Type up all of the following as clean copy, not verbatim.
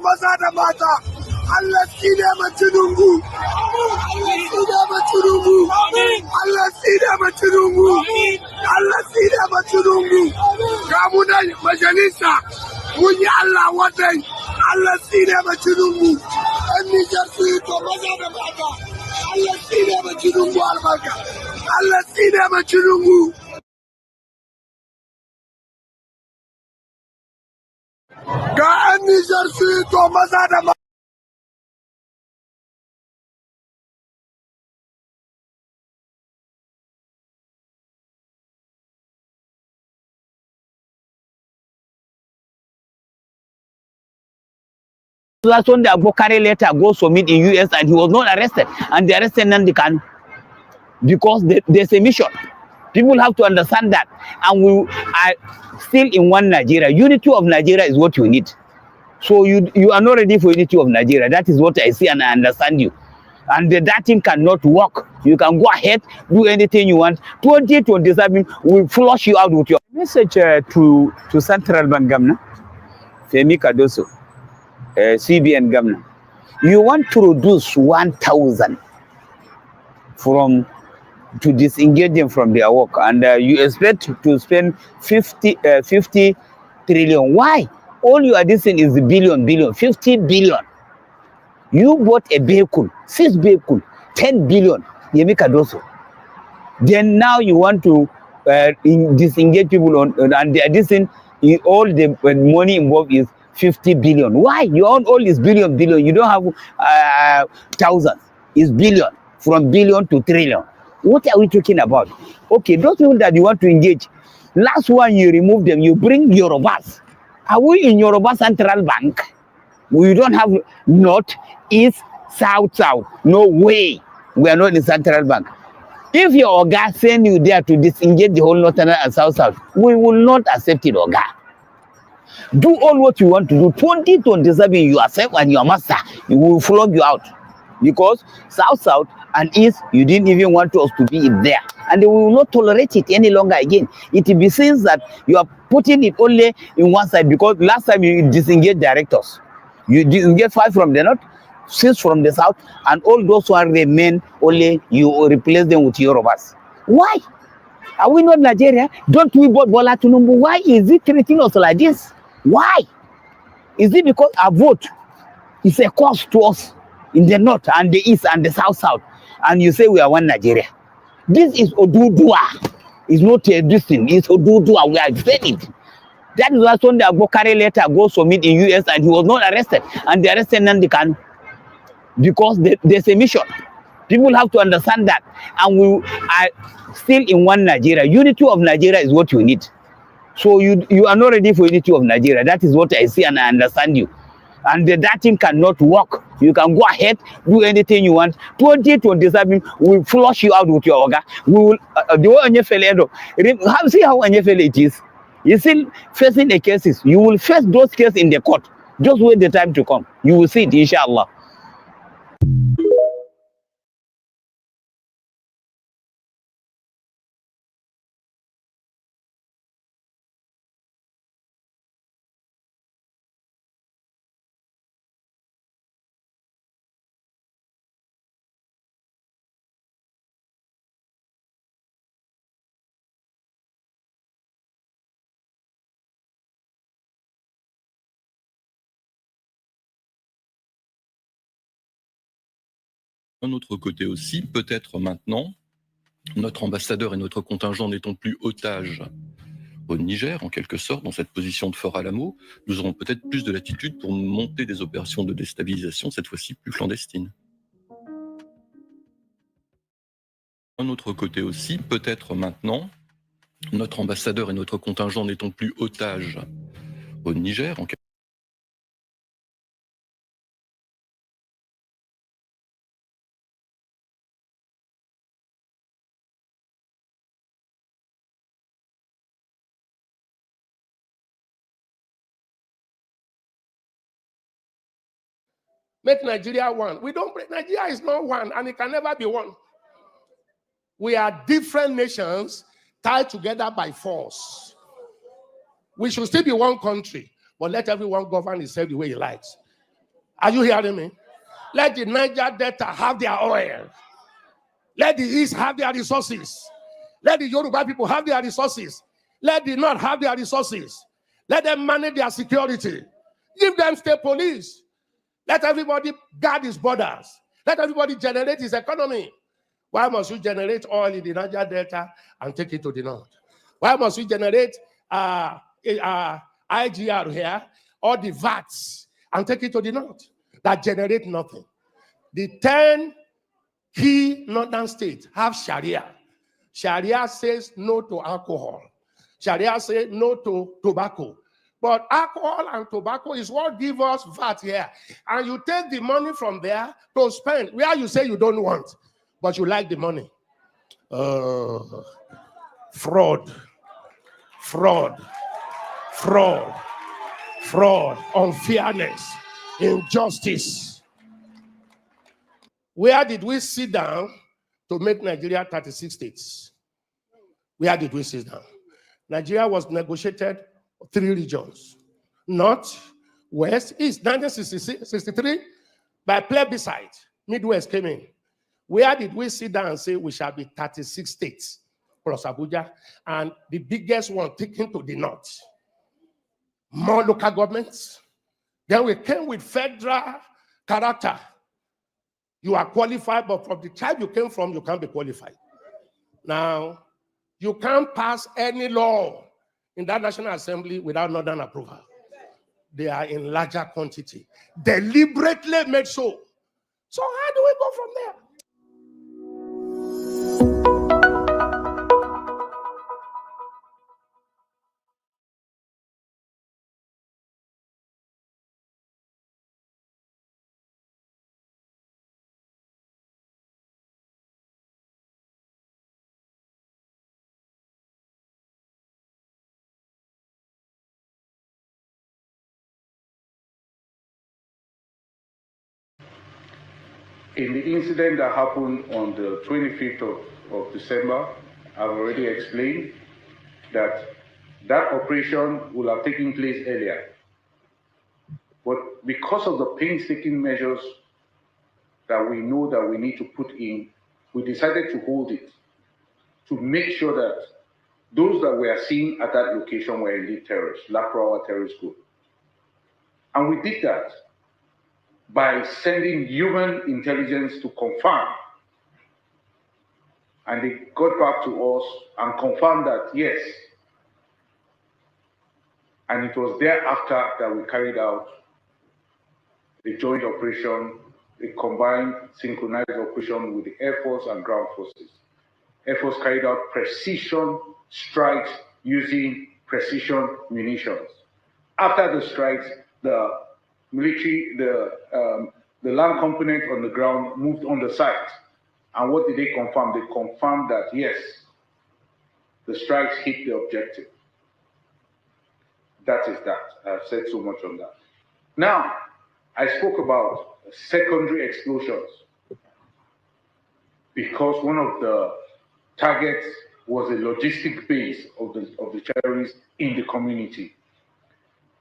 maza da mata. Allah tsine ma Tinubu. Allah tsine ma Tinubu. Allah tsine ma Tinubu. Allah tsine ma Tinubu. Ga mu nan majalisa mun yi Allah wadai. Allah tsine ma Tinubu. An Nijar su yi to maza da mata. Allah tsine ma Tinubu albarka. Allah tsine ma Tinubu. Ga an Nijar su yi to maza da mata. That's when the Abokare later goes to meet in US and he was not arrested. And they arrested Nandikan because there's a mission. People have to understand that. And we are still in one Nigeria. Unity of Nigeria is what you need. So you are not ready for unity of Nigeria. That is what I see and I understand you. And that thing cannot work. You can go ahead, do anything you want. 2027 will flush you out with your message to Central Bank Governor, Femi Cardoso. CBN governor, you want to reduce 1,000 to disengage them from their work, and you expect to spend 50 trillion. Why? All you are doing is billion, 50 billion. You bought a vehicle, 6 vehicles, 10 billion. Then now you want to disengage people and they are dissing, all the money involved is 50 billion. Why? You own all this billion. You don't have thousands. It's billion, from billion to trillion. What are we talking about? Okay, those people that you want to engage, last one you remove them, you bring Yorubas. Are we in Yoruba Central Bank? We don't have north, east, south. No way. We are not in Central Bank. If your Oga send you there to disengage the whole northern and south, we will not accept it, Oga. Do all what you want to do. 2027, yourself and your master, we will flog you out. Because south and east, you didn't even want us to be in there. And we will not tolerate it any longer again. It will be seen that you are putting it only in one side, because last time you disengaged directors. You disengaged 5 from the north, 6 from the south, and all those who remain, only you replace them with Yorubas. Why? Are we not Nigeria? Don't we vote Bola Tinubu? Why is it treating us like this? Why? Is it because our vote is a cost to us in the north and the east and the south, and you say we are one Nigeria? This is Odudua. It's not a distance. It's Odudua. We have said it. That is why Sunday Abokare later goes to meet in US and he was not arrested. And they arrested Nandikan because there's a mission. People have to understand that. And we are still in one Nigeria. Unity of Nigeria is what you need. So you are not ready for unity of Nigeria. That is what I see and I understand you. And that thing cannot work. You can go ahead, do anything you want. 2027 will flush you out with your Oga. We will the way Anyefele, see how Anyefele it is. You're still facing the cases. You will face those cases in the court. Just wait the time to come. You will see it, inshallah. D'un autre côté aussi, peut-être maintenant, notre ambassadeur et notre contingent n'étant plus otages au Niger, en quelque sorte, dans cette position de fort Alamo, nous aurons peut-être plus de latitude pour monter des opérations de déstabilisation, cette fois-ci plus clandestines. D'un autre côté aussi, peut-être maintenant, notre ambassadeur et notre contingent n'étant plus otages au Niger, en quelque Make Nigeria one. We don't. Nigeria is not one, and it can never be one. We are different nations tied together by force. We should still be one country, but let everyone govern himself the way he likes. Are you hearing me? Let the Niger Delta have their oil. Let the East have their resources. Let the Yoruba people have their resources. Let the North have their resources. Let them manage their security. Give them state police. Let everybody guard his borders. Let everybody generate his economy. Why must you generate oil in the Niger Delta and take it to the North? Why must we generate IGR here, or the VATs, and take it to the North that generate nothing? The 10 key northern states have Sharia. Sharia says no to alcohol. Sharia says no to tobacco. But alcohol and tobacco is what gives us VAT here. And you take the money from there to spend where you say you don't want, but you like the money. Fraud, unfairness, injustice. Where did we sit down to make Nigeria 36 states? Where did we sit down? Nigeria was negotiated 3 regions: North, West, East. 1963, by plebiscite, Midwest came in. Where did we sit down and say we shall be 36 states plus Abuja, and the biggest one taken to the North? More local governments. Then we came with federal character. You are qualified, but from the tribe you came from, you can't be qualified. Now, you can't pass any law in that National Assembly without Northern approval. They are in larger quantity, deliberately made so. So how do we go from there? In the incident that happened on the 25th of December, I've already explained that that operation will have taken place earlier. But because of the painstaking measures that we know that we need to put in, we decided to hold it to make sure that those that were seen at that location were indeed terrorists, Laprawa terrorist group. And we did that by sending human intelligence to confirm. And they got back to us and confirmed that, yes. And it was thereafter that we carried out a joint operation, a combined synchronized operation with the Air Force and ground forces. Air Force carried out precision strikes using precision munitions. After the strikes, the military, the land component on the ground moved on the site. And what did they confirm? They confirmed that, yes, the strikes hit the objective. That is that. I've said so much on that. Now, I spoke about secondary explosions because one of the targets was a logistic base of the terrorists in the community.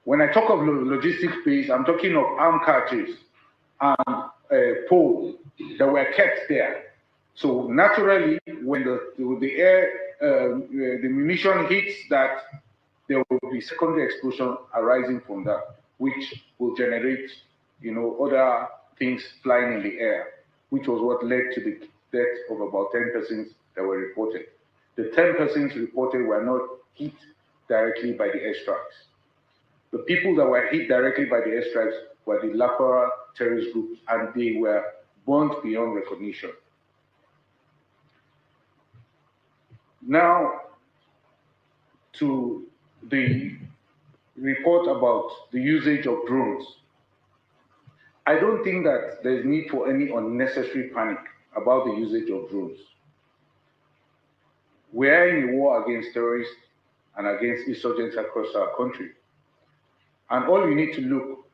When I talk of logistic base, I'm talking of armed cartridges and poles that were kept there. So naturally, when the munition hits that, there will be secondary explosion arising from that, which will generate, other things flying in the air, which was what led to the death of about 10 persons that were reported. The 10 persons reported were not hit directly by the airstrikes. The people that were hit directly by the airstrikes were the Lapara terrorist groups, and they were burnt beyond recognition. Now, to the report about the usage of drones. I don't think that there's need for any unnecessary panic about the usage of drones. We're in a war against terrorists and against insurgents across our country. And all you need to look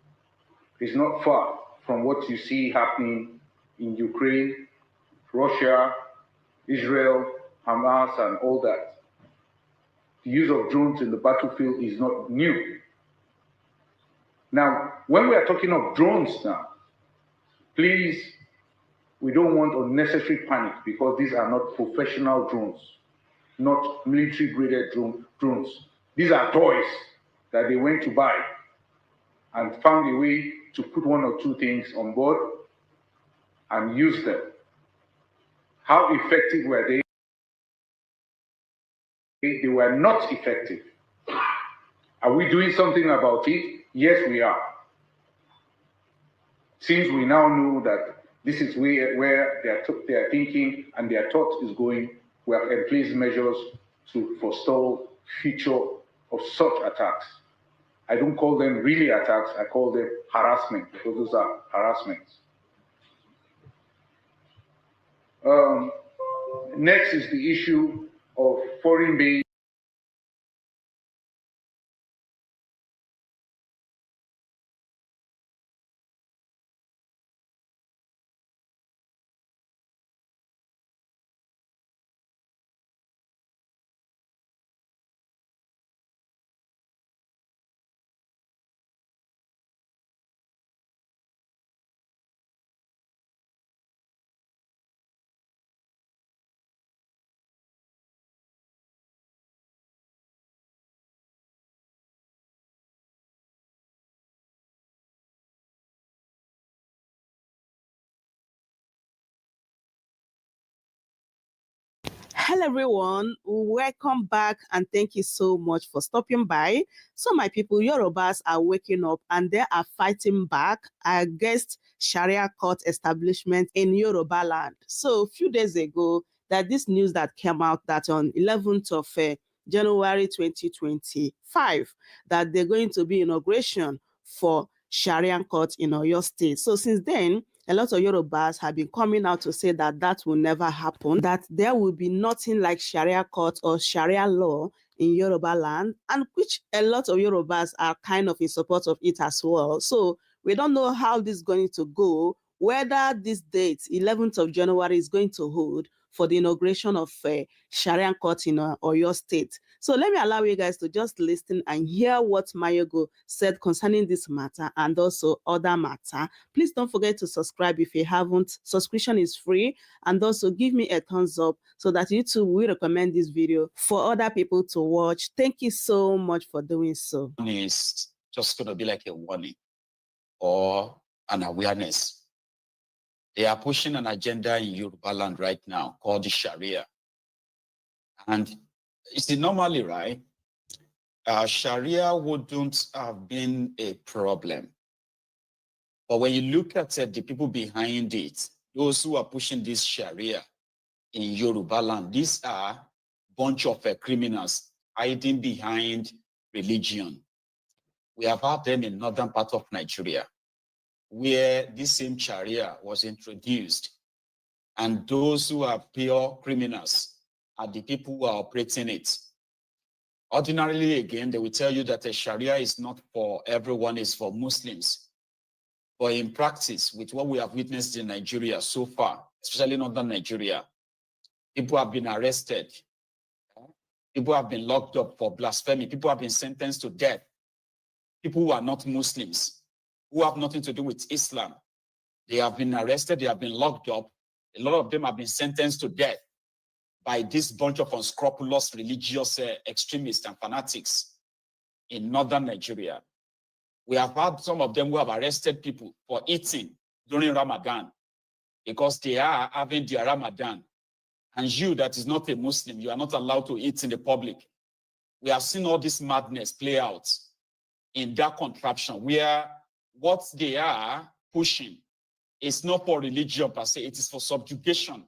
is not far from what you see happening in Ukraine, Russia, Israel, Hamas, and all that. The use of drones in the battlefield is not new. Now, when we are talking of drones now, Please, we don't want unnecessary panic because these are not professional drones, not military-graded drones. These are toys that they went to buy and found a way to put one or two things on board and use them. How effective were they? They were not effective. Are we doing something about it? Yes, we are. Since we now know that this is where their thinking and their thought is going, we have in place measures to forestall future of such attacks. I don't call them really attacks, I call them harassment, because those are harassments. Next is the issue of foreign-based Hello, everyone. Welcome back, and thank you so much for stopping by. So, my people, Yorubas are waking up and they are fighting back against Sharia court establishment in Yoruba land. So, a few days ago, that this news that came out that on 11th of January 2025, that they're going to be inauguration for Sharia court in Oyo State. So, since then, a lot of Yorubas have been coming out to say that that will never happen, that there will be nothing like Sharia court or Sharia law in Yoruba land, and which a lot of Yorubas are kind of in support of it as well. So we don't know how this is going to go, whether this date, 11th of January, is going to hold for the inauguration of Sharia court in Oyo State. So let me allow you guys to just listen and hear what Mayogo said concerning this matter and also other matter. Please don't forget to subscribe if you haven't. Subscription is free, and also give me a thumbs up so that YouTube will recommend this video for other people to watch. Thank you so much for doing so. It's just going to be like a warning or an awareness. They are pushing an agenda in Yoruba land right now called the Sharia. And you see, normally, right, Sharia wouldn't have been a problem. But when you look at the people behind it, those who are pushing this Sharia in Yoruba land, these are a bunch of criminals hiding behind religion. We have had them in northern part of Nigeria, where this same Sharia was introduced. And those who are pure criminals are the people who are operating it. Ordinarily, again, they will tell you that the Sharia is not for everyone, it's for Muslims. But in practice, with what we have witnessed in Nigeria so far, especially northern Nigeria, people have been arrested. People have been locked up for blasphemy. People have been sentenced to death. People who are not Muslims, who have nothing to do with Islam, they have been arrested, they have been locked up. A lot of them have been sentenced to death by this bunch of unscrupulous religious extremists and fanatics in northern Nigeria. We have had some of them who have arrested people for eating during Ramadan because they are having their Ramadan. And you, that is not a Muslim, you are not allowed to eat in the public. We have seen all this madness play out in that contraption where what they are pushing is not for religion per se, it is for subjugation.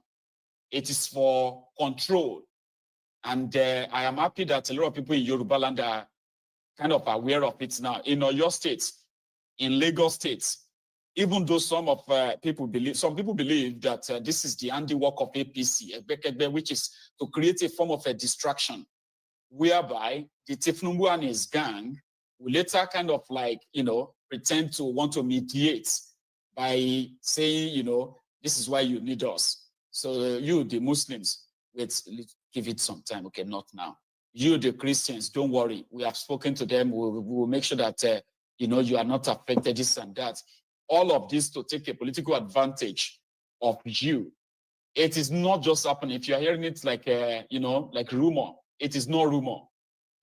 It is for control. And I am happy that a lot of people in Yoruba land are kind of aware of it now. In Oyo State, in Lagos State, even though some people believe that this is the handiwork of APC, which is to create a form of a distraction, whereby the Tifnumbu and his gang will later kind of like, pretend to want to mediate by saying, this is why you need us. So you, the Muslims, let's give it some time. Okay, not now. You, the Christians, don't worry. We have spoken to them. We will make sure that, you are not affected, this and that. all of this to take a political advantage of you. It is not just happening. If you're hearing it like, like rumor, it is not rumor.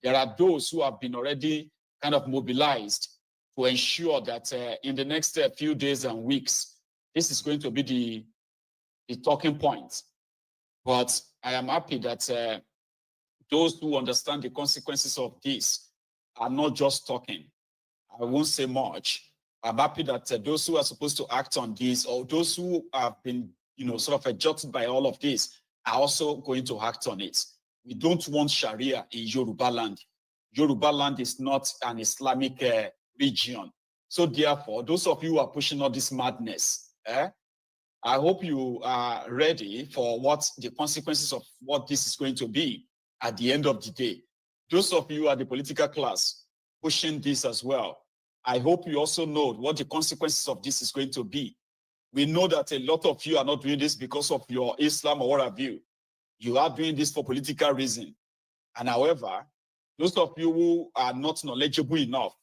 There are those who have been already kind of mobilized to ensure that in the next few days and weeks, this is going to be the talking point. But I am happy that those who understand the consequences of this are not just talking. I won't say much. I'm happy that those who are supposed to act on this, or those who have been, sort of jotted by all of this, are also going to act on it. We don't want Sharia in Yoruba land. Yoruba land is not an Islamic region. So therefore, those of you who are pushing all this madness, I hope you are ready for what the consequences of what this is going to be at the end of the day. Those of you at the political class pushing this as well, I hope you also know what the consequences of this is going to be. We know that a lot of you are not doing this because of your Islam or what have you. You are doing this for political reason. And however, those of you who are not knowledgeable enough,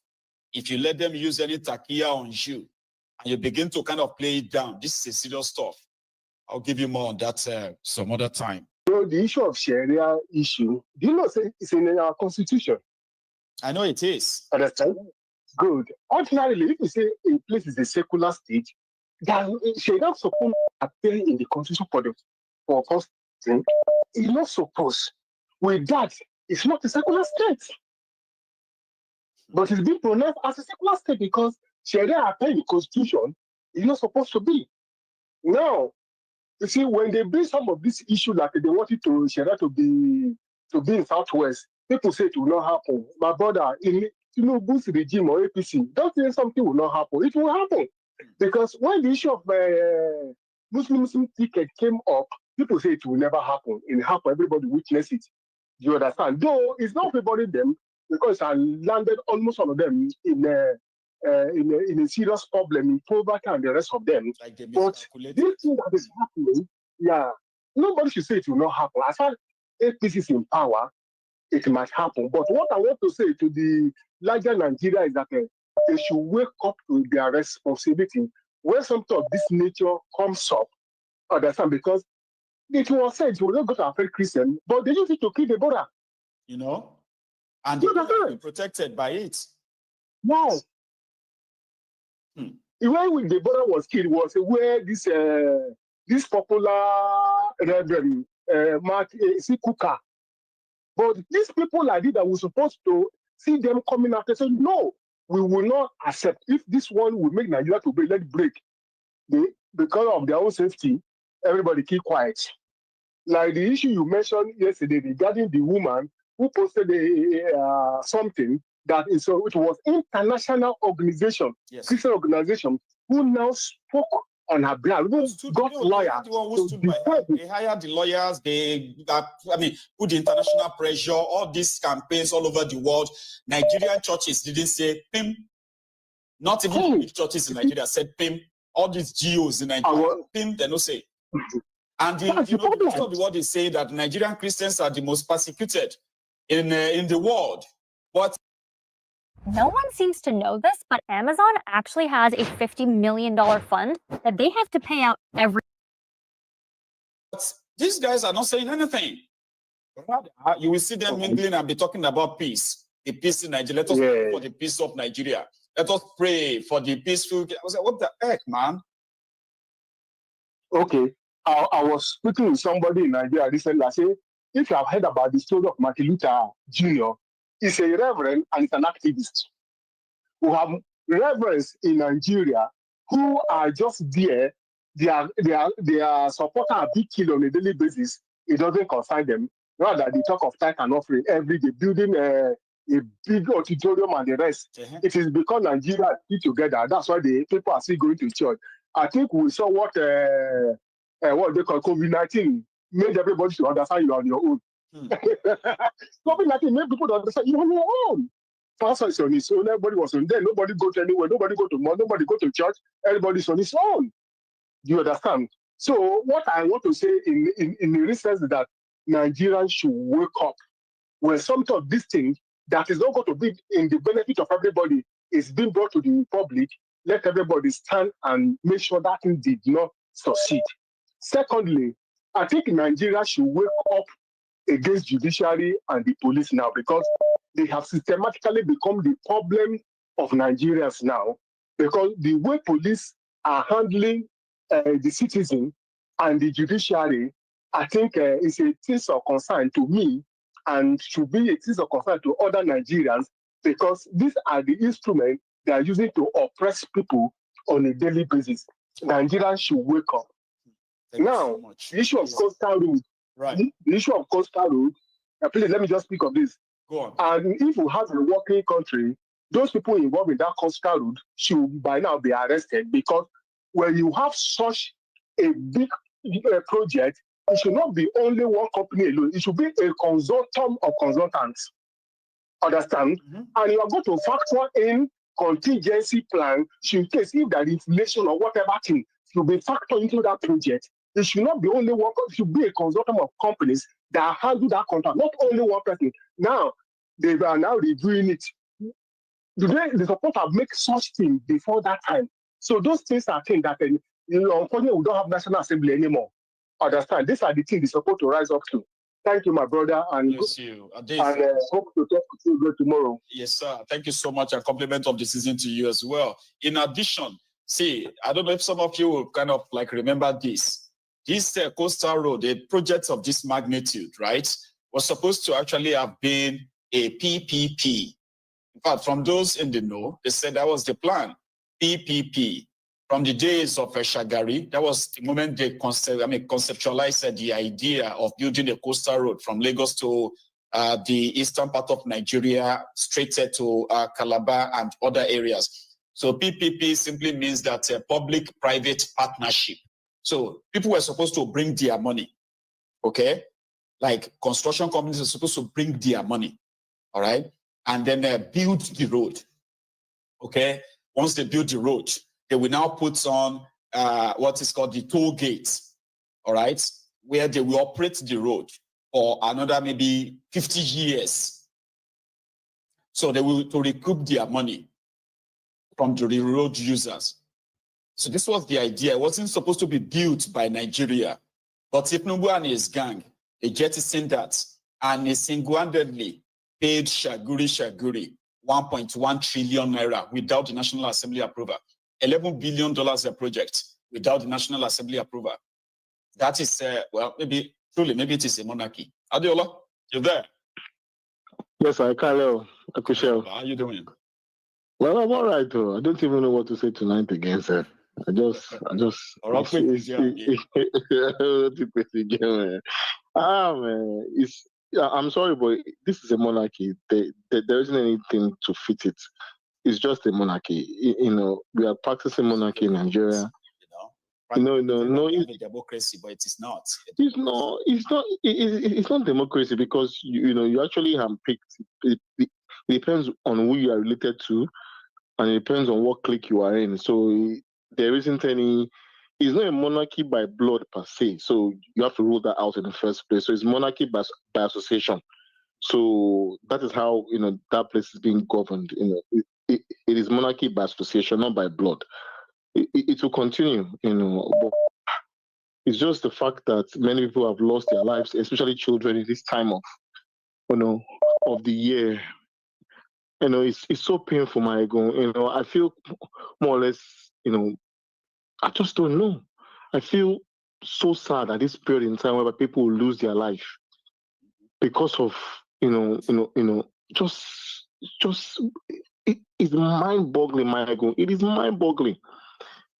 if you let them use any takia on you, and you begin to kind of play it down, this is a serious stuff. I'll give you more on that some other time. So the issue of Sharia issue, do you know it's in our constitution? I know it is. Understand? Good. Ordinarily, if you say a place is a secular state, then Sharia supposed to appear in the constitution for first thing. It's not supposed. With that, it's not a secular state. But it's being pronounced as a secular state because Sharia appear in the constitution is not supposed to be. Now, you see, when they bring some of these issues like they wanted to Sharia to be in Southwest, people say it will not happen. My brother, in Tinubu's regime or APC, don't say something will not happen. It will happen. Because when the issue of Muslim ticket came up, people say it will never happen. It happened, everybody witnessed it. Do you understand? Though it's not everybody them, because I landed almost all of them in a serious problem in poverty and the rest of them. Like but this thing that is happening, nobody should say it will not happen. As far as APC is in power, it might happen. But what I want to say to the larger Nigeria is that they should wake up to their responsibility when something of this nature comes up. Understand? Because it was said it will not go to affect Christian, but they use it to kill the border. And they will be protected by it. Yes. When the border was killed was where this popular Reverend Mark Kuka. But these people like this that we're supposed to see them coming after say, no, we will not accept. If this one will make Nigeria to break, let it break. Because of their own safety, everybody keep quiet. Like the issue you mentioned yesterday regarding the woman who posted something that it was international organization, yes, Christian organization, who now spoke on her behalf. Got lawyers. They hired the lawyers. They, put the international pressure. All these campaigns all over the world. Nigerian churches didn't say PIM. Not even big churches in Nigeria said PIM. All these GOs in Nigeria, PIM, they don't say. And the rest of the world is saying that Nigerian Christians are the most persecuted in the world. But no one seems to know this, but Amazon actually has a $50 million fund that they have to pay out every. But these guys are not saying anything. You will see them mingling and be talking about peace. The peace in Nigeria. Let us pray for the peace of Nigeria. Let us pray for the peaceful. I was like, what the heck, man? Okay. I was speaking with somebody in Nigeria recently. I said, if you have heard about the story of Martin Luther Jr., he's a reverend and he's an activist. We have reverends in Nigeria who are just there. Their supporters are being killed on a daily basis. It doesn't concern them. Rather, they talk of tithe and offering every day, building a big auditorium and the rest. It is because Nigeria is together. That's why the people are still going to church. I think we saw what they call COVID-19 made everybody to understand you are on your own. COVID-19 made people to understand you are on your own. Pastor is on his own. Everybody was on there. Nobody go to anywhere. Nobody go to mall. Nobody go to church. Everybody's on his own. Do you understand? So what I want to say in the instance is that Nigerians should wake up when some of these things that is not going to be in the benefit of everybody is being brought to the public. let everybody stand and make sure that thing did not succeed. Secondly, I think Nigeria should wake up against judiciary and the police now, because they have systematically become the problem of Nigerians now, because the way police are handling the citizen and the judiciary, I think is a thing of concern to me and should be a thing of concern to other Nigerians, because these are the instruments they are using to oppress people on a daily basis. Nigerians should wake up. Thank you Now, so much. the issue of coastal road, Right. the issue of coastal road, please let me just speak of this. Go on. And if we have a working country, those people involved in that coastal road should by now be arrested, because when you have such a big project, it should not be only one company alone. It should be a consortium of consultants. Understand? Mm-hmm. And you are going to factor in contingency plan in case if there is inflation or whatever thing should be factored into that project. It should not be only one. It should be a consortium of companies that handle that contract, not only one person. Now they are now reviewing it. The support have make such things before that time. So those things are things that unfortunately we don't have National Assembly anymore. Understand? These are the things they're supposed to rise up to. Thank you, my brother, and Bless you. hope to talk to you again tomorrow. Yes, sir. Thank you so much. A compliment of the season to you as well. In addition, see, I don't know if some of you will kind of like remember this. This coastal road, a project of this magnitude, right, was supposed to actually have been a PPP. In fact, from those in the know, they said that was the plan, PPP. From the days of Shagari, that was the moment they conceptualized the idea of building a coastal road from Lagos to the eastern part of Nigeria, straight to Calabar and other areas. So PPP simply means that public-private partnership. So people were supposed to bring their money, okay? Like construction companies are supposed to bring their money, all right? And then build the road, okay? Once they build the road, they will now put on what is called the toll gates, all right? Where they will operate the road for another maybe 50 years. So they will to recoup their money from the road users. So this was the idea. It wasn't supposed to be built by Nigeria. But Tinubu and his gang, they jettisoned that and they single-handedly paid Shaguri 1.1 trillion naira without the National Assembly approval. $11 billion a project without the National Assembly approval. That is, well, maybe it is a monarchy. Adiola, you there? Yes, I can. How are you doing? Well, I'm all right, though. I don't even know what to say tonight again, sir. I just. Man, I'm sorry, but this is a monarchy. There isn't anything to fit it. It's just a monarchy. We are practicing monarchy in Nigeria. No. It's democracy, but it is not. It's not democracy, because you actually handpicked. It depends on who you are related to, and it depends on what clique you are in. So there isn't any. It's not a monarchy by blood per se. So you have to rule that out in the first place. So it's monarchy by association. So that is how that place is being governed. It is monarchy by association, not by blood. It will continue, but it's just the fact that many people have lost their lives, especially children in this time of the year. It's so painful, my ego. I feel more or less, I just don't know. I feel so sad at this period in time where people will lose their life because of, just it's mind-boggling, my ego. It is mind-boggling.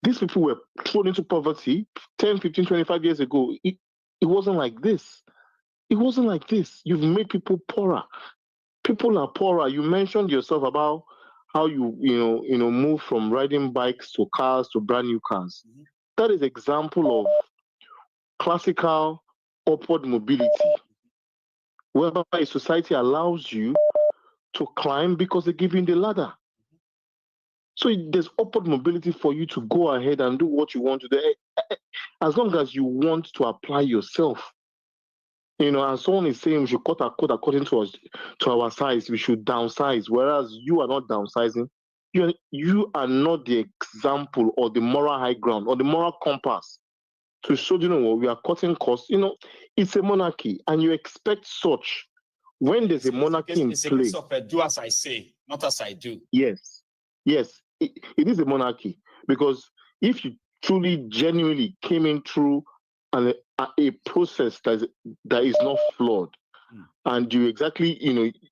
These people were thrown into poverty 10, 15, 25 years ago. It wasn't like this. It wasn't like this. You've made people poorer. People are poorer. You mentioned yourself about how you move from riding bikes to cars to brand new cars. Mm-hmm. That is example of classical upward mobility, whereby a society allows you to climb because they give you the ladder. So there's upward mobility for you to go ahead and do what you want to do, as long as you want to apply yourself. And someone is saying we should cut our code according to our size, we should downsize, whereas you are not downsizing, you are not the example or the moral high ground or the moral compass to show, what, we are cutting costs. It's a monarchy, and you expect such when there's a monarchy in it's play. a case of do as I say, not as I do. Yes, it is a monarchy, because if you truly, genuinely came in through a process that is not flawed, and you exactly,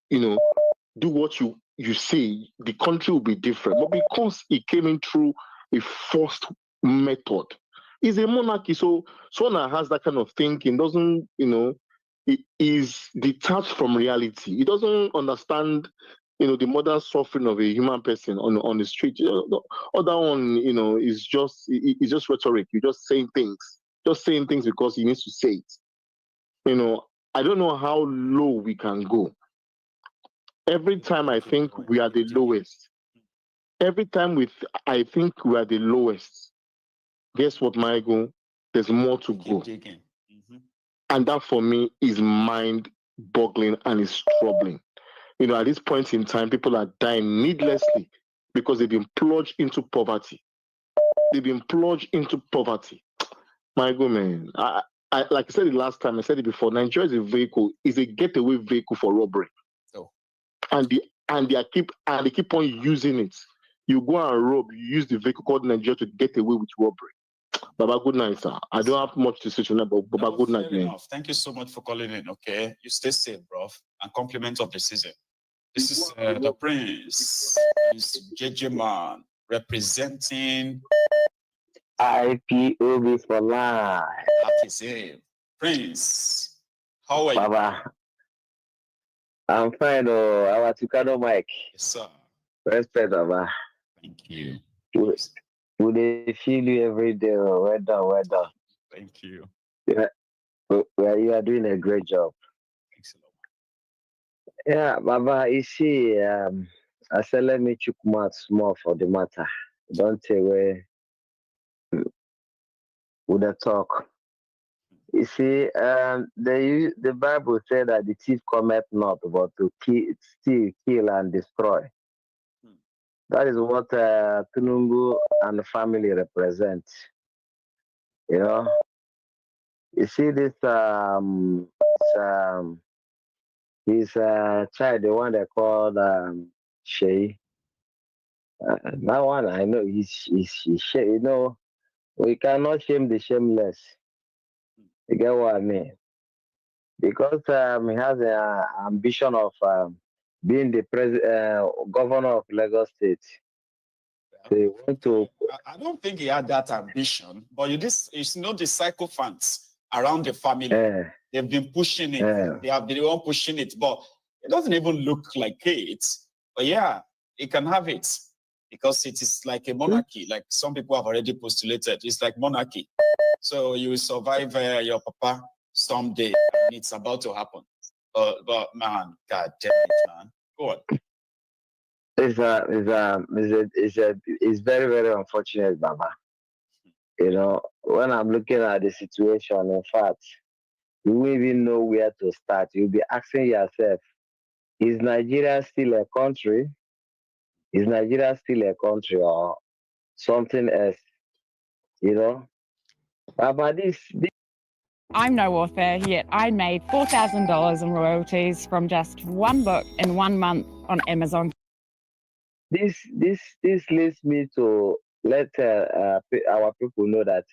do what you say, the country will be different. But because it came in through a forced method, it's a monarchy. So someone that has that kind of thinking doesn't, it is detached from reality. It doesn't understand, the modern suffering of a human person on the street. The other one, is just rhetoric. You're just saying things because he needs to say it. I don't know how low we can go. Every time I think we are the lowest, I think we are the lowest, guess what, Michael? There's more to go. And that for me is mind-boggling and is troubling. At this point in time, people are dying needlessly because they've been plunged into poverty. Michael, man, I like I said it last time, I said it before, Nigeria is a getaway vehicle for robbery. And they keep on using it. You go and rob, you use the vehicle called Nigeria to get away with robbery. Baba, good night, sir. I don't have much to say tonight, but Baba, good night, man. Thank you so much for calling in, okay? You stay safe, bro. And compliment of the season. This is the Prince, is JJ Man, representing IPOB for life. That is it. Prince, how are you? Baba, I'm fine. Our Tukano Mike. Yes, sir. Respect, Baba. Thank you. Would they feel you every day? Well done. Thank you. Yeah, well, you are doing a great job. Thanks a lot. Yeah, Baba, you see, I said, let me check more for the matter. Don't say where would I talk. You see, the Bible said that the thief cometh not, but to steal, kill, and destroy. That is what Tunumbu and the family represent. You see this his child, the one they called Shay. That one I know he's we cannot shame the shameless. You get what I mean? Because he has an ambition of being the governor of Lagos State. They want to. I don't think he had that ambition, but it's not the sycophants around the family. They've been pushing it. They have been the one pushing it, but it doesn't even look like it. But yeah, he can have it because it is like a monarchy. Like some people have already postulated, it's like monarchy. So you will survive your papa someday, and it's about to happen. But man, God damn it, man. Go on. It's very, very unfortunate, Baba. When I'm looking at the situation, in fact, you won't even know where to start. You'll be asking yourself, is Nigeria still a country? Is Nigeria still a country or something else? Baba, this I'm no author, yet I made $4,000 in royalties from just one book in 1 month on Amazon. This leads me to let our people know that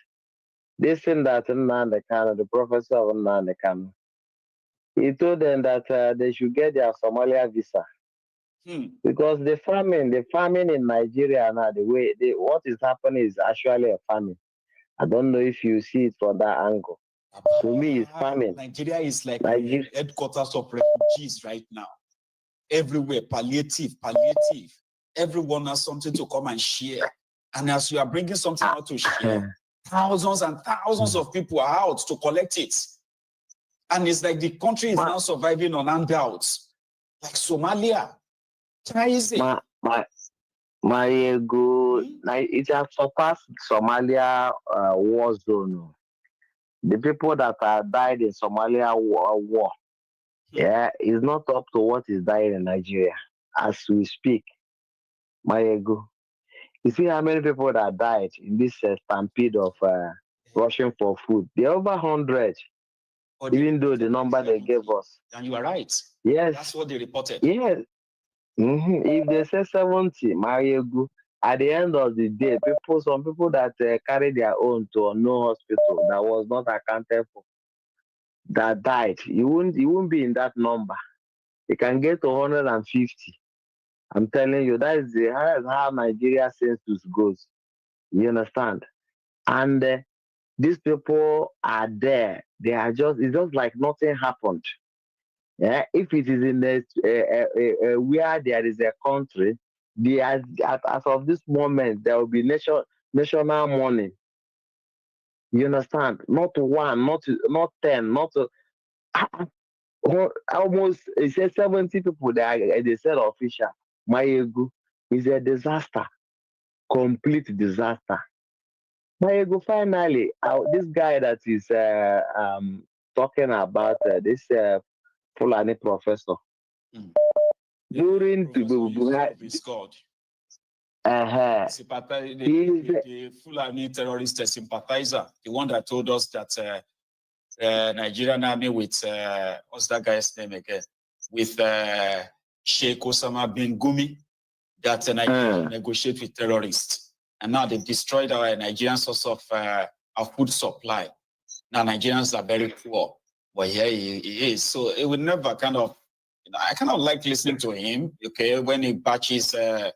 this thing that Nnamdi Kanu, the professor of Nnamdi Kanu, he told them that they should get their Somalia visa. Because the farming in Nigeria now, what is happening is actually a famine. I don't know if you see it from that angle. To me, it's farming. Nigeria is like the headquarters of refugees right now. Everywhere, palliative. Everyone has something to come and share. And as you are bringing something out to share, thousands and thousands of people are out to collect it. And it's like the country is now surviving on handouts. Like Somalia. Crazy. My ego, it has surpassed Somalia war zone. The people that have died in Somalia war, is not up to what is dying in Nigeria as we speak. Mayego. You see how many people that died in this stampede of rushing for food? They're over 100, even though the number they gave us. And you are right. Yes. That's what they reported. Yes. If they say 70, Mayego, at the end of the day, some people that carry their own to no hospital that was not accounted for, that died, you won't be in that number. You can get to 150. I'm telling you, that is how Nigeria census goes. You understand? And these people are there. They are it's just like nothing happened. Yeah, if it is in where there is a country, as of this moment, there will be national mourning. You understand? Not one, not 10, not almost. It says 70 people. They said official. Mayegu is a disaster, complete disaster. Mayegu, finally, this guy that is talking about this Fulani professor. During the Fulani terrorist sympathizer, the one that told us that Nigerian army with what's that guy's name again? With Sheikh Osama bin Gumi, that Nigeria negotiate with terrorists, and now they've destroyed our Nigerian source of our food supply. Now Nigerians are very poor. Well, yeah, he is. So it would never kind of, I kind of like listening to him, okay, when he batches the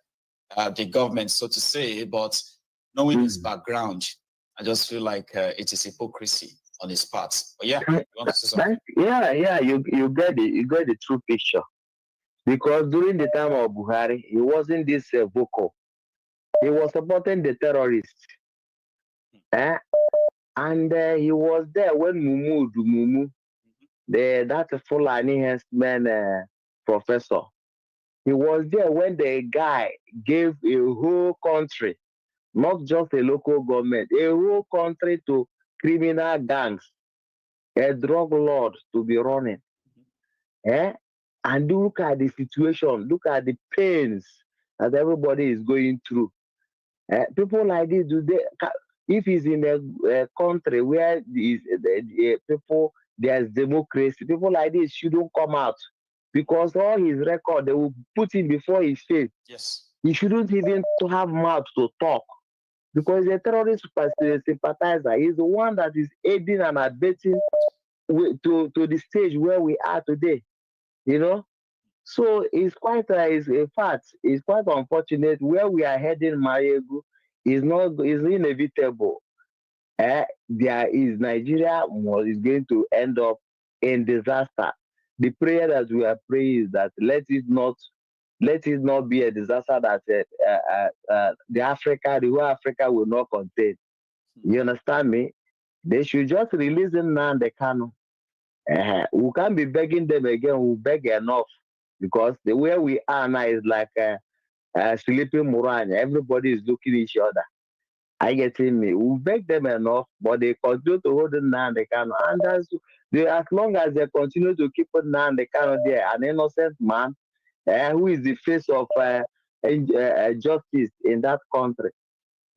government, so to say, but knowing his background, I just feel like it is hypocrisy on his part. But yeah, you want to say something? You get the true picture. Because during the time of Buhari, he wasn't this vocal. He was supporting the terrorists. And he was there when Mumu, that Fulani herdsman professor, he was there when the guy gave a whole country, not just a local government, a whole country to criminal gangs, a drug lord to be running. And look at the situation, look at the pains that everybody is going through. People like this, if he's in a country where people, there's democracy, people like this shouldn't come out, because all his record, they will put him before his face. Yes. He shouldn't even have mouth to talk, because he's a terrorist sympathizer. He's the one that is aiding and abetting to the stage where we are today. You know? So it's quite a fact. It's quite unfortunate where we are heading. Mayegu is inevitable. Nigeria is going to end up in disaster. The prayer that we are praying is that let it not be a disaster that the whole Africa will not contain. You understand me? They should just release them now and they can. We can't be begging them again. We'll beg enough, because the way we are now is like a sleeping Moran. Everybody is looking at each other. I get me. We beg them enough, but they continue to hold them now and they can. And as long as they continue to keep it now and they can, there, an innocent man who is the face of justice in that country,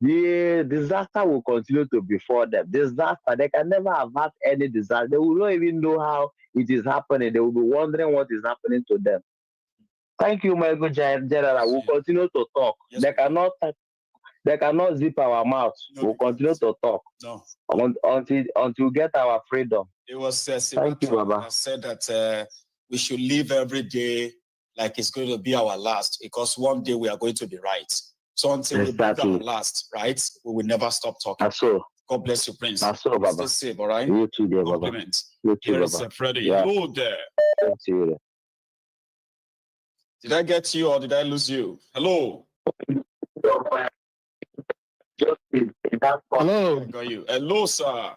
the disaster will continue to befall them. Disaster, they can never avert any disaster. They will not even know how it is happening. They will be wondering what is happening to them. Thank you, my good general. We'll continue to talk. Yes. They cannot zip our mouth. We'll continue to talk until we get our freedom. It was Thank you, Baba. Said that we should live every day like it's going to be our last, because one day we are going to be right. So until we be our last, right, we will never stop talking. God bless you, Prince. Baba. Stay safe, all right? You too, dear Baba. You too, Here is Freddie. Yeah. Hello there. Thank you. Did I get you or did I lose you? Hello. Hello. I got you. Hello, sir.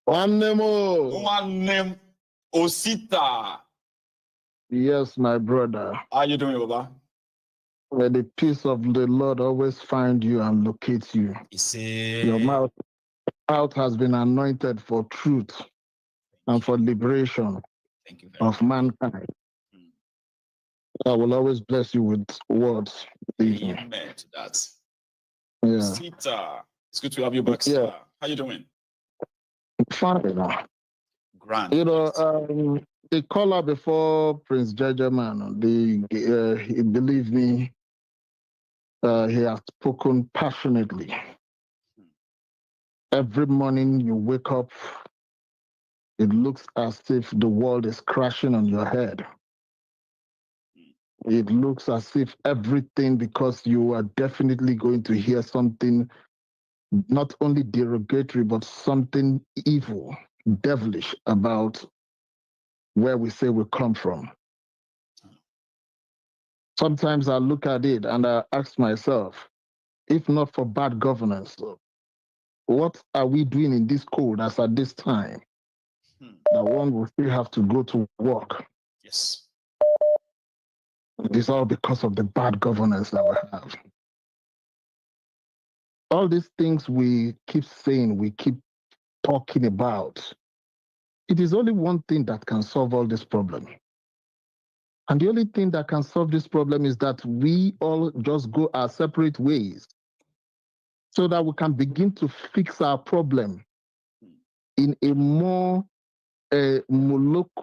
One name Osita. Yes, my brother. How you doing, Baba? May the peace of the Lord always find you and locate you. Your mouth has been anointed for truth and for liberation of mankind. I will always bless you with words. Amen to that. Yeah. Sita, it's good to have you back, sir. Yeah. How you doing? Fine. Grand. The caller before Prince Jajaman, he believe me, he has spoken passionately. Every morning you wake up, it looks as if the world is crashing on your head. It looks as if everything, because you are definitely going to hear something not only derogatory, but something evil, devilish about where we say we come from. Sometimes I look at it and I ask myself, if not for bad governance, what are we doing in this cold as at this time? That one will still have to go to work. Yes. It is all because of the bad governance that we have. All these things we keep saying, we keep talking about, it is only one thing that can solve all this problem. And the only thing that can solve this problem is that we all just go our separate ways so that we can begin to fix our problem in a more molecular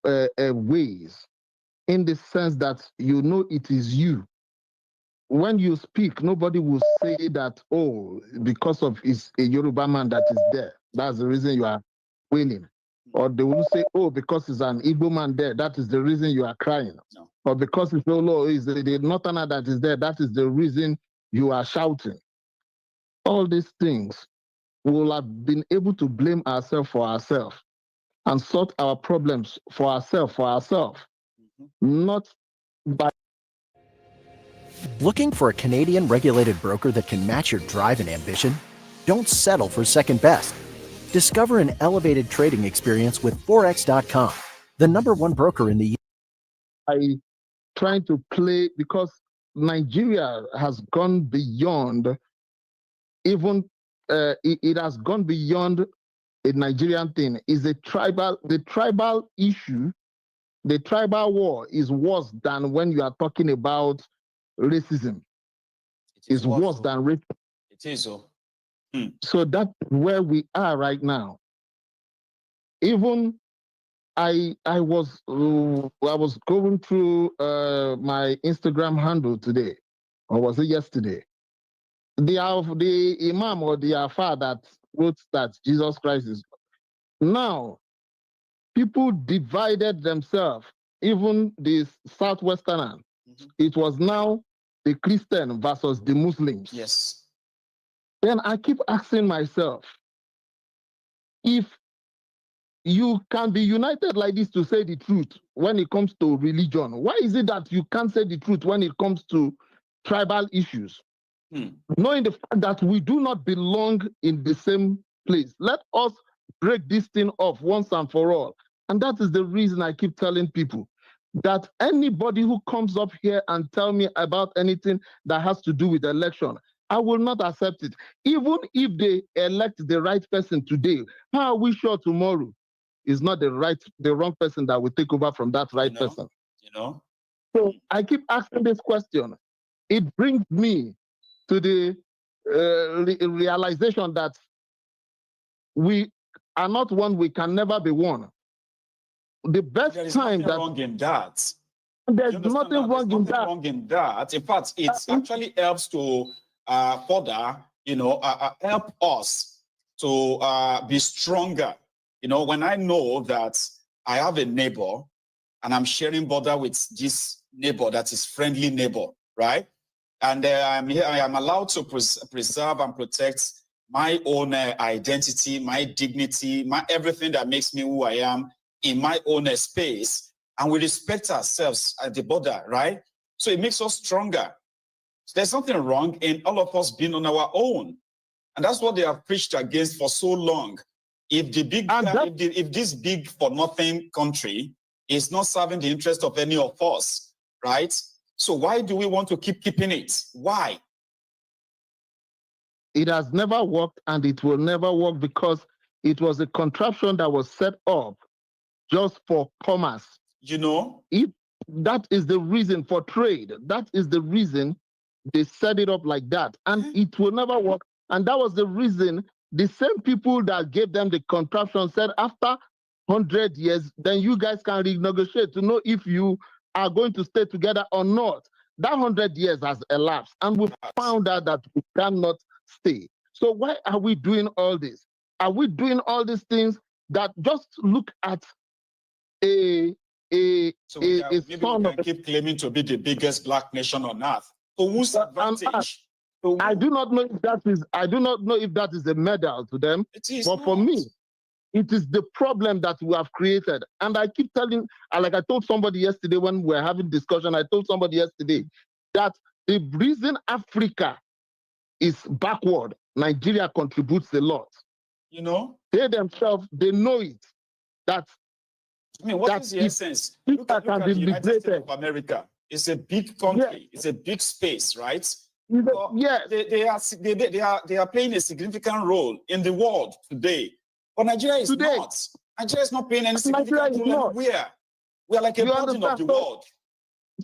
ways, in the sense that you know it is you. When you speak, nobody will say that, oh, because of it's a Yoruba man that is there, that's the reason you are wailing. Or they will say, oh, because it's an Igbo man there, that is the reason you are crying. No. Or because it's the northerner that is there, that is the reason you are shouting. All these things, we will have been able to blame ourselves for ourselves and sort our problems for ourselves, not by. Looking for a Canadian regulated broker that can match your drive and ambition? Don't settle for second best. Discover an elevated trading experience with Forex.com, the #1 broker in the I trying to play, because Nigeria has gone beyond even it has gone beyond a Nigerian thing. Is the tribal issue, the tribal war is worse than when you are talking about racism. It's worse than racism. It is so. So that's where we are right now. Even I was going through my Instagram handle today, or was it yesterday? The imam or the alpha that wrote that Jesus Christ is. Now, people divided themselves, even the Southwesterner. It was now the Christian versus the Muslims. Yes. Then I keep asking myself, if you can be united like this to say the truth when it comes to religion, why is it that you can't say the truth when it comes to tribal issues? Knowing the fact that we do not belong in the same place. Let us break this thing off once and for all. And that is the reason I keep telling people that anybody who comes up here and tell me about anything that has to do with election, I will not accept it. Even if they elect the right person today, how are we sure tomorrow is not the wrong person that will take over from that right person? You know? So I keep asking this question. It brings me to the realization that we are not one, we can never be one. The best there is time nothing wrong in that. There's nothing wrong in that. Wrong in that. In fact, it actually helps to further, help us to be stronger. You know, when I know that I have a neighbor and I'm sharing border with this neighbor that is friendly neighbor, right? And I am allowed to preserve and protect my own identity, my dignity, my everything that makes me who I am in my own space. And we respect ourselves at the border, right? So it makes us stronger. So there's something wrong in all of us being on our own. And that's what they have preached against for so long. If if this big for nothing country is not serving the interest of any of us, right? So why do we want to keeping it? Why? It has never worked and it will never work because it was a contraption that was set up just for commerce. You know? If that is the reason for trade, that is the reason they set it up like that. And it will never work. And that was the reason the same people that gave them the contraption said after 100 years, then you guys can renegotiate to know if you are going to stay together or not. That 100 years has elapsed, and we found out that we cannot stay. So why are we doing all this? Are we doing all these things that just look at a so maybe we can keep claiming to be the biggest black nation on earth. So whose advantage? I do not know if that is. I do not know if that is a medal to them. It is but not. For me, it is the problem that we have created. And I keep telling, like I told somebody yesterday when we were having discussion, I told somebody yesterday that the reason Africa is backward, Nigeria contributes a lot. You know, they themselves, they know it. That I mean, what is the essence? Look at the United States of America. It's a big country. It's a big space, right? Yeah, they are playing a significant role in the world today. But Nigeria is not. Nigeria is not playing any significant role anywhere. We are like a burden of the world.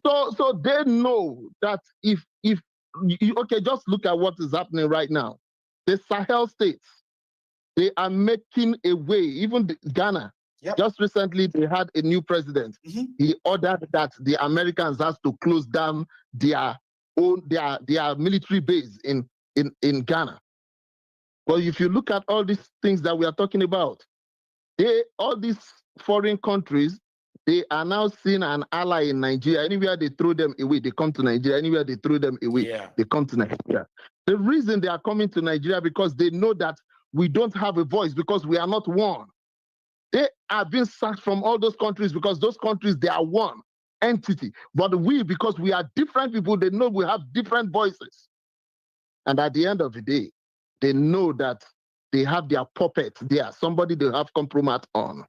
So they know that if okay, just look at what is happening right now. The Sahel states, they are making a way. Even Ghana. Yep. Just recently, they had a new president. He ordered that the Americans has to close down their military base in Ghana. But if you look at all these things that we are talking about, all these foreign countries, they are now seeing an ally in Nigeria. Anywhere they throw them away, they come to Nigeria. Anywhere they throw them away, they come to Nigeria. The reason they are coming to Nigeria because they know that we don't have a voice because we are not one. They are being sacked from all those countries because those countries, they are one entity. But we, because we are different people, they know we have different voices. And at the end of the day, they know that they have their puppet there, somebody they have compromise on.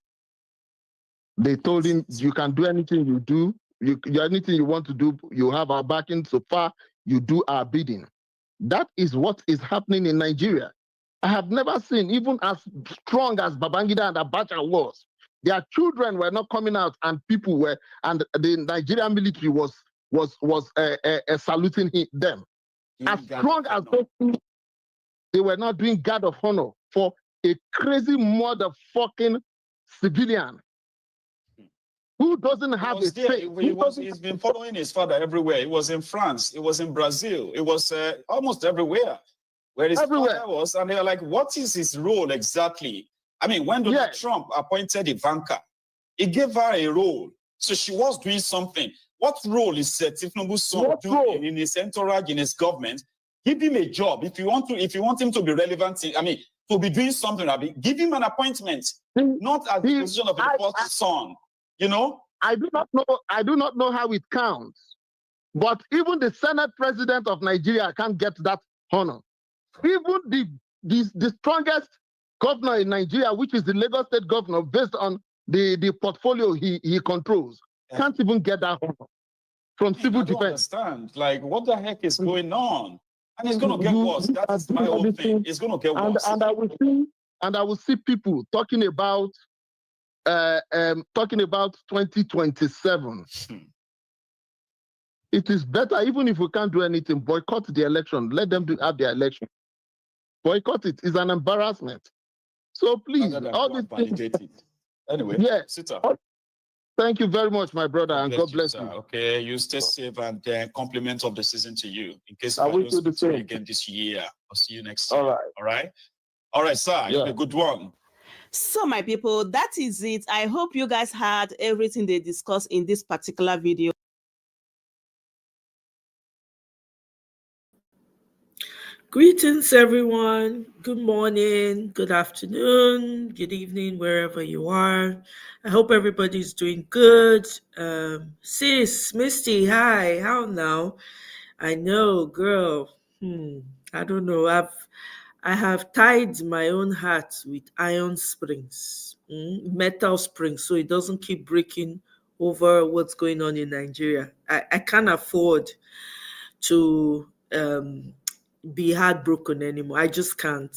They told him, you can do anything you do, anything you want to do, you have our backing so far, you do our bidding. That is what is happening in Nigeria. I have never seen, even as strong as Babangida and Abacha was, their children were not coming out, and people were, and the Nigerian military was saluting them. As strong as those people, they were not doing guard of honor for a crazy motherfucking civilian who doesn't have a say. He's been following his father everywhere. He was in France. He was in Brazil. It was almost everywhere. Where his father was, and they were like, what is his role exactly? I mean, when Donald Trump appointed Ivanka, he gave her a role. So she was doing something. What role is Tinubu's son doing in his entourage, in his government? Give him a job. If you want him to be relevant, to be doing something, give him an appointment, not at the position of the first son. You know? I do not know how it counts. But even the Senate president of Nigeria can't get that honor. Even the strongest governor in Nigeria, which is the Lagos State governor, based on the portfolio he controls, can't even get that honor from civil defense. Understand? Like, what the heck is going on? And it's going to get worse. That's my whole thing. It's going to get worse. And I will see people talking about 2027. It is better, even if we can't do anything, boycott the election. Let them have their election. Boycott it is an embarrassment. So please, all these things. Anyway, sit up. Thank you very much, my brother, and God bless you. Okay, you stay safe, and compliments of the season to you. In case I don't speak to you again this year, I'll see you next year. All right, sir. You have a good one. So, my people, that is it. I hope you guys had everything they discussed in this particular video. Greetings, everyone. Good morning, good afternoon, good evening, wherever you are. I hope everybody's doing good. Sis, Misty, hi. How now? I know, girl. I don't know. I have tied my own heart with iron springs, metal springs, so it doesn't keep breaking over what's going on in Nigeria. I can't afford to be heartbroken anymore. I just can't,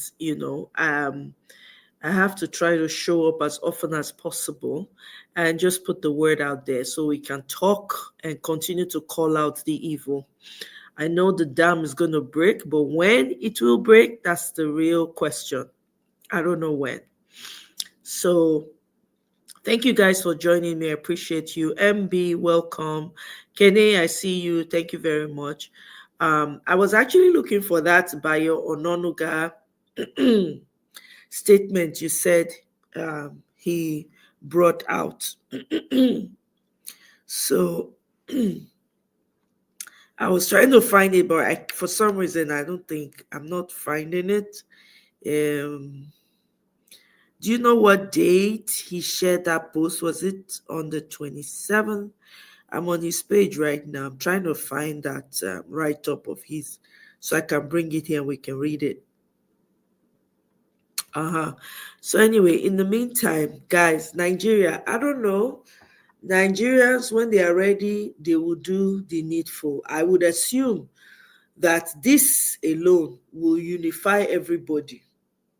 I have to try to show up as often as possible and just put the word out there so we can talk and continue to call out the evil. I know the dam is going to break, but when it will break, that's the real question. I don't know when. So thank you guys for joining me. I appreciate you. MB, welcome. Kenny, I see you. Thank you very much. I was actually looking for that Bayo Ononuga statement you said he brought out. So I was trying to find it, but for some reason I'm not finding it. Do you know what date he shared that post? Was it on the 27th? I'm on his page right now. I'm trying to find that write-up of his so I can bring it here and we can read it. So anyway, in the meantime, guys, Nigeria, I don't know. Nigerians, when they are ready, they will do the needful. I would assume that this alone will unify everybody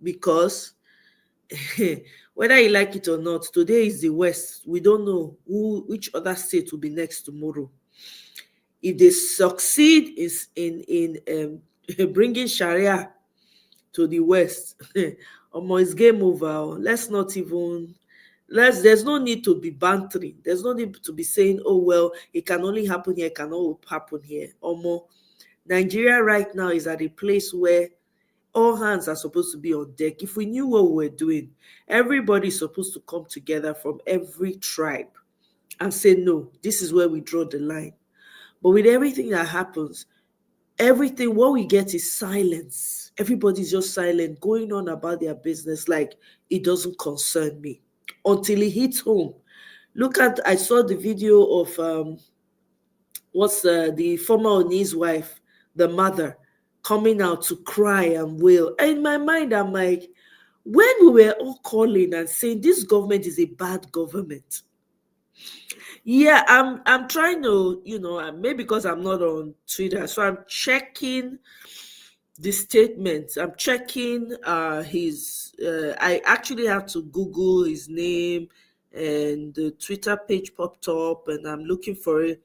because whether you like it or not, today is the West. We don't know which other state will be next tomorrow. If they succeed in bringing Sharia to the West, it's game over. Let's not even there's no need to be bantering. There's no need to be saying, oh well, it can only happen here, it cannot happen here. Nigeria right now is at a place where all hands are supposed to be on deck. If we knew what we're doing, everybody's supposed to come together from every tribe and say, no, this is where we draw the line. But with everything that happens, what we get is silence. Everybody's just silent, going on about their business like it doesn't concern me until it hits home. I saw the video of the former Oni's wife, the mother, coming out to cry and wail. And in my mind, I'm like, when we were all calling and saying this government is a bad government. Yeah, I'm trying to, maybe because I'm not on Twitter, so I'm checking the statements. I'm checking his. I actually have to Google his name, and the Twitter page popped up, and I'm looking for it.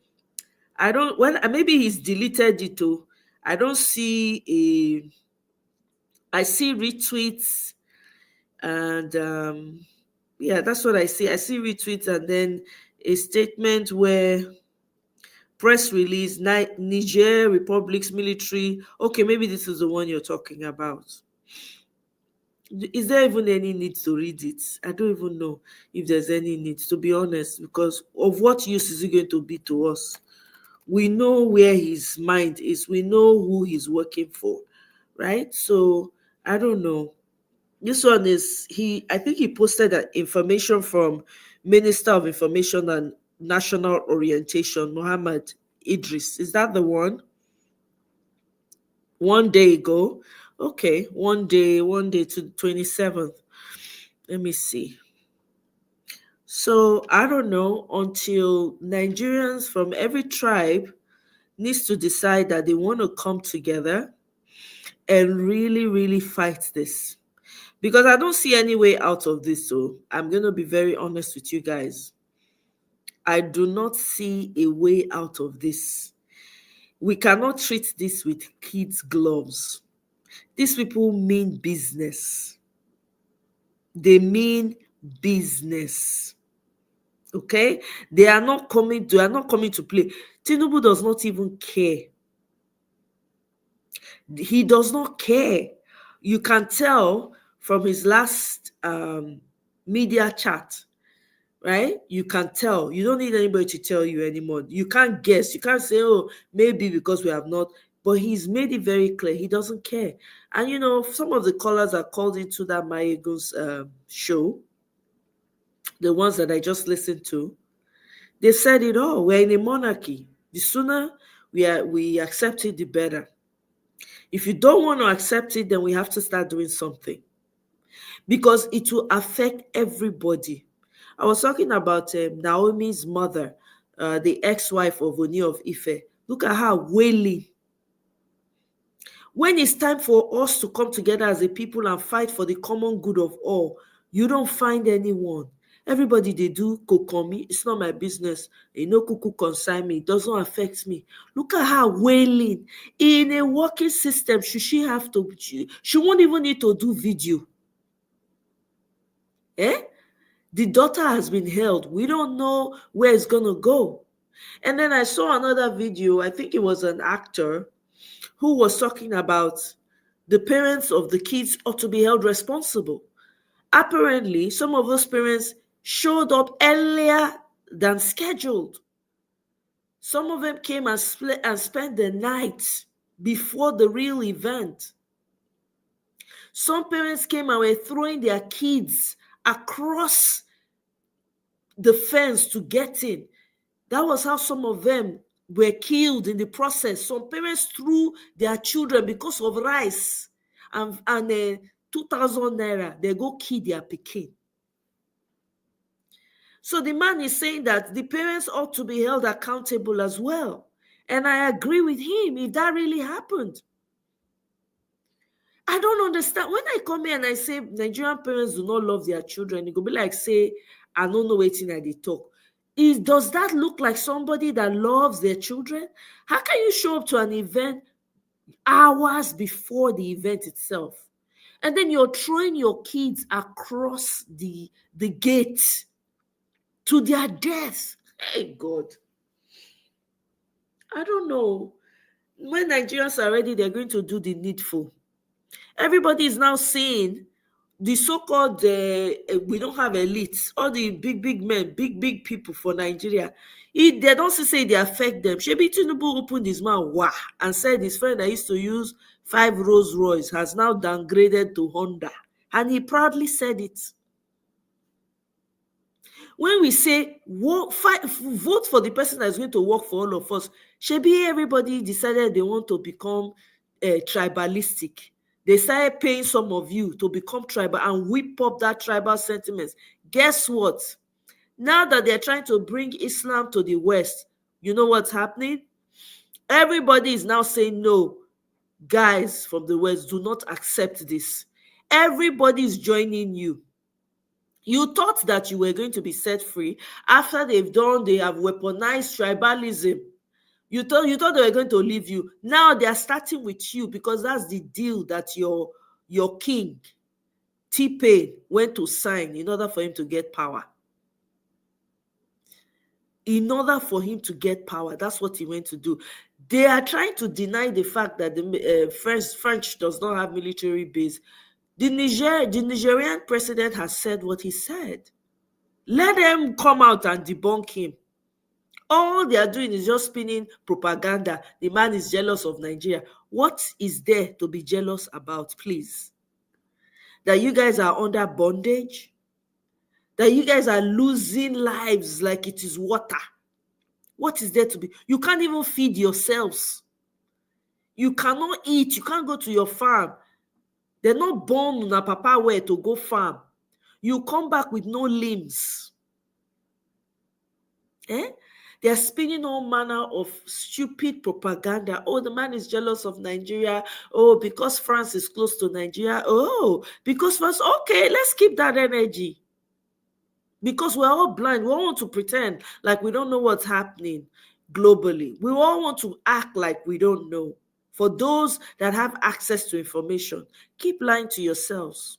I don't. Well, maybe he's deleted it too. I don't see I see retweets, and yeah, that's what I see. I see retweets, and then a statement where press release, Niger Republic's military. Okay, maybe this is the one you're talking about. Is there even any need to read it? I don't even know if there's any need, to be honest, because of what use is it going to be to us? We know where his mind is. We know who he's working for, right? So I don't know. This one is I think he posted that information from Minister of Information and National Orientation, Muhammad Idris. Is that the one? 1 day ago. Okay, one day to the 27th. Let me see. So I don't know until Nigerians from every tribe needs to decide that they want to come together and really, really fight this. Because I don't see any way out of this. So I'm going to be very honest with you guys. I do not see a way out of this. We cannot treat this with kids' gloves. These people mean business. They mean business. Okay? They are not coming to play. Tinubu does not even care. He does not care. You can tell from his last media chat, right? You can tell. You don't need anybody to tell you anymore. You can't guess. You can't say, oh, maybe because we have not. But he's made it very clear. He doesn't care. And, some of the callers are called into that Mayego's show, the ones that I just listened to, they said it all. We're in a monarchy. The sooner we accept it, the better. If you don't want to accept it, then we have to start doing something. Because it will affect everybody. I was talking about Naomi's mother, the ex-wife of Oni of Ife. Look at her wailing. When it's time for us to come together as a people and fight for the common good of all, you don't find anyone. Everybody, they do kokomi. It's not my business. Kuku concern me. It doesn't affect me. Look at her wailing. In a working system, should she have to? She won't even need to do video. The daughter has been held. We don't know where it's going to go. And then I saw another video. I think it was an actor who was talking about the parents of the kids ought to be held responsible. Apparently, some of those parents showed up earlier than scheduled. Some of them came and spent the night before the real event. Some parents came and were throwing their kids across the fence to get in. That was how some of them were killed in the process. Some parents threw their children because of rice and 2,000 naira. They go kill their pikin. So the man is saying that the parents ought to be held accountable as well. And I agree with him if that really happened. I don't understand. When I come here and I say Nigerian parents do not love their children, it could be like, say, I don't know waiting at the talk. Does that look like somebody that loves their children? How can you show up to an event hours before the event itself? And then you're throwing your kids across the gate to their death. Hey, God. I don't know. When Nigerians are ready, they're going to do the needful. Everybody is now seeing the so-called, we don't have elites, all the big men, big people for Nigeria. They don't say they affect them. Shebi Tinubu opened his mouth, and said his friend that used to use 5 Rolls Royce has now downgraded to Honda. And he proudly said it. When we say vote for the person that's going to work for all of us, shebi everybody decided they want to become tribalistic. They started paying some of you to become tribal and whip up that tribal sentiments. Guess what? Now that they're trying to bring Islam to the West, you know what's happening? Everybody is now saying, no, guys from the West, do not accept this. Everybody is joining you. You thought that you were going to be set free after they have weaponized tribalism. You thought they were going to leave you. Now they are starting with you because that's the deal that your king, T-Pain, went to sign in order for him to get power. In order for him to get power, that's what he went to do. They are trying to deny the fact that the French does not have military base. The Nigerian president has said what he said. Let them come out and debunk him. All they are doing is just spinning propaganda. The man is jealous of Nigeria. What is there to be jealous about, please? That you guys are under bondage? That you guys are losing lives like it is water? What is there to be? You can't even feed yourselves. You cannot eat. You can't go to your farm. They're not born on a papa where to go farm. You come back with no limbs. They are spinning all manner of stupid propaganda. Oh, the man is jealous of Nigeria. Oh, because France is close to Nigeria. Oh, because France. Okay, let's keep that energy. Because we're all blind. We all want to pretend like we don't know what's happening globally. We all want to act like we don't know. For those that have access to information, keep lying to yourselves.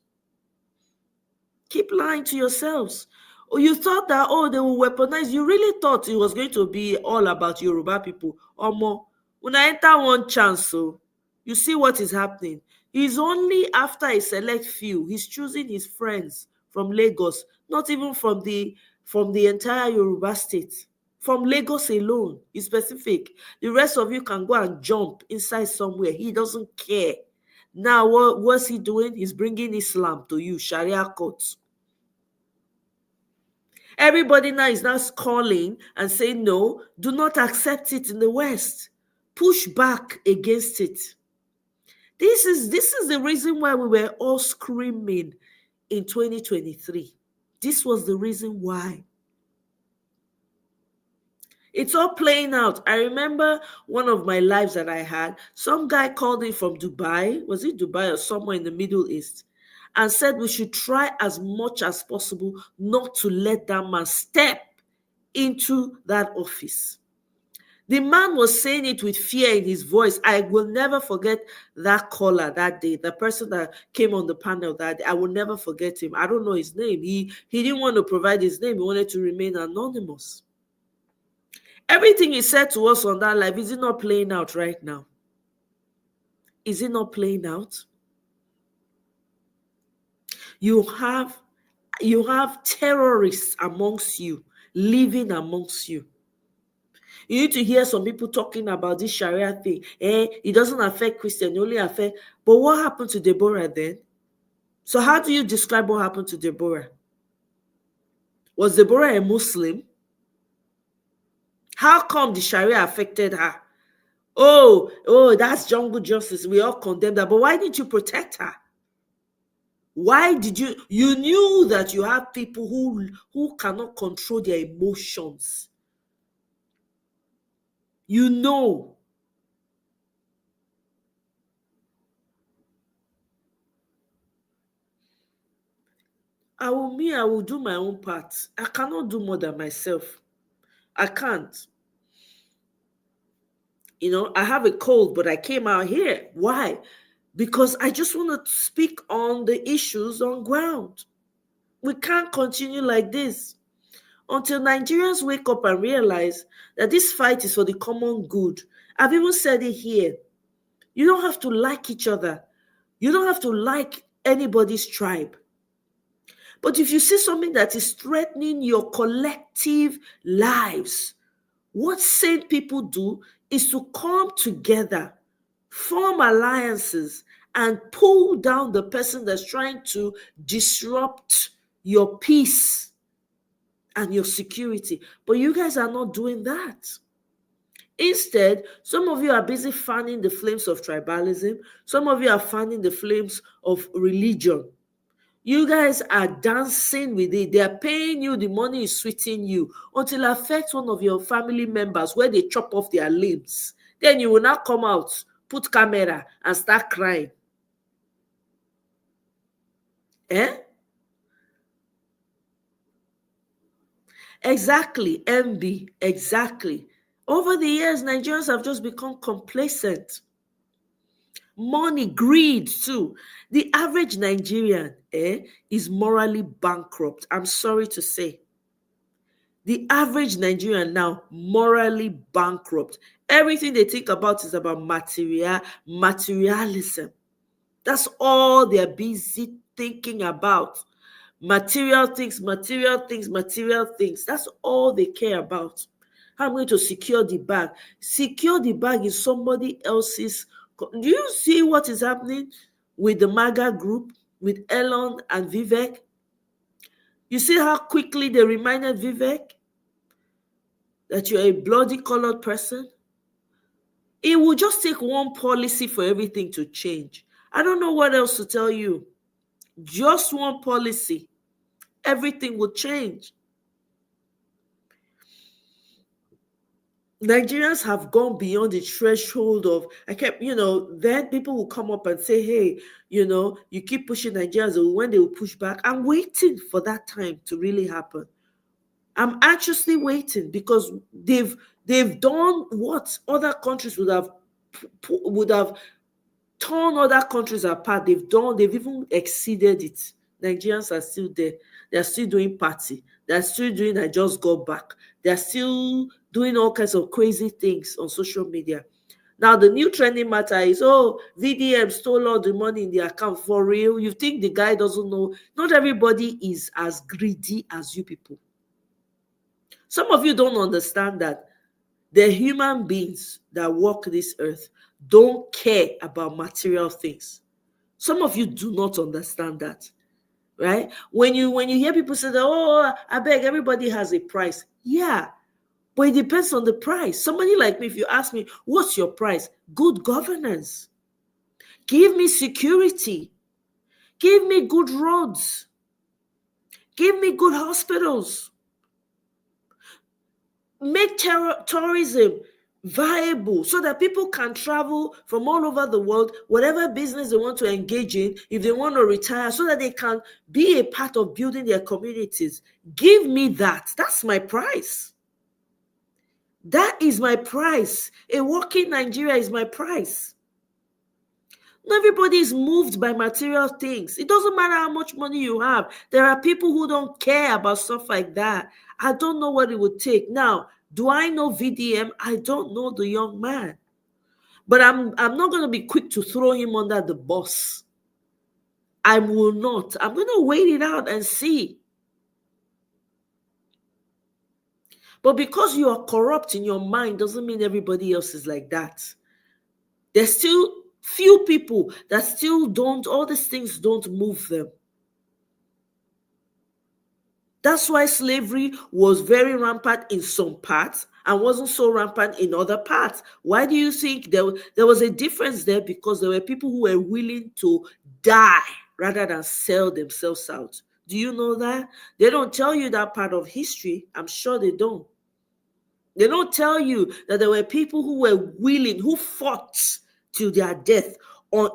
Keep lying to yourselves. Oh, you thought that, they will weaponize. You really thought it was going to be all about Yoruba people. Omo, when I enter one chance, so you see what is happening. It's only after a select few. He's choosing his friends from Lagos, not even from the entire Yoruba state. From Lagos alone, is specific. The rest of you can go and jump inside somewhere. He doesn't care. Now, what's he doing? He's bringing Islam to you, Sharia courts. Everybody now is calling and saying, no, do not accept it in the West. Push back against it. This is the reason why we were all screaming in 2023. This was the reason why. It's all playing out. I remember one of my lives that I had. Some guy called in from Dubai. Was it Dubai or somewhere in the Middle East? And said we should try as much as possible not to let that man step into that office. The man was saying it with fear in his voice. I will never forget that caller that day, the person that came on the panel that day. I will never forget him. I don't know his name. He didn't want to provide his name. He wanted to remain anonymous. Everything he said to us on that live, is it not playing out right now? Is it not playing out? You have terrorists amongst you, living amongst you. You need to hear some people talking about this Sharia thing. It doesn't affect Christian, it only affect. But what happened to Deborah then? So how do you describe what happened to Deborah? Was Deborah a Muslim? How come the Sharia affected her? Oh, that's jungle justice. We all condemn that. But why didn't you protect her? Why did you knew that you have people who cannot control their emotions. You know. I will do my own part. I cannot do more than myself. I can't. I have a cold, but I came out here. Why? Because I just want to speak on the issues on ground. We can't continue like this until Nigerians wake up and realize that this fight is for the common good. I've even said it here. You don't have to like each other. You don't have to like anybody's tribe. But if you see something that is threatening your collective lives, what sane people do is to come together, form alliances, and pull down the person that's trying to disrupt your peace and your security. But you guys are not doing that. Instead, some of you are busy fanning the flames of tribalism. Some of you are fanning the flames of religion. You guys are dancing with it. They are paying you, the money is sweeting you until it affects one of your family members where they chop off their limbs. Then you will not come out, put camera, and start crying. Exactly, MB, exactly. Over the years, Nigerians have just become complacent. Money, greed too. The average Nigerian is morally bankrupt. I'm sorry to say. The average Nigerian now, morally bankrupt. Everything they think about is about materialism. That's all they're busy thinking about. Material things, material things, material things. That's all they care about. How I'm going to secure the bag. Secure the bag is somebody else's. Do you see what is happening with the MAGA group, with Elon and Vivek? You see how quickly they reminded Vivek that you're a bloody colored person? It will just take one policy for everything to change. I don't know what else to tell you. Just one policy. Everything will change. Nigerians have gone beyond the threshold of, then people will come up and say, hey, you keep pushing Nigerians, or when they will push back. I'm waiting for that time to really happen. I'm anxiously waiting because they've done what other countries would have torn other countries apart. They've even exceeded it. Nigerians are still there. They're still doing party. They're still doing I just got back. They're still doing all kinds of crazy things on social media. Now, the new trending matter is, VDM stole all the money in the account. For real? You think the guy doesn't know? Not everybody is as greedy as you people. Some of you don't understand that the human beings that walk this earth don't care about material things. Some of you do not understand that, right? When you hear people say that, I beg, everybody has a price. Yeah, but it depends on the price. Somebody like me, if you ask me, what's your price? Good governance. Give me security. Give me good roads. Give me good hospitals. make tourism viable so that people can travel from all over the world, whatever business they want to engage in, if they want to retire, so that they can be a part of building their communities. Give me that. That's my price. That is my price. A working Nigeria is my price. Not everybody is moved by material things. It doesn't matter how much money you have. There are people who don't care about stuff like that. I don't know what it would take. Now, do I know VDM? I don't know the young man. But I'm not going to be quick to throw him under the bus. I will not. I'm going to wait it out and see. But because you are corrupt in your mind doesn't mean everybody else is like that. There's still few people that still don't, all these things don't move them. That's why slavery was very rampant in some parts and wasn't so rampant in other parts. Why do you think there was a difference there? Because there were people who were willing to die rather than sell themselves out. Do you know that? They don't tell you that part of history. I'm sure they don't. They don't tell you that there were people who were willing, who fought till their death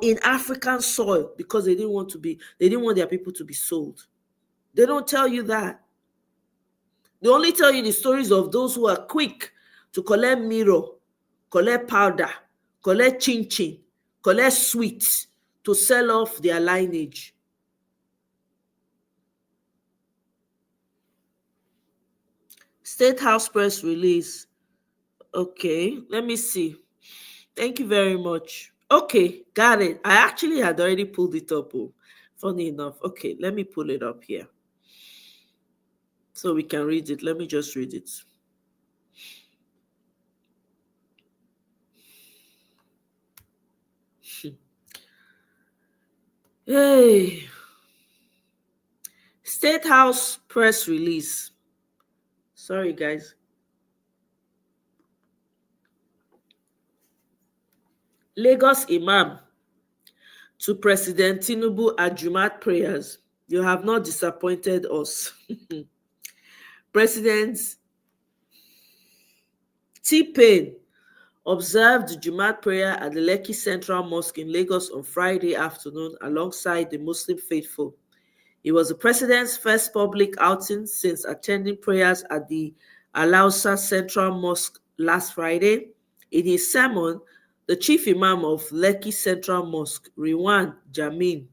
in African soil because they didn't want their people to be sold. They don't tell you that. They only tell you the stories of those who are quick to collect mirror, collect powder, collect chin-chin, collect sweets to sell off their lineage. State House press release. Okay, let me see. Thank you very much. Okay, got it. I actually had already pulled it up. Funny enough. Okay, let me pull it up here so we can read it. Let me just read it. Hey. State House press release. Sorry, guys. Lagos Imam to President Tinubu at Jumat prayers. You have not disappointed us. President T-Pain observed Jumat prayer at the Lekki Central Mosque in Lagos on Friday afternoon alongside the Muslim faithful. It was the president's first public outing since attending prayers at the Alausa Central Mosque last Friday. In his sermon, the chief imam of Lekki Central Mosque, Riwan Jamil,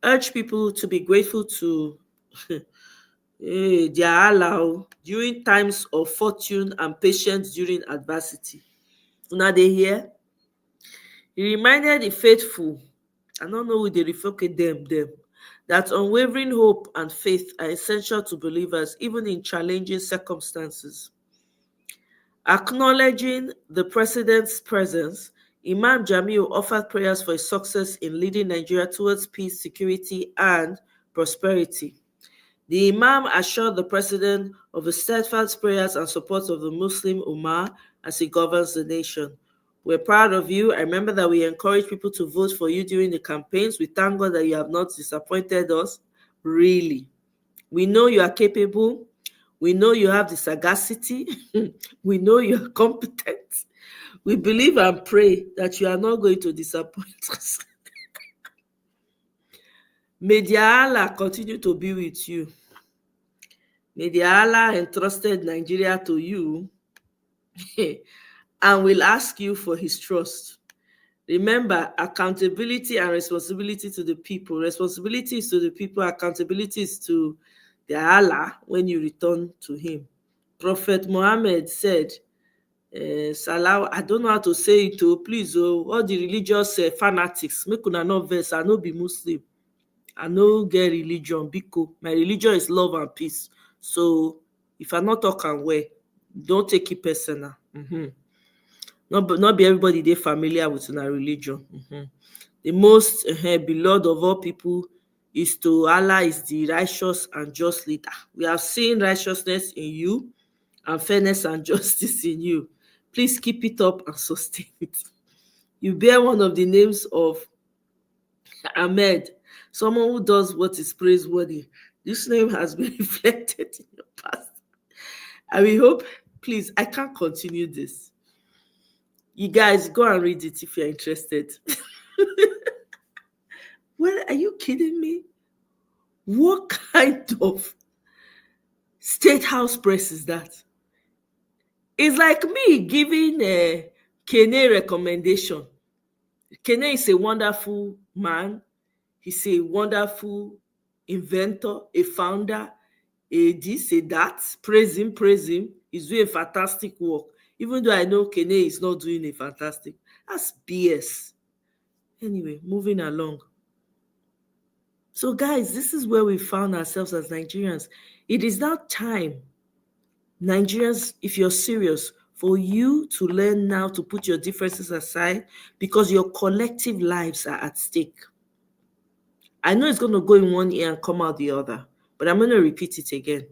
urged people to be grateful to their Allah during times of fortune and patience during adversity. Now they hear. He reminded the faithful, I don't know who they refer to them, that unwavering hope and faith are essential to believers even in challenging circumstances. Acknowledging the president's presence, Imam Jamil offered prayers for his success in leading Nigeria towards peace, security, and prosperity. The Imam assured the president of the steadfast prayers and support of the Muslim Ummah as he governs the nation. We're proud of you. I remember that we encourage people to vote for you during the campaigns. We thank God that you have not disappointed us. Really. We know you are capable. We know you have the sagacity. We know you are competent. We believe and pray that you are not going to disappoint us. May the Allah continue to be with you. May the Allah entrusted Nigeria to you and will ask you for his trust. Remember, accountability and responsibility to the people. Responsibility is to the people, accountability is to the Allah when you return to him. Prophet Muhammad said, Salah, I don't know how to say it, please, all the religious fanatics, make una no verse, I no be Muslim. I no get religion, because my religion is love and peace. So if I not talk and way, don't take it personal. Not be everybody they familiar with our religion. The most beloved of all people is to Allah is the righteous and just leader. We have seen righteousness in you and fairness and justice in you. Please keep it up and sustain it. You bear one of the names of Ahmed, someone who does what is praiseworthy. This name has been reflected in your past I will hope, please, I can't continue this. You guys go and read it if you're interested. Well, are you kidding me? What kind of state house press is that? It's like me giving a Kene recommendation. Kene is a wonderful man. He's a wonderful inventor, a founder, a this, a that. Praise him, praise him. He's doing fantastic work. Even though I know Kene is not doing a fantastic. That's BS. Anyway, moving along. So, guys, this is where we found ourselves as Nigerians. It is now time, Nigerians, if you're serious, for you to learn now to put your differences aside because your collective lives are at stake. I know it's going to go in one ear and come out the other, but I'm going to repeat it again.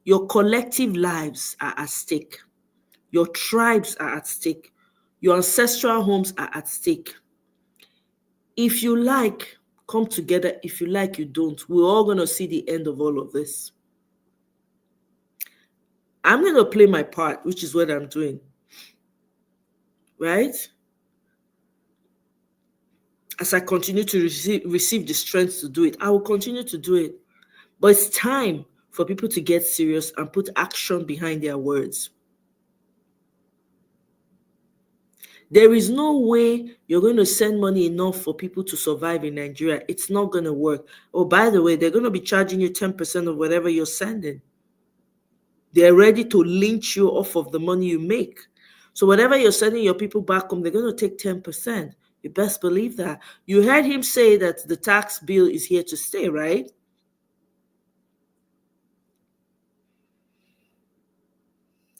Your collective lives are at stake. Your tribes are at stake. Your ancestral homes are at stake. If you like, come together. If you like, you don't. We're all going to see the end of all of this. I'm going to play my part, which is what I'm doing. Right? As I continue to receive the strength to do it, I will continue to do it. But it's time for people to get serious and put action behind their words. There is no way you're going to send money enough for people to survive in Nigeria. It's not going to work. Oh, by the way, they're going to be charging you 10% of whatever you're sending. They're ready to lynch you off of the money you make. So whatever you're sending your people back home, they're going to take 10%. You best believe that. You heard him say that the tax bill is here to stay, right?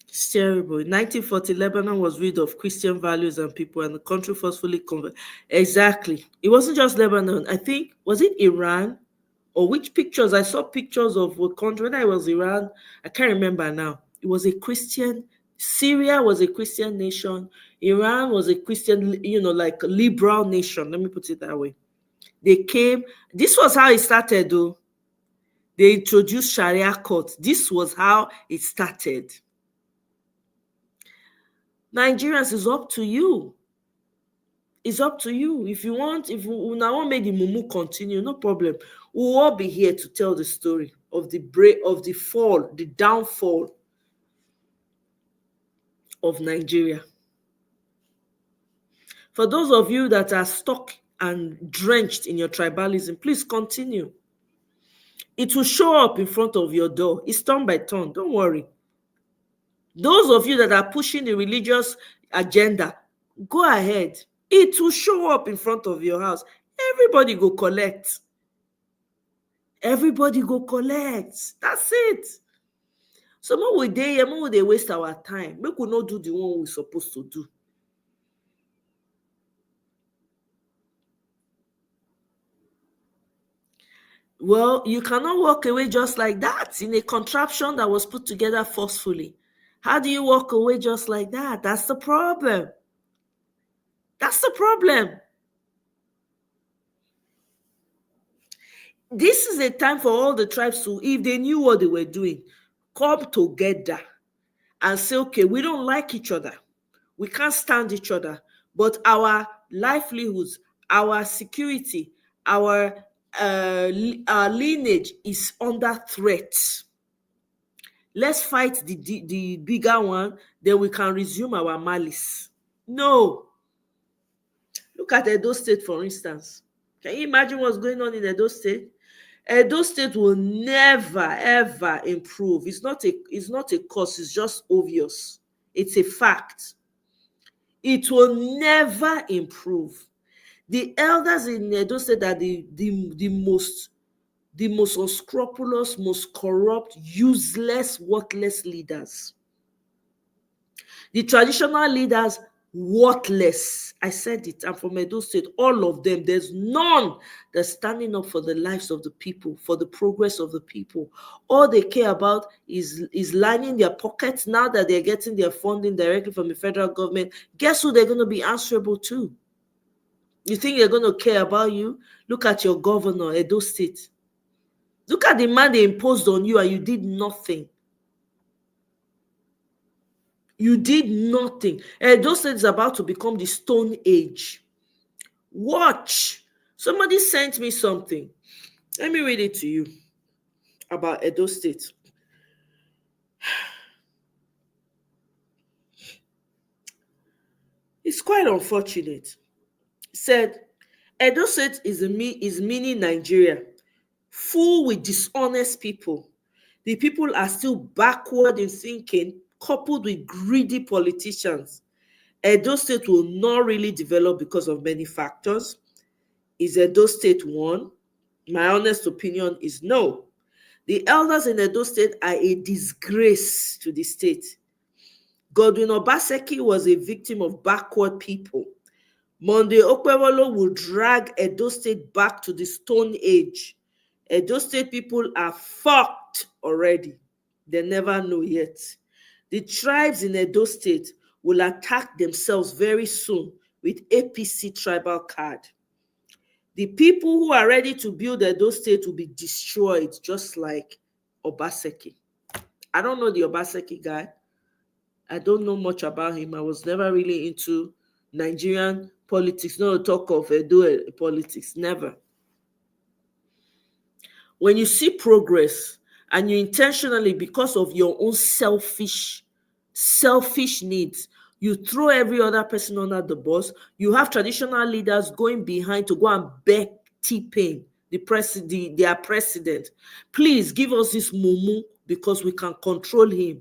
It's terrible. In 1940, Lebanon was rid of Christian values and people, and the country forcefully converted. Exactly. It wasn't just Lebanon. I think, was it Iran? Or which pictures? I saw pictures of a country. When I was Iran, I can't remember now. It was a Christian. Syria was a Christian nation. Iran was a Christian, like a liberal nation. Let me put it that way. They came. This was how it started, though. They introduced Sharia court. This was how it started. Nigerians, is up to you. It's up to you. If you want, if we now want make the mumu continue, no problem. We'll all be here to tell the story of the fall, the downfall of Nigeria. For those of you that are stuck and drenched in your tribalism, please continue. It will show up in front of your door. It's turn by turn. Don't worry. Those of you that are pushing the religious agenda, go ahead. It will show up in front of your house. Everybody go collect. Everybody go collect. That's it. So when we waste our time. Make we not do the one we're supposed to do. Well, you cannot walk away just like that in a contraption that was put together forcefully. How do you walk away just like that? That's the problem. That's the problem. This is a time for all the tribes to, if they knew what they were doing, come together and say, okay, we don't like each other. We can't stand each other. But our livelihoods, our security, our lineage is under threat. Let's fight the bigger one, then we can resume our malice. No. Look at Edo State, for instance. Can you imagine what's going on in Edo State? Edo State will never, ever improve. It's not a cause, it's just obvious. It's a fact. It will never improve. The elders in Edo State are the most unscrupulous, most corrupt, useless, worthless leaders. The traditional leaders, worthless. I said it. I'm from Edo State. All of them. There's none that's standing up for the lives of the people, for the progress of the people. All they care about is lining their pockets now that they're getting their funding directly from the federal government. Guess who they're going to be answerable to? You think they're going to care about you? Look at your governor, Edo State. Look at the man they imposed on you and you did nothing. You did nothing. Edo State is about to become the Stone Age. Watch. Somebody sent me something. Let me read it to you about Edo State. It's quite unfortunate. It said, Edo State is mini Nigeria, full with dishonest people. The people are still backward in thinking, coupled with greedy politicians. Edo State will not really develop because of many factors. Is Edo State one? My honest opinion is no. The elders in Edo State are a disgrace to the state. Godwin Obaseki was a victim of backward people. Monday Okwewolo will drag Edo State back to the Stone Age. Edo State people are fucked already. They never know yet. The tribes in Edo State will attack themselves very soon with APC tribal card. The people who are ready to build Edo State will be destroyed, just like Obaseki. I don't know the Obaseki guy. I don't know much about him. I was never really into Nigerian politics, no talk of Edo politics, never. When you see progress and you intentionally, because of your own selfish needs, you throw every other person under the bus, you have traditional leaders going behind to go and beg T-Pain, their president, please give us this mumu because we can control him.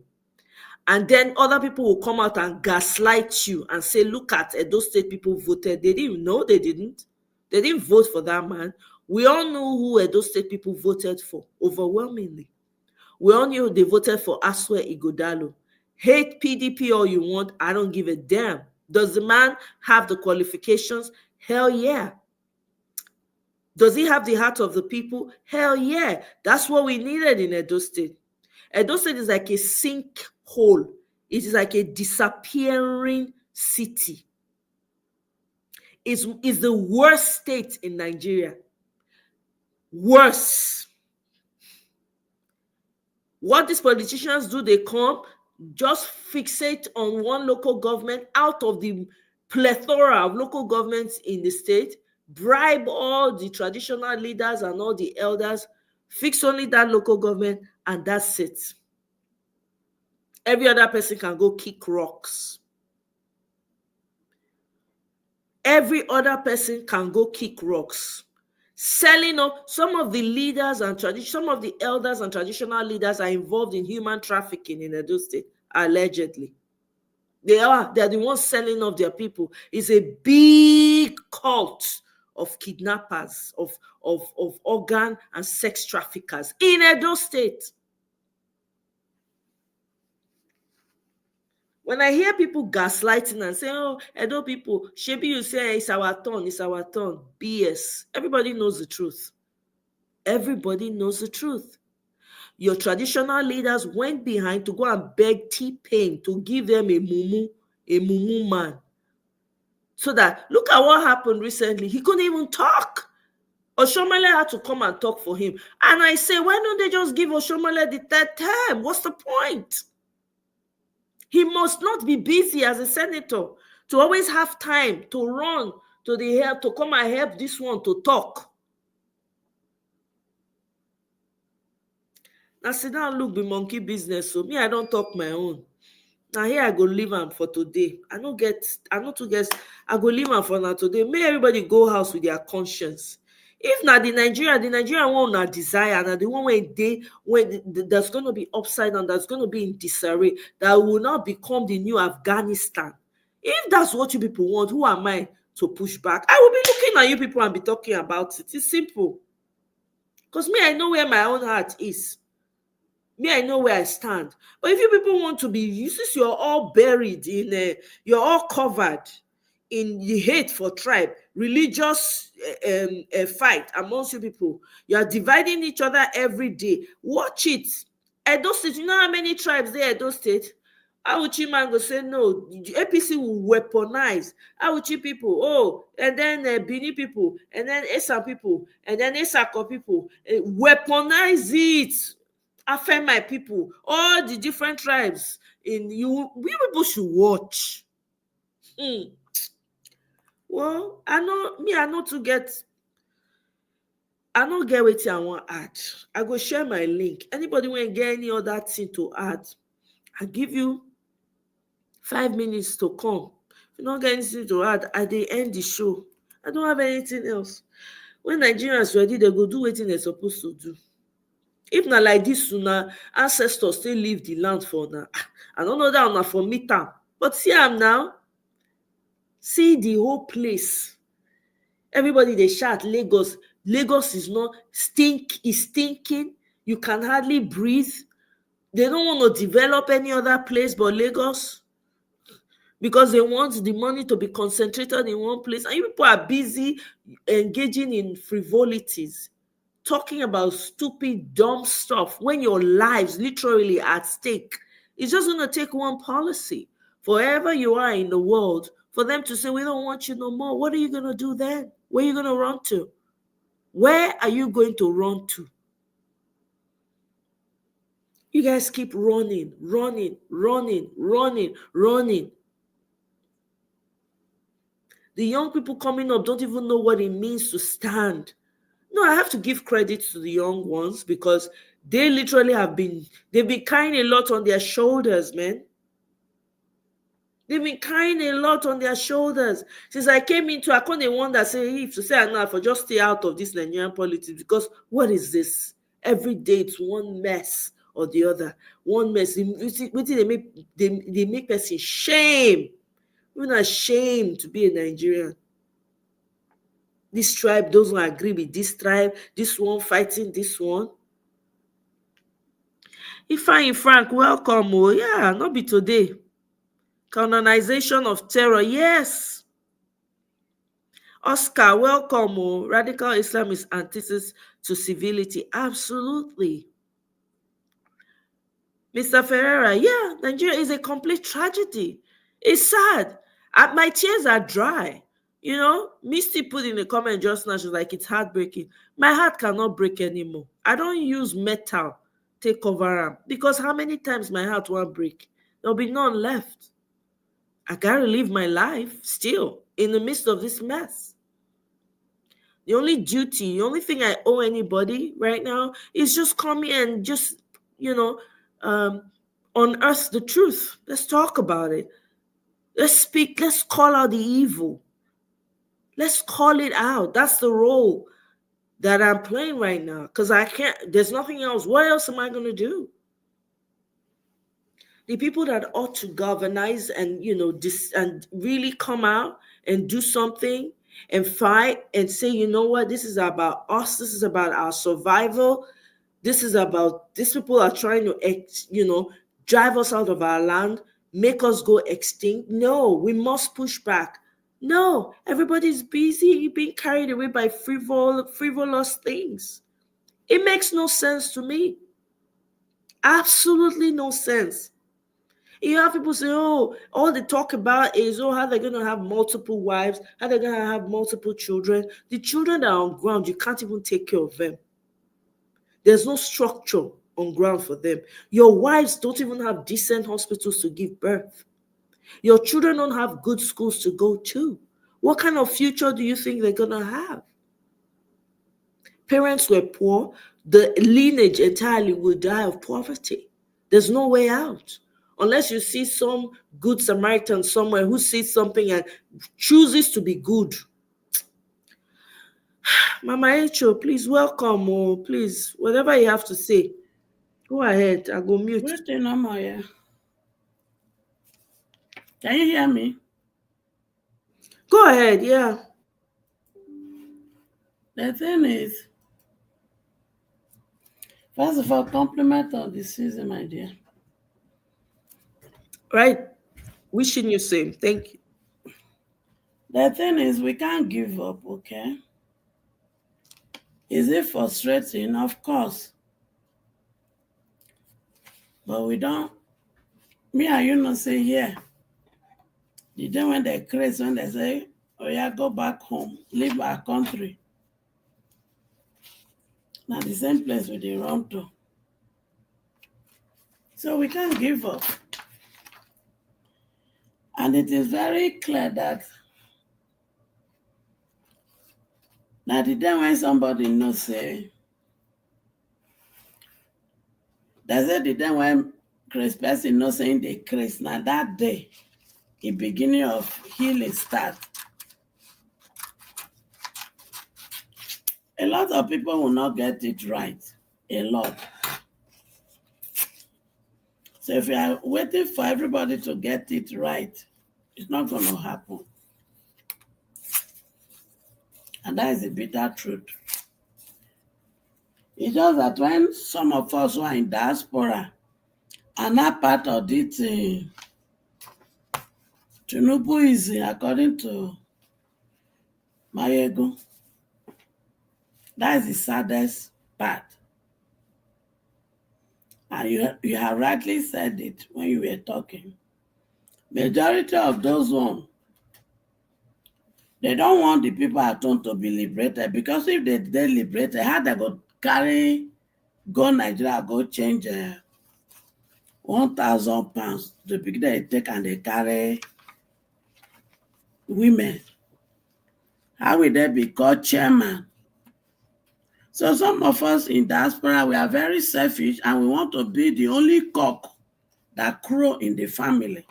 And then other people will come out and gaslight you and say, look at Edo State people voted. They didn't know, they didn't. They didn't vote for that man. We all know who Edo State people voted for, overwhelmingly. We all knew they voted for Aswe Igodalo. Hate PDP all you want, I don't give a damn. Does the man have the qualifications? Hell yeah. Does he have the heart of the people? Hell yeah. That's what we needed in Edo State. Edo State is like a sinkhole. It is like a disappearing city. It's the worst state in Nigeria. Worse. What these politicians do, they come, just fixate on one local government out of the plethora of local governments in the state, bribe all the traditional leaders and all the elders, fix only that local government, and that's it. Every other person can go kick rocks. Every other person can go kick rocks. Selling up, some of the leaders and some of the elders and traditional leaders are involved in human trafficking in Edo State, allegedly. They're the ones selling off their people. It's a big cult of kidnappers, of organ and sex traffickers in Edo State. When I hear people gaslighting and saying, oh, Edo people, shebi you say it's our turn, BS. Everybody knows the truth. Everybody knows the truth. Your traditional leaders went behind to go and beg T-Pain to give them a mumu man. So that, look at what happened recently. He couldn't even talk. Oshomole had to come and talk for him. And I say, why don't they just give Oshomole the third term? What's the point? He must not be busy as a senator to always have time to run to the help, to come and help this one to talk. Now sit down, look, be monkey business. So me, I don't talk my own. Now here I go leave am for today. I go leave am for now today. May everybody go house with their conscience. If not the Nigerian one na desire, na the one where there's going to be upside down, that's going to be in disarray, that will not become the new Afghanistan. If that's what you people want, who am I to push back? I will be looking at you people and be talking about it. It's simple. Because me, I know where my own heart is. Me, I know where I stand. But if you people want to be, since you're all buried you're all covered in the hate for tribe, religious fight amongst you people, you are dividing each other every day. Watch it. Edo State, you know how many tribes there Edo State? Awuchi man go say no. The APC will weaponize Awuchi people, and then Bini people, and then Esa people, and then Esako people. Weaponize it. Affect my people, all the different tribes we people should watch. Well, I don't get wetin I want add. I go share my link. Anybody want get any other thing to add? I give you 5 minutes to come. If you don't get anything to add, I dey end the show. I don't have anything else. When Nigerians ready, they go do wetin they're supposed to do. If not like this, una ancestors still leave the land for now. I don't know that una for meet am, but see am now. See the whole place. Everybody they shout Lagos. Lagos is not stinking. You can hardly breathe. They don't want to develop any other place but Lagos because they want the money to be concentrated in one place. And you people are busy engaging in frivolities, talking about stupid, dumb stuff when your lives literally at stake. It's just going to take one policy. Wherever you are in the world, for them to say, we don't want you no more. What are you going to do then? Where are you going to run to? Where are you going to run to? You guys keep running. The young people coming up don't even know what it means to stand. No, I have to give credit to the young ones because they literally they've been carrying a lot on their shoulders, man. They've been carrying a lot on their shoulders. Since I came into, I can't wonder, say, if to say enough, for just stay out of this Nigerian politics, because what is this? Every day it's one mess or the other. One mess. They make person shame. We're not ashamed to be a Nigerian. This tribe doesn't agree with this tribe. This one fighting this one. Ifeanyi Frank, welcome. Oh, yeah, not be today. Colonization of terror, yes. Oscar, welcome. Oh, radical Islam is antithesis to civility, absolutely. Mr. Ferreira, yeah, Nigeria is a complete tragedy. It's sad. My tears are dry. You know, Misty put in a comment just now, she's like, it's heartbreaking. My heart cannot break anymore. I don't use metal to cover them because how many times my heart won't break? There'll be none left. I gotta live my life still in the midst of this mess. The only thing I owe anybody right now is just come here and just, unearth the truth. Let's talk about it. Let's speak. Let's call out the evil. Let's call it out. That's the role that I'm playing right now because I can't, there's nothing else. What else am I going to do? The people that ought to galvanize and, and really come out and do something and fight and say, you know what, this is about us. This is about our survival. This is about, these people are trying to, drive us out of our land, make us go extinct. No, we must push back. No, everybody's busy being carried away by frivolous things. It makes no sense to me. Absolutely no sense. You have people say, oh, all they talk about is, how they're going to have multiple wives, how they're going to have multiple children. The children that are on ground, you can't even take care of them. There's no structure on ground for them. Your wives don't even have decent hospitals to give birth. Your children don't have good schools to go to. What kind of future do you think they're going to have? Parents were poor. The lineage entirely will die of poverty. There's no way out. Unless you see some good Samaritan somewhere who sees something and chooses to be good. Mama Echo, please welcome. Oh, please, whatever you have to say, go ahead. I go mute. Wait, no more, yeah. Can you hear me? Go ahead, yeah. The thing is, first of all, compliment on the season, my dear. Right. Wishing you same. Thank you. The thing is, we can't give up, okay? Is it frustrating? Of course. But we don't. Me and you not say, yeah. The day when they crazy, when they say, oh yeah, go back home, leave our country. Now the same place we dey run to. So we can't give up. And it is very clear that the day when somebody knows, say, there's a the day when Chris person knows saying they Chris. Now that day, the beginning of healing start. A lot of people will not get it right. A lot. So if you are waiting for everybody to get it right, it's not going to happen. And that is the bitter truth. It's just that when some of us who are in diaspora are not part of this, Tinubu is, according to Mayego, that is the saddest part. And you have rightly said it when you were talking. Majority of those ones, they don't want the people at home to be liberated, because if they liberated, how they go go Nigeria, go change 1,000 pounds to pick they take and they carry women. How will they be called chairman? So some of us in diaspora, we are very selfish and we want to be the only cock that crow in the family.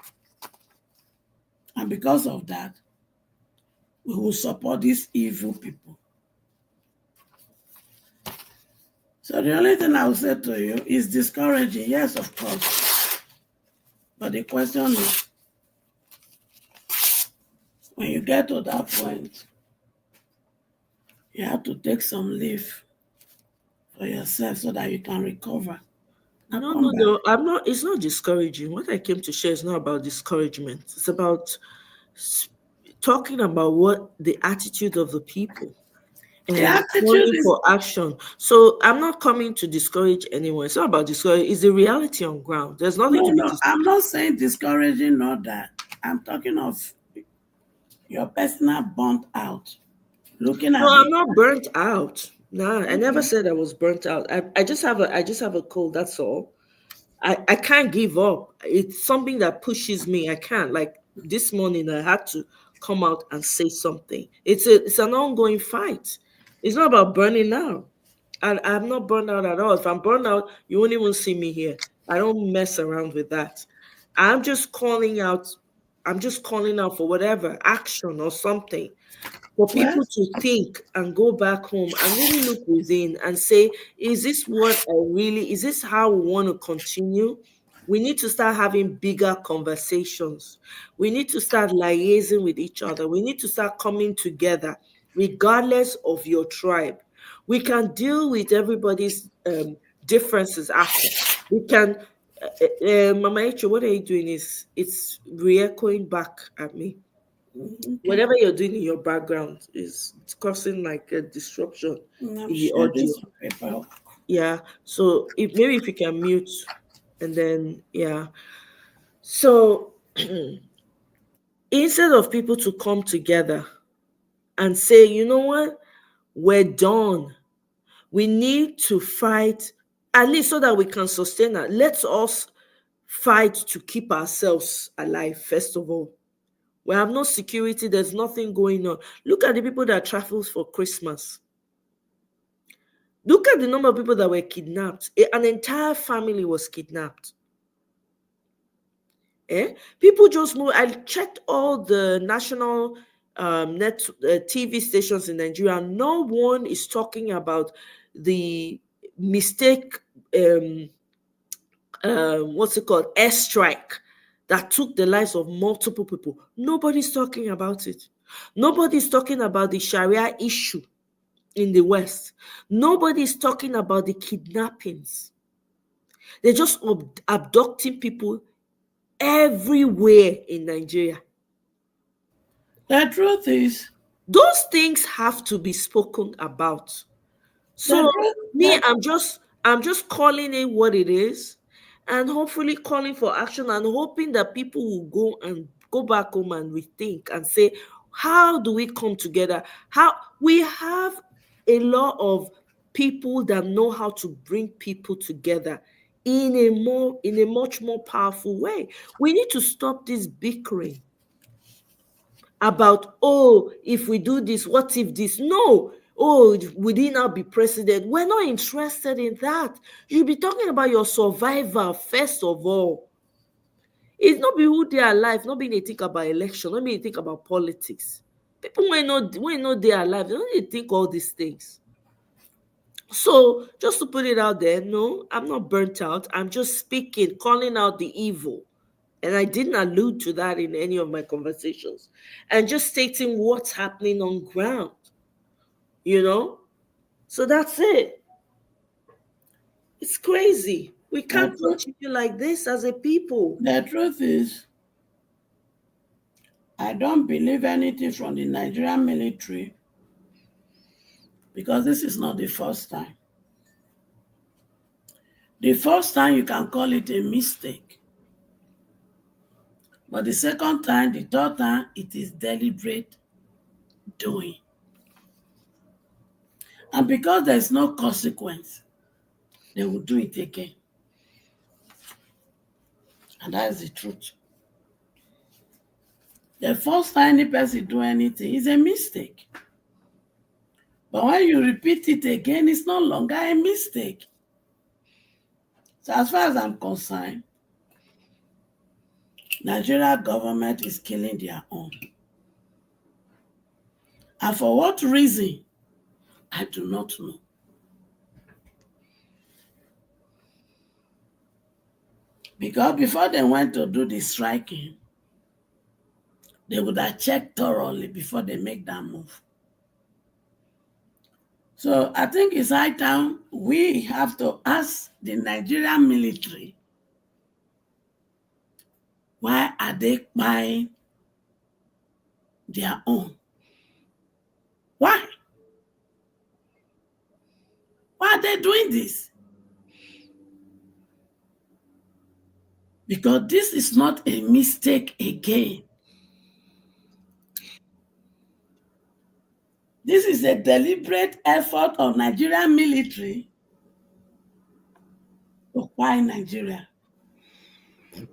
And because of that, we will support these evil people. So the only thing I will say to you is discouraging. Yes, of course. But the question is, when you get to that point, you have to take some leave for yourself so that you can recover. No, I'm not. It's not discouraging. What I came to share is not about discouragement. It's about talking about what the attitude of the people and calling for action. So I'm not coming to discourage anyone. It's not about discouraging. It's the reality on ground. There's nothing to be discouraged. I'm not saying discouraging, not that. I'm talking of your personal burnt out. Looking at I'm not burnt out. No, I never said I was burnt out. I just have a cold. That's all. I can't give up. It's something that pushes me. I can't. Like this morning, I had to come out and say something. It's an ongoing fight. It's not about burning out. And I'm not burned out at all. If I'm burned out, you won't even see me here. I don't mess around with that. I'm just calling out. I'm just calling out for whatever action or something, for people to think and go back home and really look within and say, is this how we want to continue? We need to start having bigger conversations. We need to start liaising with each other. We need to start coming together, regardless of your tribe. We can deal with everybody's differences after. We can, Mama Echo, what are you doing? It's re-echoing back at me. Whatever you're doing in your background is causing like a disruption in the audio. Yeah. So maybe if you can mute and then So instead of people to come together and say, you know what, we're done. We need to fight, at least so that we can sustain that. Let us fight to keep ourselves alive, first of all. We have no security. There's nothing going on. Look at the people that traveled for Christmas. Look at the number of people that were kidnapped. An entire family was kidnapped. People just move. I checked all the national TV stations in Nigeria. No one is talking about the mistake, what's it called, airstrike that took the lives of multiple people. Nobody's talking about it. Nobody's talking about the Sharia issue in the West. Nobody's talking about the kidnappings. They're just abducting people everywhere in Nigeria. The truth is, those things have to be spoken about. So I'm just calling it what it is, and hopefully calling for action and hoping that people will go back home and rethink and say, how do we come together? How we have a lot of people that know how to bring people together in a much more powerful way. We need to stop this bickering. about, oh, if we do this, what if this? No. Oh, would he now be president? We're not interested in that. You'll be talking about your survival first of all. It's not be who they are alive, not being they think about election, not being they think about politics. People when not they are alive, they don't need to think all these things. So just to put it out there, no, I'm not burnt out. I'm just speaking, calling out the evil. And I didn't allude to that in any of my conversations. And just stating what's happening on ground. So that's it. It's crazy. We can't continue like this as a people. The truth is, I don't believe anything from the Nigerian military because this is not the first time. The first time you can call it a mistake. But the second time, the third time, it is deliberate doing. And because there's no consequence, they will do it again. And that is the truth. The first time any person do anything is a mistake. But when you repeat it again, it's no longer a mistake. So as far as I'm concerned, Nigeria government is killing their own. And for what reason, I do not know. Because before they went to do the striking, they would have checked thoroughly before they make that move. So I think it's high time we have to ask the Nigerian military, why are they buying their own? Why? Why are they doing this? Because this is not a mistake again. This is a deliberate effort of Nigerian military to acquire Nigeria.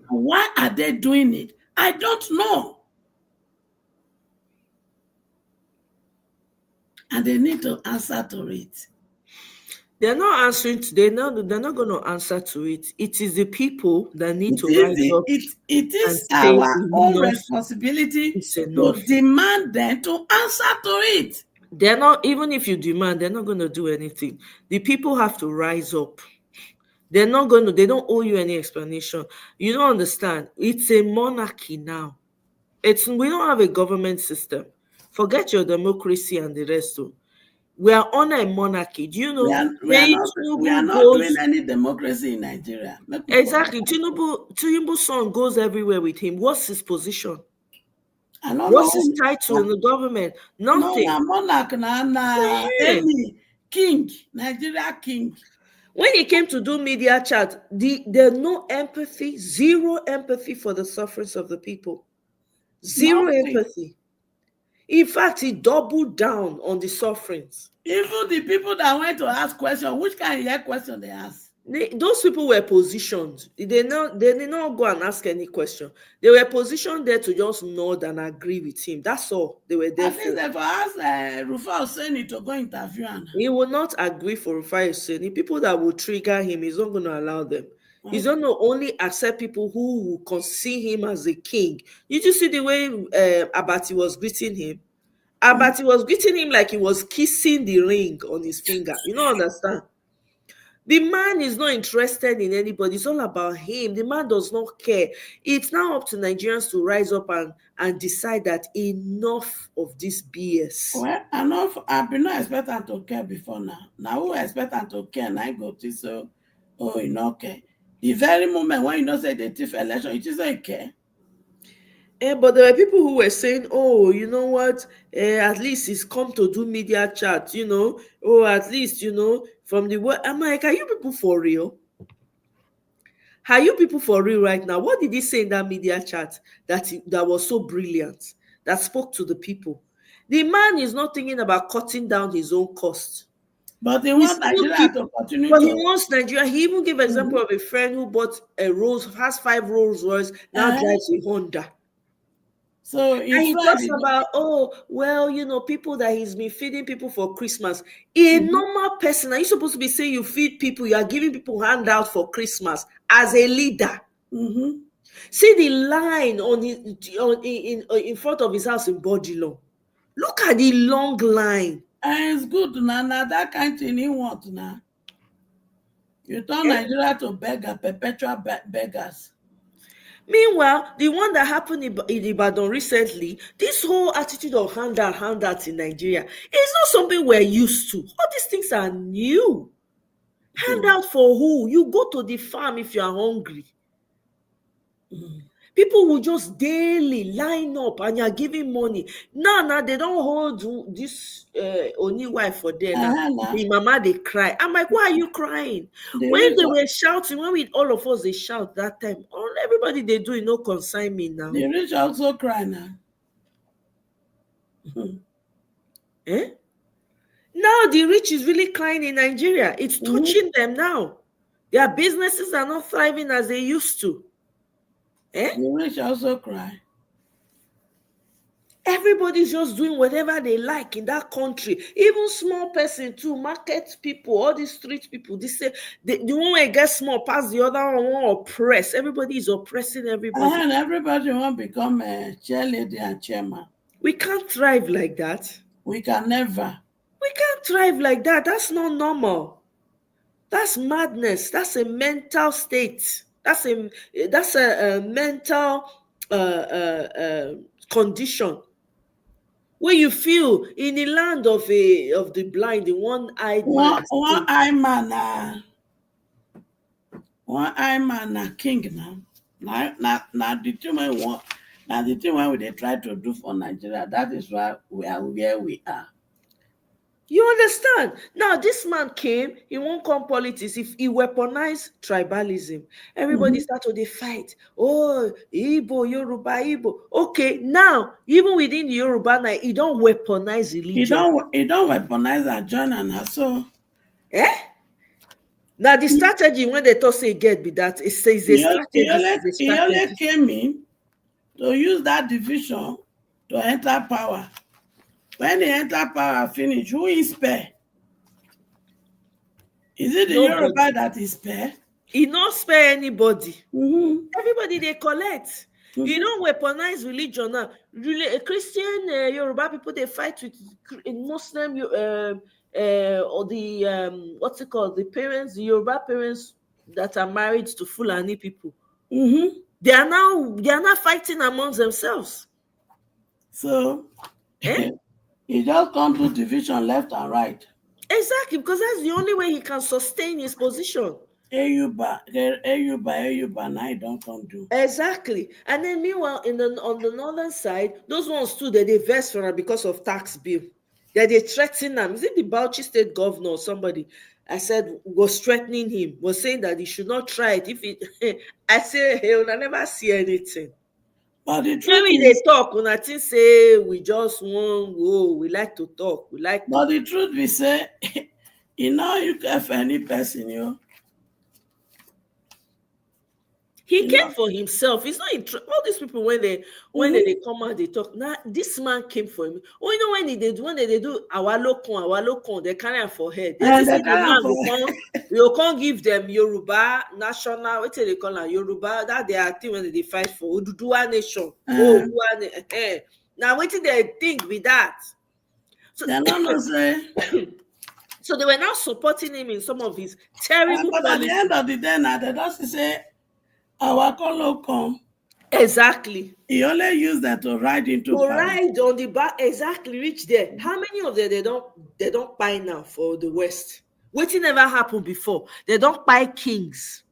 Why are they doing it? I don't know. And they need to answer to it. They're not answering. They're not going to answer to it. It is the people that need to rise up. It is our own responsibility to demand them to answer to it. They're not, even if you demand, they're not going to do anything. The people have to rise up. They don't owe you any explanation. You don't understand. It's a monarchy now. We don't have a government system. Forget your democracy and the rest of. We are on a monarchy. Do you know? We are not doing any democracy in Nigeria. Exactly. Tinubu's son goes everywhere with him. What's his position? What's his title in the government? Nothing. No, monarch, king, Nigeria king. When he came to do media chat, there's no empathy, zero empathy for the sufferings of the people. Zero empathy. In fact, he doubled down on the sufferings. Even the people that went to ask questions, which kind of question they asked? Those people were positioned. They did not go and ask any question. They were positioned there to just nod and agree with him. That's all they were there for. I think they asked Rufai Oseni to go interview him. He will not agree for Rufai Oseni. People that will trigger him, he's not going to allow them. Okay. He's going to only accept people who will see him as a king. Did you see the way Abati was greeting him? Abati was greeting him like he was kissing the ring on his finger. You don't understand? The man is not interested in anybody. It's all about him. The man does not care. It's now up to Nigerians to rise up and decide that enough of this BS. Well, enough. I've been not expecting to care before now. Now who expecting to care and I go to so, oh, you know, okay. The very moment when you know say the thief election, it is okay. But there were people who were saying, oh, you know what, at least he's come to do media chat, you know, or at least, you know, from the word. I'm like, are you people for real? Are you people for real right now? What did he say in that media chat that was so brilliant, that spoke to the people? The man is not thinking about cutting down his own costs. But he wants Nigeria to continue. But he wants Nigeria. He even gave an example of a friend who bought has 5 Rolls Royce, now drives a Honda. So And he talks about, oh, well, people that he's been feeding people for Christmas. A normal person, are you supposed to be saying you feed people, you are giving people handout for Christmas as a leader? See the line in front of his house in Bodilon. Look at the long line. And it's good now. That kind of thing he want now. You turn Nigeria to beggar, perpetual beggars. Meanwhile, the one that happened in Ibadan recently, this whole attitude of handouts in Nigeria is not something we're used to. All these things are new. Handout for who? You go to the farm if you are hungry. People will just daily line up and you're giving money. Now they don't hold this only wife for there now. The mama, they cry. I'm like, why are you crying? When they were shouting, when all of us, they shout that time, everybody they do, no consign me now. The rich also cry now. Now the rich is really crying in Nigeria. It's touching them now. Their businesses are not thriving as they used to. The rich also cry. Everybody's just doing whatever they like in that country. Even small person too, market people, all these street people, they say the one who gets small pass the other one won't oppress. Everybody is oppressing everybody. And everybody want to become a chairlady and chairman. We can't thrive like that. We can never. We can't thrive like that. That's not normal. That's madness. That's a mental state. That's a mental condition where you feel in the land of the blind, the one-eyed man. One-eyed man, king now. Now the thing we want. Now the thing why they try to do for Nigeria. That is why we are where we are. You understand? Now, this man came, he won't come politics. If he weaponized tribalism, everybody started to fight. Oh, Igbo, Yoruba, Igbo. Okay, now, even within the Yoruba, now, he don't weaponize religion. He don't weaponize and join and so. Now, the strategy, when they talk say get be that, it says a strategy. He only came in to use that division to enter power. When they enter power finish, who is spare? Is it the Yoruba that is spare? He not spare anybody. Everybody they collect. You don't weaponize religion now. Really, Christian Yoruba people, they fight with Muslim or the what's it called? The parents, the Yoruba parents that are married to Fulani people. They are now fighting amongst themselves. So he just come to division left and right. Exactly, because that's the only way he can sustain his position. Ayuba, now he don't come do. Exactly. And then meanwhile, on the northern side, those ones too, they vex for them because of tax bill. They threaten them. Is it the Bauchi state governor or somebody? I said was threatening him, was saying that he should not try it. I say he will never see anything. But the truth is, they talk when I think say we just want we like to talk. But the truth we say, you care for any person, He came for himself. It's not all these people when they come out, they talk. Now this man came for him. Oh, when they do our local, they carry him for head. You can't give them Yoruba national. What do they call it? Yoruba. That they are thing when they fight for Oduduwa nation. Now what did they think with that? So they don't say. So they were now supporting him in some of his terrible. But at the end of the day, now they don't say. Our color come. Exactly. He only used that to ride into power. Ride on the back. Exactly. Reach there. How many of them they don't buy now for the West? What never happened before? They don't buy kings.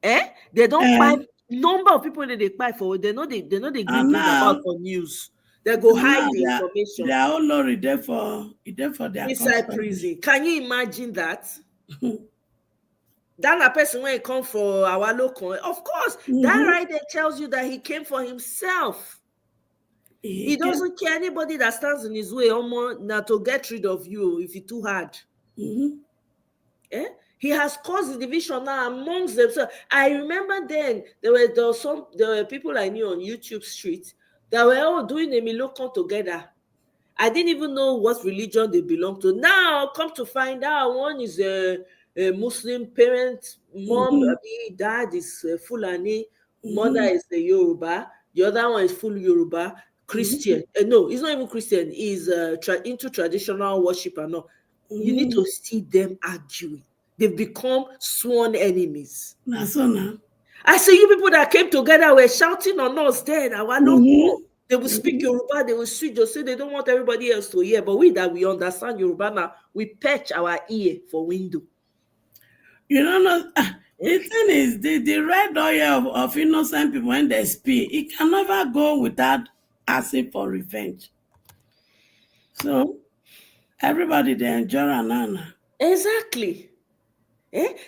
They don't buy number of people that they buy for. They know they bring about for news. They go hide the information. They are all lorry there for their inside prison. Can you imagine that? That person when he come for our local, of course, that right there tells you that he came for himself. He doesn't care anybody that stands in his way, not to get rid of you if it's too hard. He has caused the division now amongst themselves. I remember then there were people I knew on YouTube street that were all doing a milokon together. I didn't even know what religion they belong to. Now, come to find out, one is a Muslim parent, mom, dad is Fulani, mother is a Yoruba, the other one is full Yoruba, Christian. No, he's not even Christian. He's into traditional worship and all. You need to see them arguing. They've become sworn enemies. That's so now. I say you people that came together were shouting on us then. They will speak Yoruba, they will switch, just say they don't want everybody else to hear. But we understand Yoruba now, we patch our ear for window. You don't know. The thing is, the red oil of innocent people when they speak, it can never go without asking for revenge. So everybody they enjoy Anana. Exactly.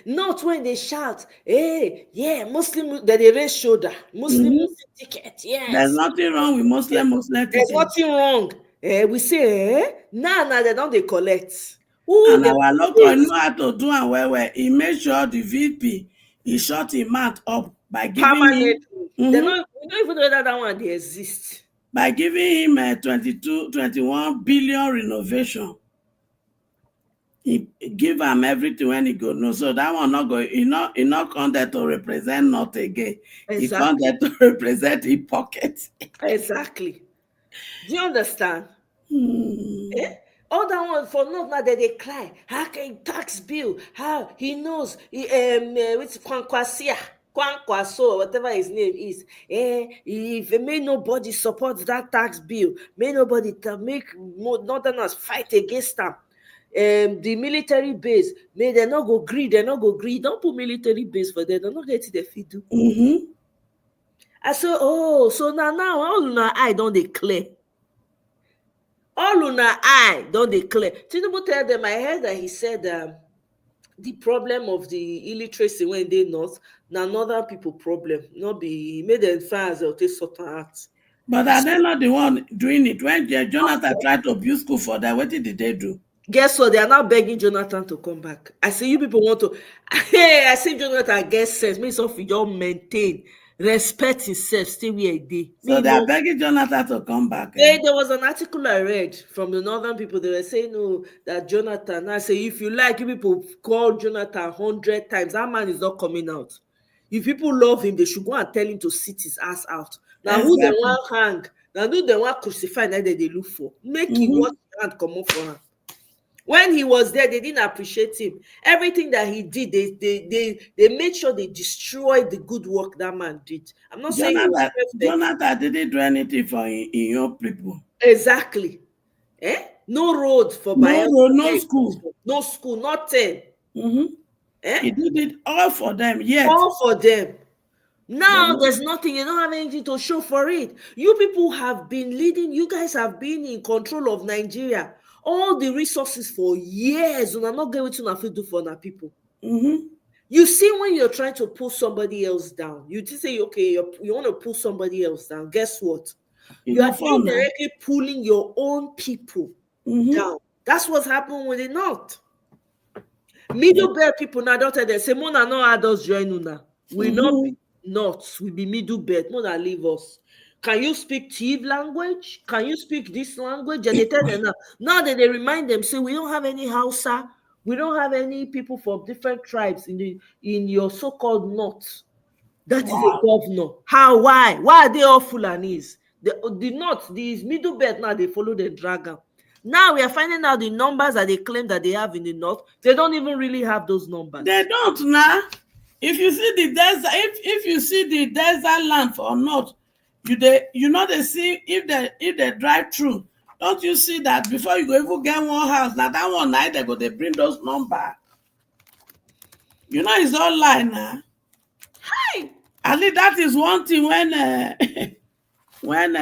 Not when they shout, hey, yeah, Muslim, that they raise shoulder, Muslim ticket, yes. There's nothing wrong with Muslim ticket. There's nothing wrong. We say, now they don't they collect. And our local know how to do and well. He made sure the VP, he shut him mouth up by giving him. We don't even know that one they exist. By giving him a 21 billion renovation. He give him everything when he go. No, so that one not go. He not come there to represent not again. Exactly. He come there to represent his pocket. Exactly. Do you understand? All that one for not now that they cry. How can tax bill? How he knows it's Kwankwaso, whatever his name is. If may nobody support that tax bill, may nobody make Northerners fight against them. The military base, may they not go greed, Don't put military base for them, they're not getting their feet do. I said, so now all una eye don't declare. All una eye don't declare. Tinubu tell them, I heard that he said the problem of the illiteracy when they north, now northern people problem, not be made them find as take sort out. But are they not the one doing it? When Jonathan tried to build school for that, what did they do? Guess what? They are now begging Jonathan to come back. I say you people want to. Hey, I say Jonathan get sense. Make some of you maintain, respect himself, stay where he did. So they are begging Jonathan to come back. There was an article I read from the northern people. They were saying, no, that Jonathan. I say if you like, you people call Jonathan 100 times. That man is not coming out. If people love him, they should go and tell him to sit his ass out. Now who they want hang? Now who they want crucify? Now they look for. Make him watch hand come up for him. When he was there, they didn't appreciate him. Everything that he did, they made sure they destroyed the good work that man did. I'm not saying Jonathan didn't do anything for in your people. Exactly. No road for no school. No school, nothing. He did it all for them, yes. All for them. Now there's nothing, you don't have anything to show for it. You people have been leading, you guys have been in control of Nigeria. All the resources for years, and I'm not going to do for our people. You see, when you're trying to pull somebody else down, you just say, okay, you want to pull somebody else down. Guess what? You are indirectly pulling your own people down. That's what's happening with the North. Middle belt people now don't tell them, say, Mona no adults join una. We not be North, we be middle belt. Mona leave us. Can you speak Tiv language? Can you speak this language? And they tell them now that they remind them, say, we don't have any Hausa, we don't have any people from different tribes in your so-called North. That is a governor. How? Why? Why are they all Fulanis? The North, the middle belt now, they follow the dragon. Now we are finding out the numbers that they claim that they have in the North. They don't even really have those numbers. They don't now. If you see the desert, if you see the desert land for North, you know they see if they drive through. Don't you see that before you go even get one house, now that one night they bring those numbers. You know it's all lie now. Hi. At least that is one thing when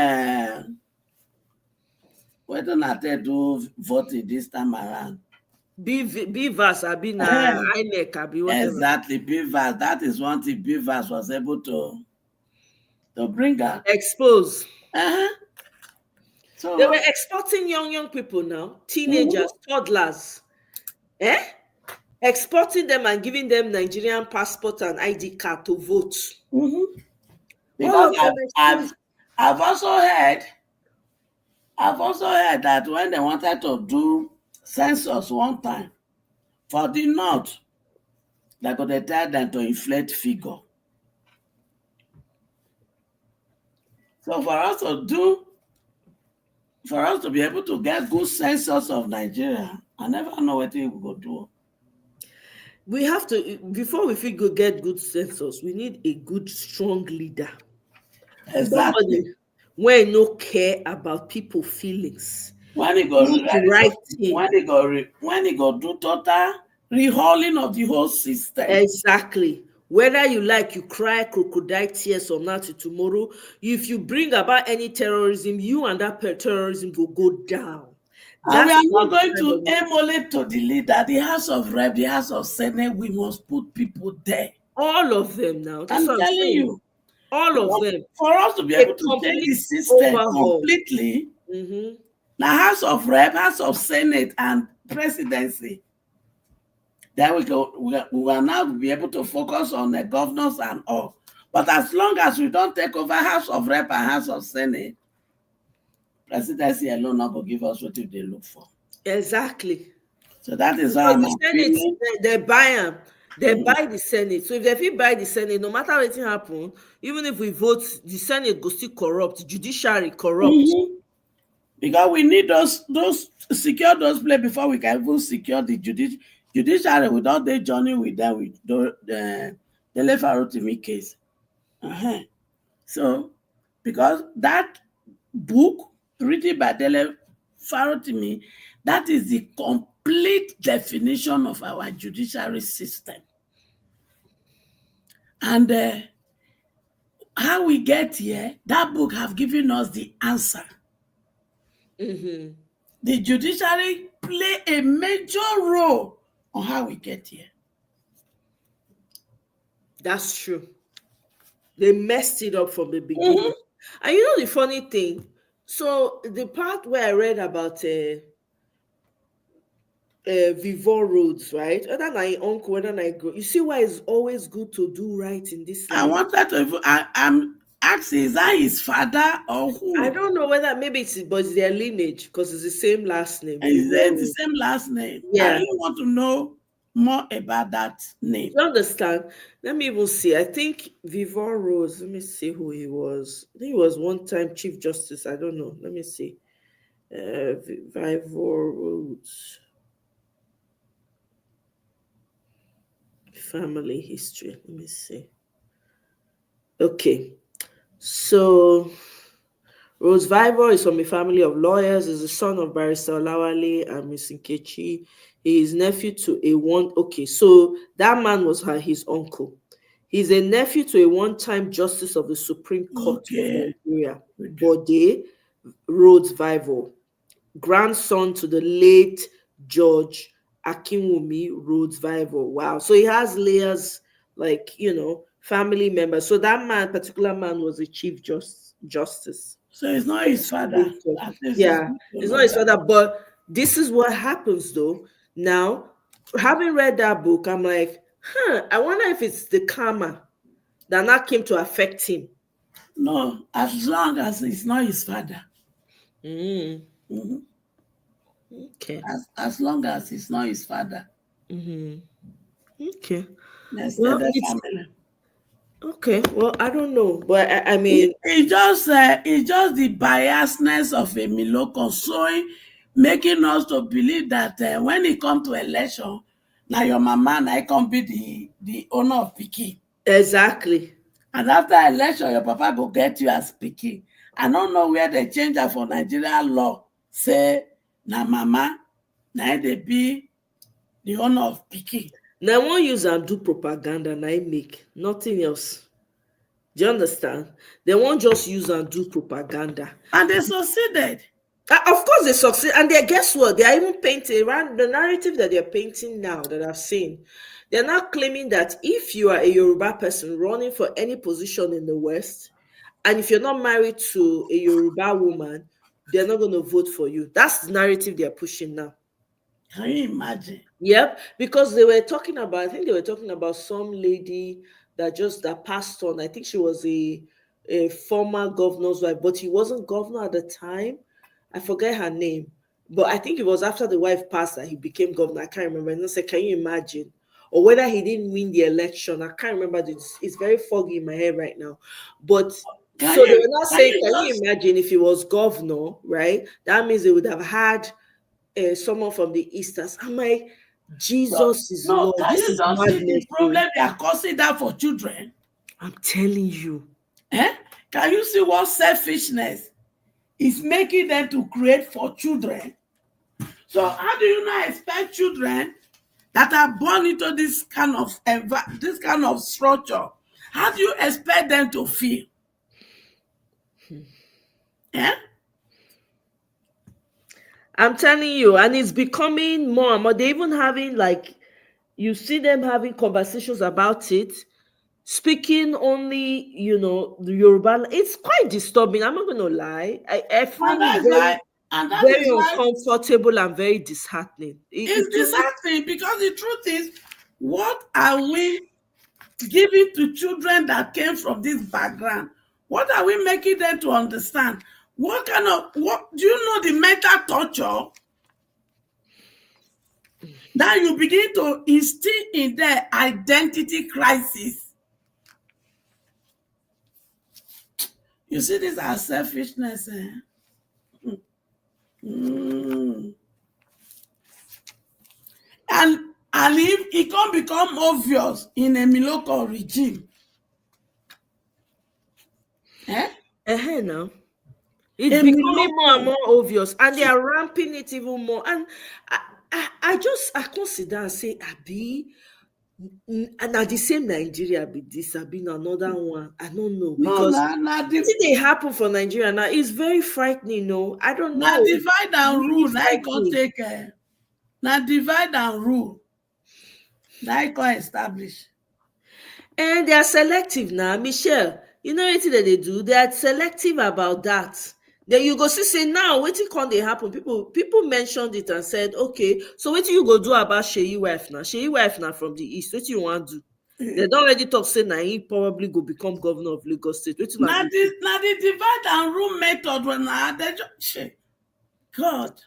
don't they do voting this time around? Beavers have been INEC, whatever. Exactly, Beavers. That is one thing Beavers was able to bring out. Expose. So they were exporting young people now, teenagers, toddlers. Exporting them and giving them Nigerian passport and ID card to vote. Because I've also heard that when they wanted to do census one time for the North, they could tell them to inflate figure. So for us to be able to get good census of Nigeria, I never know what we go do. We have to, before we feel get good census, we need a good, strong leader. Exactly. Somebody when no care about people feelings. When he go do the right thing. when he go do total rehauling of the whole system. Exactly. Whether you like, you cry crocodile tears from now to tomorrow. If you bring about any terrorism, you and that terrorism will go down. And we are not going to emulate to the leader, the House of Rep, the House of Senate. We must put people there. All of them now. I'm telling you. All of them. For us to be able to change the system completely, the House of Rep, House of Senate, and presidency, then we will now be able to focus on the governors and all. But as long as we don't take over House of Rep and House of Senate, presidency alone not going to give us what they look for. Exactly. So that is how the Senate, they buy them. They buy the Senate. So if they buy the Senate, no matter what happen, even if we vote, the Senate go still corrupt, judiciary corrupt. Because we need those secure those places before we can even secure the judiciary without the journey with them with the Farotimi case. So because that book written by Dele Farotimi, that is the complete definition of our judiciary system. And how we get here, that book have given us the answer. The judiciary play a major role on how we get here. That's true. They messed it up from the beginning. And you know the funny thing? So the part where I read about Vivor roads, right? Whether I uncle, whether I go, you see why it's always good to do right in this life. I wanted to. I'm asking, is that his father or who? I don't know whether maybe it's their lineage because it's the same last name. It's the same last name. Yeah. I really want to know more about that name. You understand? Let me even see. I think Vivor Rose. Let me see who he was. I think he was one time Chief Justice. I don't know. Let me see. Vivor Rose. Family history. Let me see. Okay. So Rose Vivor is from a family of lawyers. Is the son of Barrister Olawale and Miss Nkechi. He is nephew to a one. Okay, so that man was his uncle. He's a nephew to a one-time justice of the Supreme Court of Nigeria, Bode Rhodes Vivor, grandson to the late Judge Akinwumi Rhodes Vivor. Wow, so he has layers, like, family members. So that particular man was a Chief Justice. So it's not his father. Yeah, it's not his father. But this is what happens, though. Now, having read that book, I'm like, I wonder if it's the karma that now came to affect him. No, as long as it's not his father. Okay. As long as it's not his father. Okay. That's Well, the family. Okay. Well, I don't know, but I mean, it's just the biasness of a Miloko making us to believe that when it comes to election, now your mama now can be the owner of Pikin. Exactly. And after election, your papa go get you as Pikin. I don't know where they change that for Nigerian law. Say, na mama, now they be the owner of Pikin. Now one use and do propaganda, now make nothing else. Do you understand? They won't just use and do propaganda. And they succeeded. Of course they succeed. And guess what? They are even painting around the narrative that they're painting now that I've seen. They're not claiming that if you are a Yoruba person running for any position in the West, and if you're not married to a Yoruba woman, they're not going to vote for you. That's the narrative they're pushing now. Can you imagine? Yep, because they were talking about, I think they were talking about some lady that passed on. I think she was a a former governor's wife, but he wasn't governor at the time. I forget her name, but I think it was after the wife passed that he became governor. I can't remember. And I said, can you imagine? Or whether he didn't win the election. I can't remember. It's very foggy in my head right now. But so they were not saying, can you imagine if he was governor, right? That means they would have had someone from the Easters. I'm like, Jesus is Lord. Can This you is just see the madness. problem they are causing that for children? I'm telling you. Can you see what selfishness is making them to create for children? So how do you not expect children that are born into this kind of structure? How do you expect them to feel? I'm telling you, and it's becoming more and more. They're even having, like, you see them having conversations about it, speaking only, the Yoruba. It's quite disturbing. I'm not going to lie. I find it very uncomfortable and very disheartening. It's disheartening because the truth is, what are we giving to children that came from this background? What are we making them to understand? What do you know the mental torture that you begin to instill in their identity crisis? You see, this as selfishness. And if it can become obvious in a Miloko regime. Now. It's becoming more and more obvious, and they are ramping it even more. And I consider and say, Abi, and at the same Nigeria be this, Abi another one. I don't know, because what they happen for Nigeria now is very frightening. No, I don't know. Now divide and rule. Now you can take care. Now divide and rule. Now you can establish. And they are selective now, Michelle. You know what they do? They are selective about that. Then you go see say now wetin can dey happen. People mentioned it and said, okay, so wetin you go do about Sheyi wife now? Sheyi wife now from the east. Wetin you want to do? They don't already talk say now he probably go become governor of Lagos State. Now the divide and rule method when they just God.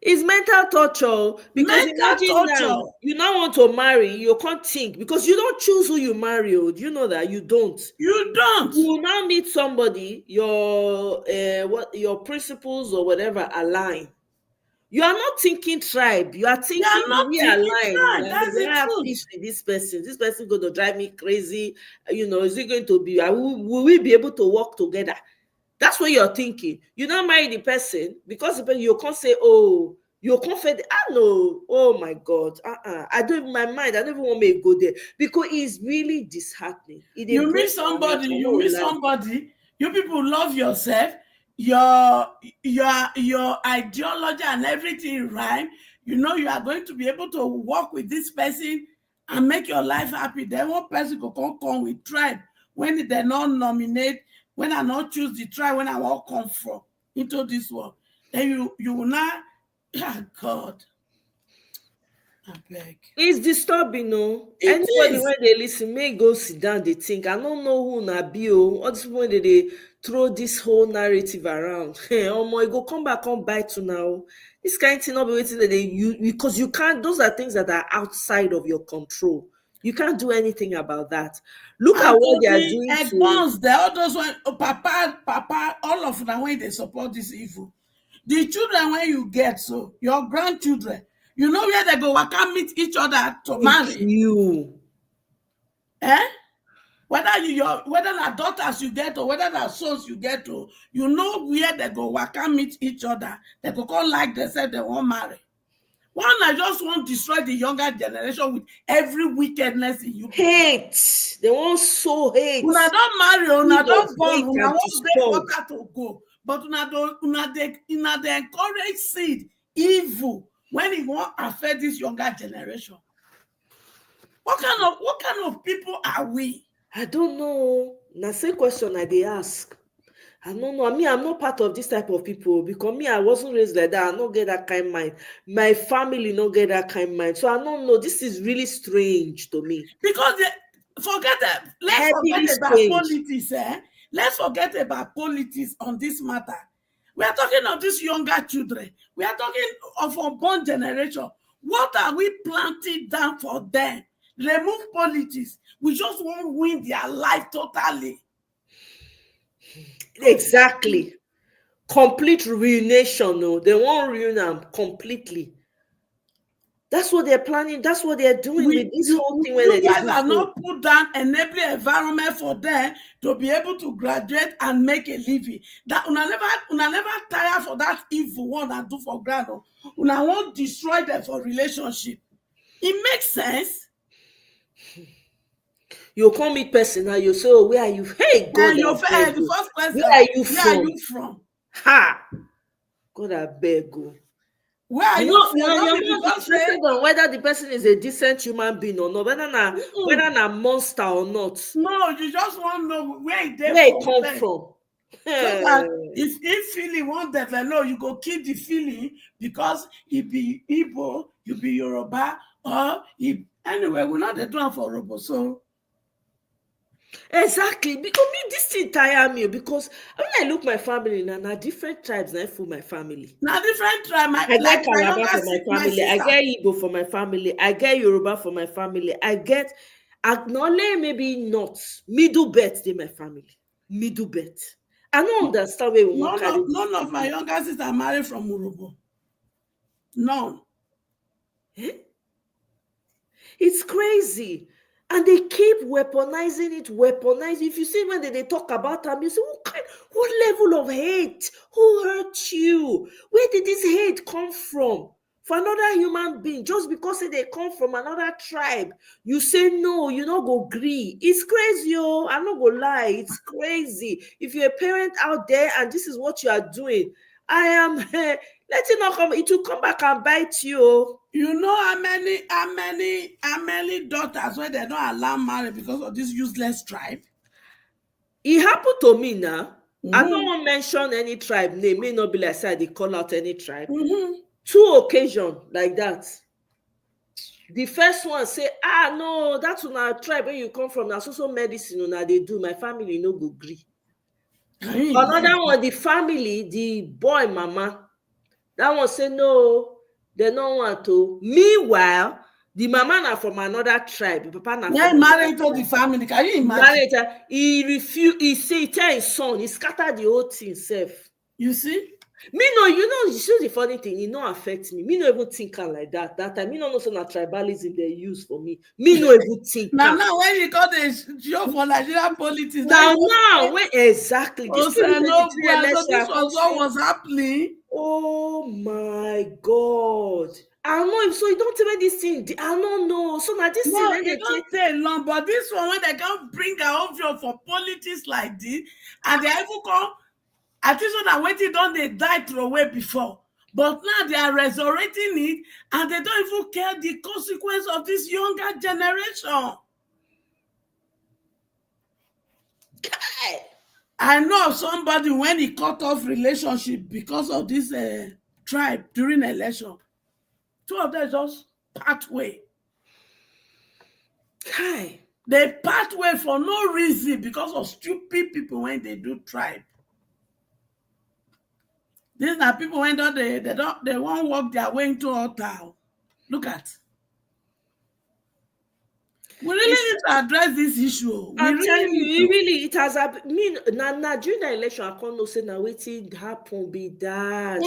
It's mental torture, because imagine now you now want to marry, you can't think, because you don't choose who you marry. Do you know that? You don't. You don't. You now meet somebody, your principles or whatever align. You are not thinking tribe. You are thinking we align. That's I have peace with this person. This person going to drive me crazy. Is it going to be? Will we be able to work together? That's what you're thinking. You don't marry the person because you can't say, oh, you're confident. I know. Oh my God. I don't even, my mind, I don't even want me to go there, because it's really disheartening. You meet somebody, you people love yourself, your ideology and everything, right? You know you are going to be able to work with this person and make your life happy. Then one person go come with tribe when they not nominate, when I not choose the tribe, when I won't come from into this world. Then you will not. God, I beg. It's disturbing, no. Anybody when they listen, may go sit down, they think, I don't know who na be. All this when they throw this whole narrative around. Hey, my go come back, come bite to now. This kind of thing not be waiting that because you can't. Those are things that are outside of your control. You can't do anything about that. Look at what they are doing. All those one, Papa, all of them when they support this evil. The children when you get, so your grandchildren, you know where they go, can meet each other to marry. Whether the daughters you get or whether the sons you get to, you know where they go, can meet each other. They go call like they said they won't marry. One, I just want to destroy the younger generation with every wickedness in you. Hate. They want so hate. Una don't marry, una don't born, una won't break water to go. But una they encourage seed, evil, when it won't affect this younger generation. What kind of people are we? I don't know. Now, same question I they ask. I don't know. I'm not part of this type of people, because I wasn't raised like that. I don't get that kind of mind. My family don't get that kind of mind. So I don't know. This is really strange to me. Because forget that. Let's Heavily forget about stained. politics. Let's forget about politics on this matter. We are talking of these younger children. We are talking of unborn generation. What are we planting down for them? Remove politics. We just want to win their life totally. Exactly. Complete ruination. No, they won't ruin them completely. That's what they're planning. That's what they're doing with this whole thing. You guys have not put down enabling environment for them to be able to graduate and make a living. That una never tire for that evil one and do for ground. Una won't destroy them for relationship. It makes sense. You call me person now. You say, oh, where are you? Hey, God, the first question. Where are you Where from? are you from? Ha! God, I beg you. Where are you from? You're not interested on whether the person is a decent human being or not, whether a monster or not. No, you just want to know where they come from. So that if feeling want that, like, no, you go keep the feeling because it be Igbo, you be Yoruba, or anyway, we're not the drum for Robo. So exactly, because this thing tire me because when I look my family now different tribes now for my family. Now different tribe. I get Calabar for my family. I get Igbo for my family. I get Yoruba for my family. I get acknowledge maybe not middle belt in my family. Middle belt. I don't understand where we want to none of my younger sisters are married from Urobo. None. It's crazy. And they keep weaponizing it. If you see when they talk about them, you say, what level of hate? Who hurt you? Where did this hate come from? For another human being, just because they come from another tribe, you say no, you not go agree. It's crazy, yo. I'm not gonna lie, it's crazy. If you're a parent out there and this is what you are doing, I am let it not come, it will come back and bite you. You know how many daughters where they don't allow marriage because of this useless tribe? It happened to me now. I don't want to mention any tribe name. May not be like say they call out any tribe. 2 occasions like that. The first one say, no, that's on tribe where you come from. Now so medicine on they do. My family no go agree. Another one, the family, the boy mama, that one say no, they don't want to. Meanwhile, the mama na from another tribe. The papa na married to the family. Can you imagine? He refused. He say, tell his son, he scattered the whole thing himself. You see? Me no, you see the funny thing, it no affect me. Me no even think like that. That time, me no know so na tribalism they use for me. Me no even think. Now when you got the show for Nigerian politics. Now when exactly. This was what was happening. Oh my God. I know, so you don't tell me this thing. I don't know. So now this thing, it don't take long, but this one when they can't bring an obvious for politics like this, and they even come. I think so that waiting don't they die throw away before, but now they are resurrecting it, and they don't even care the consequence of this younger generation. I know somebody when he cut off relationship because of this tribe during election. 2 of them just part way. They part way for no reason because of stupid people when they do tribe. These are people when they won't walk their way into altar. Look at. We really need to address this issue. It has during the election, I can't know say now waiting happen be that.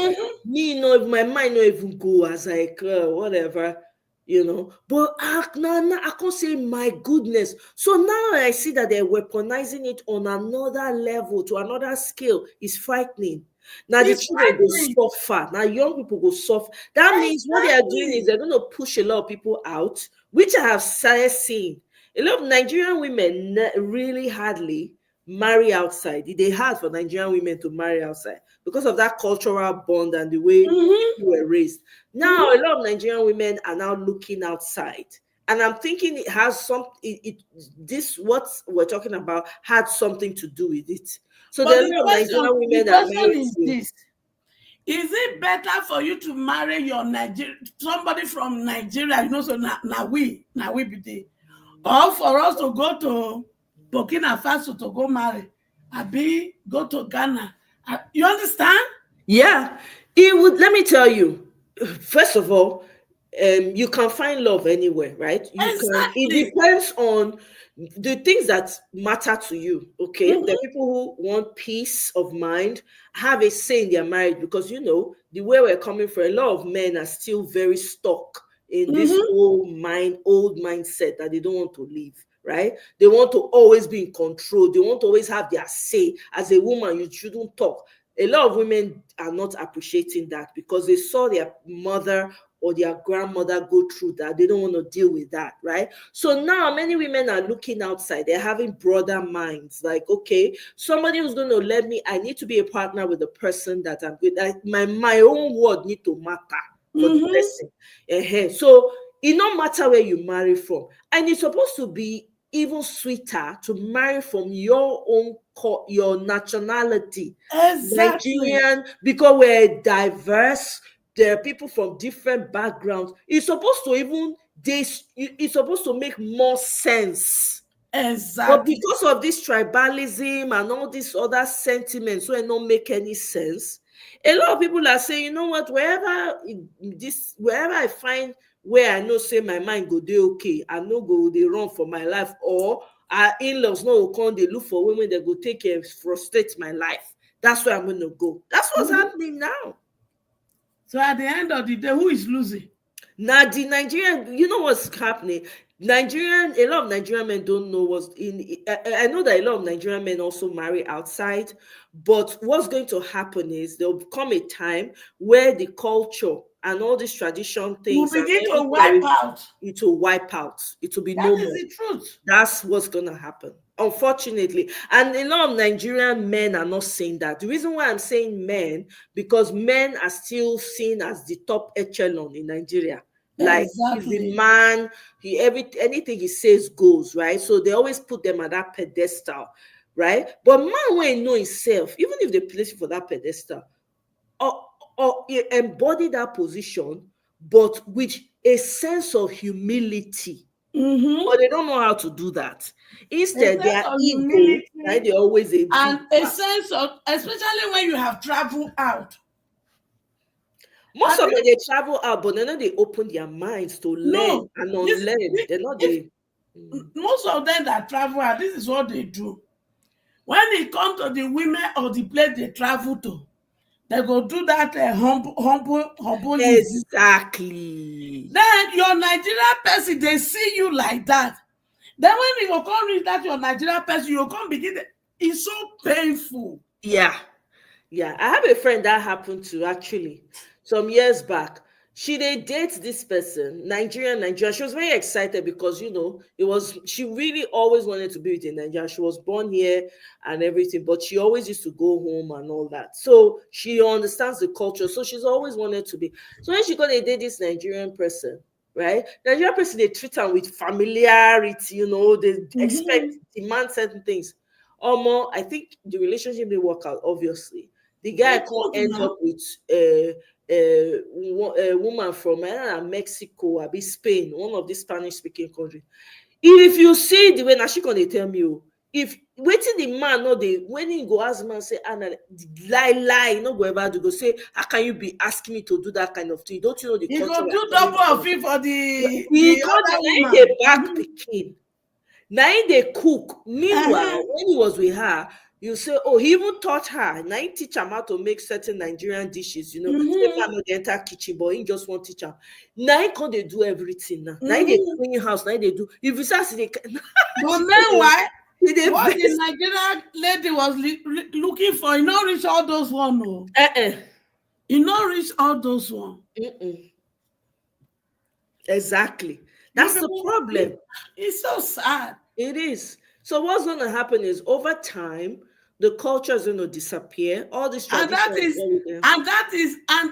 Me no, my mind no even go as like whatever, you know. But I can't say my goodness. So now I see that they're weaponizing it on another level, to another scale. It's frightening. Now the children go suffer. Now young people go suffer. That means what they are doing is they're going to push a lot of people out, which I have started seeing. A lot of Nigerian women really hardly marry outside. It's hard for Nigerian women to marry outside because of that cultural bond and the way you were raised. Now a lot of Nigerian women are now looking outside. And I'm thinking it has this what we're talking about had something to do with it. So there are a lot of Nigerian women that are married. Is it better for you to marry your somebody from Nigeria? You know, so now we be there. Or for us to go to Burkina Faso to go marry, abi go to Ghana. You understand? Yeah, it would. Let me tell you. First of all, you can find love anywhere, right? You can. It Exactly. depends on the things that matter to you. Okay, Mhm. the people who want peace of mind have a say in their marriage because the way we're coming from. A lot of men are still very stuck in this Mhm. old mindset that they don't want to leave. Right? They want to always be in control. They want to always have their say. As a woman, you shouldn't talk. A lot of women are not appreciating that because they saw their mother or their grandmother go through that. They don't want to deal with that, right? So now many women are looking outside. They're having broader minds. Like, okay, somebody who's going to let me, I need to be a partner with the person that I'm with. My own word need to matter for the Mhm. person. So it no matter where you marry from. And it's supposed to be even sweeter to marry from your own your nationality. Exactly. Nigerian, because we're diverse, there are people from different backgrounds. It's supposed to even it's supposed to make more sense. But Exactly. because of this tribalism and all these other sentiments, so it don't make any sense. A lot of people are saying, you know what, wherever I find where I know say my mind go dey okay, I no go dey run for my life, or our in-laws no go come dey look for women that go take care, frustrate my life. That's where I'm gonna go. That's what's happening now. So at the end of the day, who is losing? Now the Nigerian, you know what's happening. A lot of Nigerian men don't know what's in. I know that a lot of Nigerian men also marry outside, but what's going to happen is there will come a time where the culture and all these tradition Will things and begin to wipe everything, out. it will wipe out. It will be That no is more. the truth. That's what's gonna happen, unfortunately. And a lot of Nigerian men are not saying that. The reason why I'm saying men, because men are still seen as the top echelon in Nigeria. Like he's the Exactly. man, anything he says goes, right? So they always put them at that pedestal, right? But man when he know himself, even if they place you for that pedestal, or embody that position, but with a sense of humility. Mm-hmm. But they don't know how to do that. A Instead, sense their of ego, right? humility They always a big and a part. sense of, especially when you have traveled out. Most of Abi, them they travel out, but then they open their minds to learn no, and this, unlearn. They're not if the most of them that travel out, this is what they do. When it comes to the women or the place they travel to, they go do that humble. exactly. Then your Nigerian person, they see you like that. Then when you come reach that your Nigerian person, you come begin. It's so painful. Yeah. Yeah, I have a friend that happened to actually some years back. She did date this person, Nigerian. She was very excited because she really always wanted to be with a Nigerian. She was born here and everything, but she always used to go home and all that. So she understands the culture. So she's always wanted to be. So when she got a date this Nigerian person, right? Nigerian person, they treat her with familiarity, they expect, demand certain things. I think the relationship didn't work out, obviously. The guy It can't could end now. up with a woman from Mexico, or Spain, one of these Spanish-speaking countries. If you see the way now she gonna tell me, if waiting the man no dey when he go ask man say Anna lie no go ever do go say how can you be asking me to do that kind of thing? Don't you know the You culture go we do are coming double of from? it for the He the go other the nine woman. dey back pikin. Now they cook. Meanwhile, Uh-huh. when he was with her, you say, oh, he even taught her. Now he teach him how to make certain Nigerian dishes. Say Mm-hmm. man no dey enter kitchen, but he just want teach her. Now he can they do everything now. Now they Mm-hmm. clean house. Now they do. If you say they, But meanwhile, they what the best. Nigerian lady was looking for, you not reach all those one. No. Uh-uh. You not reach all those one. Mm-mm. Exactly. You That's the people, problem. it's so sad. It is. So what's going to happen is over time, the culture is going to disappear. All these And that traditions, is everything. and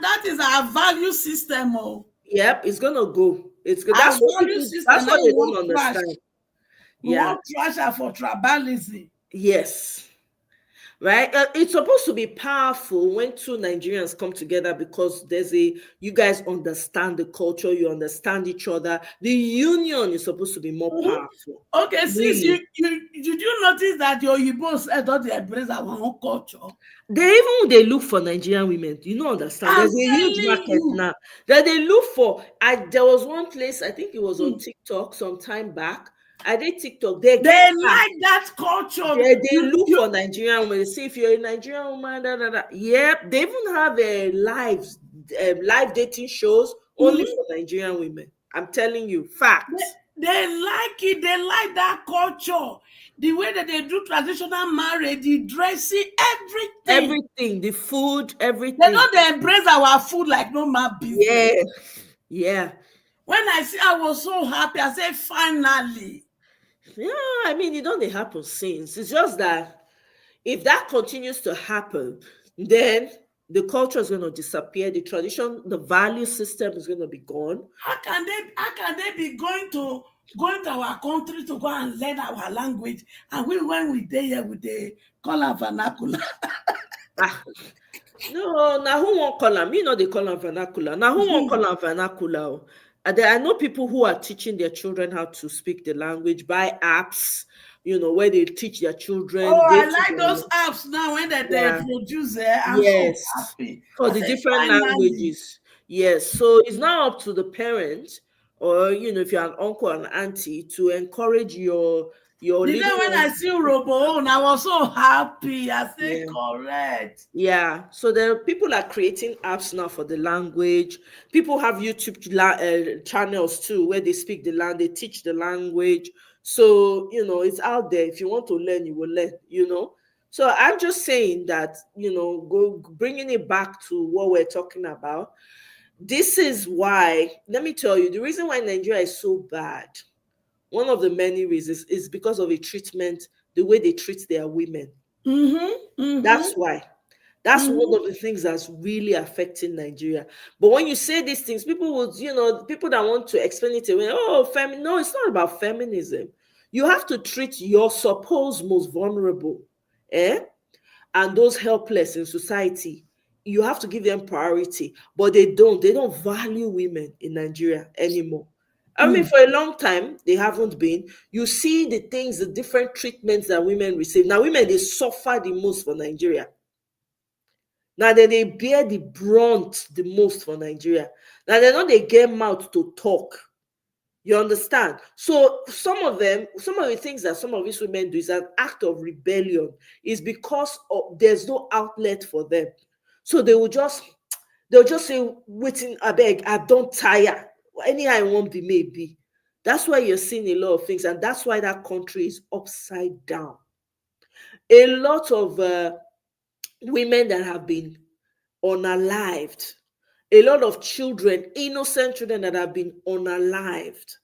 that is our value system. Oh. Yep, it's gonna go. It's good. Our That's what value people. system That's now what we they don't want trash. understand. We Yeah. want trash her for tribalism. Yes. right? It's supposed to be powerful when two Nigerians come together because you guys understand the culture, you understand each other. The union is supposed to be more powerful. Okay, sis, Really. did you notice that your Igbos don't embrace our own culture? They look for Nigerian women. You don't understand. There's a huge market now that they look for. There was one place, I think it was on TikTok some time back. I did TikTok. They like that culture. They look for Nigerian women. They say if you're a Nigerian woman, Yep. They even have live dating shows only for Nigerian women. I'm telling you, facts. They like it. They like that culture. The way that they do traditional marriage, the dressing, everything, the food, everything. They embrace our food like no man business. Yeah. When I was so happy. I said, finally. Yeah, I mean, it only happened since. It's just that if that continues to happen, then the culture is going to disappear. The tradition, the value system is going to be gone. How can they be going to our country to go and learn our language? And when we there with the call am vernacular. No, now who won't call them? They call them vernacular. Now who won't call them vernacular? I know people who are teaching their children how to speak the language by apps, where they teach their children. Oh, I like those apps now when they produce it. I'm so happy. For the different languages. Yes. So it's now up to the parents, or if you're an uncle and auntie, to encourage your the day when I see Robo, I was so happy. I said, correct. Yeah. So people are creating apps now for the language. People have YouTube channels too, where they speak the language, they teach the language. So, it's out there. If you want to learn, you will learn, So I'm just saying that, bringing it back to what we're talking about. This is why, let me tell you, the reason why Nigeria is so bad, one of the many reasons is because of the way they treat their women. That's why. That's one of the things that's really affecting Nigeria. But when you say these things, people would, people that want to explain it away, no, it's not about feminism. You have to treat your supposed most vulnerable, and those helpless in society. You have to give them priority, but they don't value women in Nigeria anymore. I mean, for a long time, they haven't been. You see the different treatments that women receive. Now, women, they suffer the most for Nigeria. Now, they bear the brunt the most for Nigeria. Now, they get mouth to talk. You understand? So some of the things that some of these women do is an act of rebellion, is because there's no outlet for them. So they'll just say, waiting, I beg, I don't tire. Anyhow I won't be, maybe. That's why you're seeing a lot of things, and that's why that country is upside down. A lot of women that have been unalived, a lot of children, innocent children that have been unalived,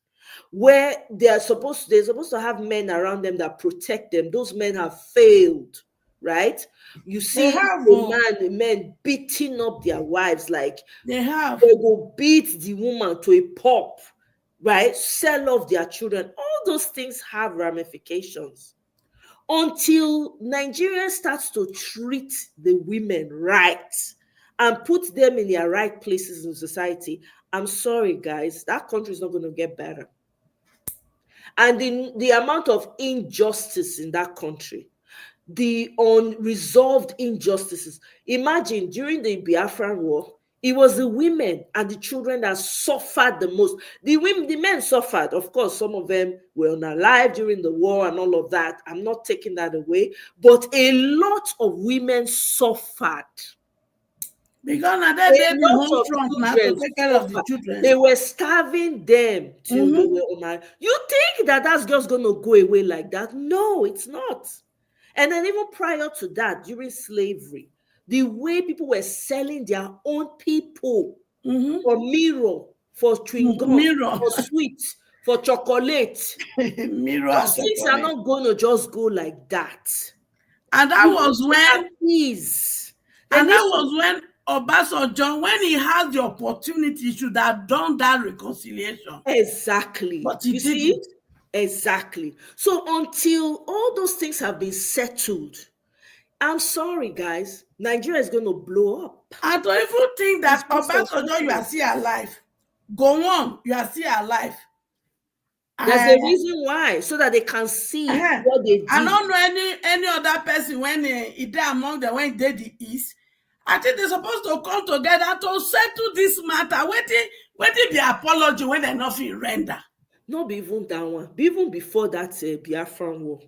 where they're supposed to have men around them that protect them. Those men have failed, right? You see men beating up their wives, like they will beat the woman to a pulp, right? Sell off their children. All those things have ramifications. Until Nigeria starts to treat the women right and put them in their right places in society, I'm sorry, guys, that country is not going to get better. And the amount of injustice in that country, the unresolved injustices. Imagine during the Biafran War, it was the women and the children that suffered the most. The men suffered. Of course, some of them were unalive during the war and all of that. I'm not taking that away. But a lot of women suffered. Because now they the home front now to take care of the children. They were starving them till they were unalive. You think that that's just going to go away like that? No, it's not. And then even prior to that, during slavery, the way people were selling their own people for mirror, for chewing gum, for sweets, for chocolate. Those things are not going to just go like that. And that was when Obasanjo, when he had the opportunity, he should have done that reconciliation. Exactly. But he didn't. Exactly. So until all those things have been settled, I'm sorry, guys. Nigeria is going to blow up. And to even think that It's just Obasanjo, you are still alive. Go on, you are still alive. There's a reason why, so that they can see what they did. I don't know any other person when they among them when they the East. I think they're supposed to come together to settle this matter. Waiting the apology when they not feel render. Not be even that one. Even before that Biafran war,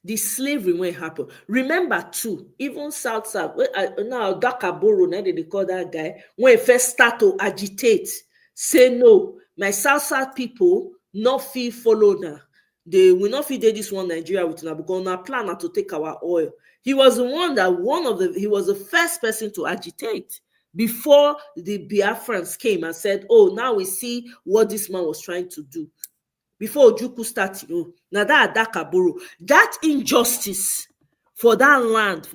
the slavery when it happened. Remember too, even South now Dakaboro, now they call that guy, when he first start to agitate, say no, my South people not feel follow now. They will not feed this one Nigeria with now because our plan now to take our oil. He was the one that he was the first person to agitate before the Biafrans came and said, oh, now we see what this man was trying to do. Before Ojukwu started, now that Adakaboro, that injustice for that land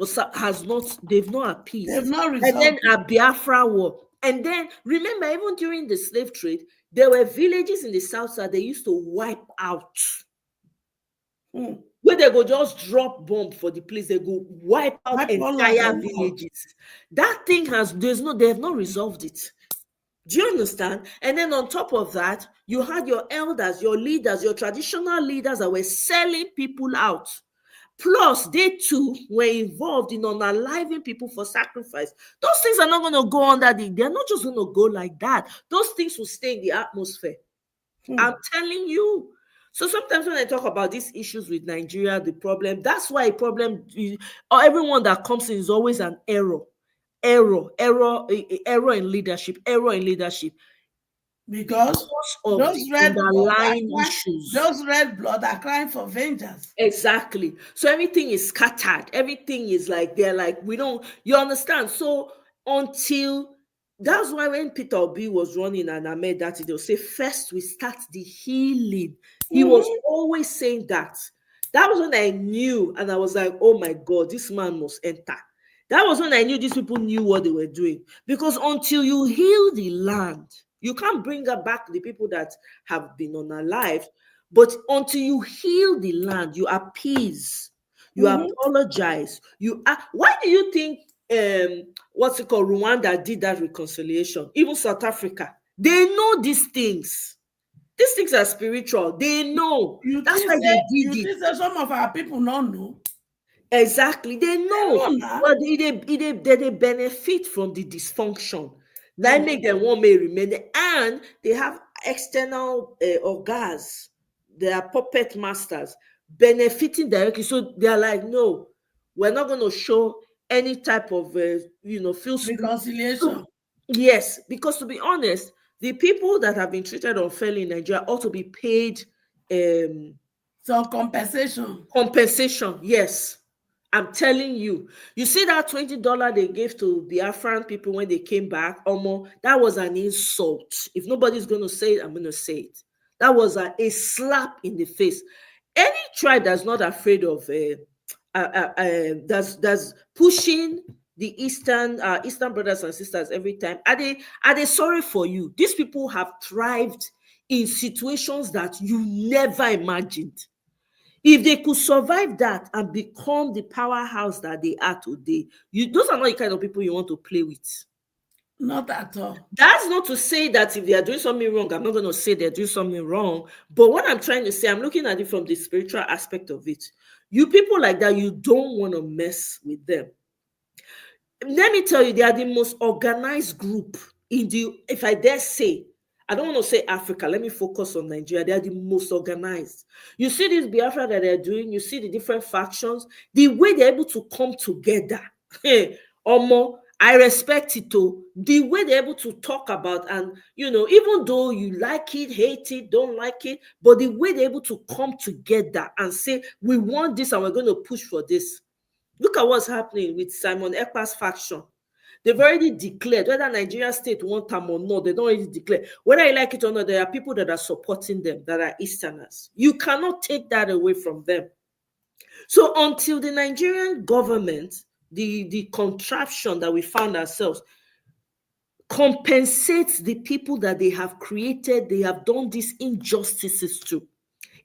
they've not appeased. They've not resolved. And then a Biafra war. And then remember, even during the slave trade, there were villages in the south side they used to wipe out. Where they go just drop bomb for the place, they go wipe out entire villages. That thing they have not resolved it. Do you understand? And then on top of that, you had your elders, your leaders, your traditional leaders that were selling people out. Plus, they too were involved in unaliving people for sacrifice. Those things are not going to go under they're not just going to go like that. Those things will stay in the atmosphere. I'm telling you. So sometimes when I talk about these issues with Nigeria, that's why everyone that comes in is always an error in leadership. Because of those red blood are crying for vengeance. Exactly. So everything is scattered. Everything is like they're like you understand. So that's why when Peter Obi was running and I made that, they'll say first we start the healing. He was always saying that. That was when I knew, and I was like, oh my God, this man must enter. That was when I knew these people knew what they were doing. Because until you heal the land, you can't bring back the people that have been unalived. But until you heal the land, you appease, you apologize. Why do you think Rwanda did that reconciliation? Even South Africa, they know these things. These things are spiritual. They know. That's why they did it. You think some of our people don't know? Exactly, they know. But they benefit from the dysfunction. That make them want to remain there. And they have external organs. They are puppet masters benefiting directly. So they are like, no, we're not going to show any type of reconciliation. Yes, because to be honest, the people that have been treated unfairly in Nigeria ought to be paid some compensation. Compensation, yes. I'm telling you. You see that $20 they gave to Biafran people when they came back? That was an insult. If nobody's going to say it, I'm going to say it. That was a slap in the face. Any tribe that's not afraid of that's pushing the Eastern brothers and sisters every time, are they sorry for you? These people have thrived in situations that you never imagined. If they could survive that and become the powerhouse that they are today, those are not the kind of people you want to play with. Not at all. That's not to say that if they are doing something wrong, I'm not going to say they're doing something wrong. But what I'm trying to say, I'm looking at it from the spiritual aspect of it. You people like that, you don't want to mess with them. Let me tell you, they are the most organized group if I dare say, I don't want to say Africa. Let me focus on Nigeria. They are the most organized. You see this Biafra that they're doing. You see the different factions. The way they're able to come together. I respect it too. The way they're able to talk about and, even though you like it, hate it, don't like it, but the way they're able to come together and say, we want this and we're going to push for this. Look at what's happening with Simon Ekpa's faction. They've already declared whether Nigeria state want them or not. They don't already declare. Whether you like it or not, there are people that are supporting them that are Easterners. You cannot take that away from them. So until the Nigerian government, the contraption that we found ourselves, compensates the people that they have created, they have done these injustices to.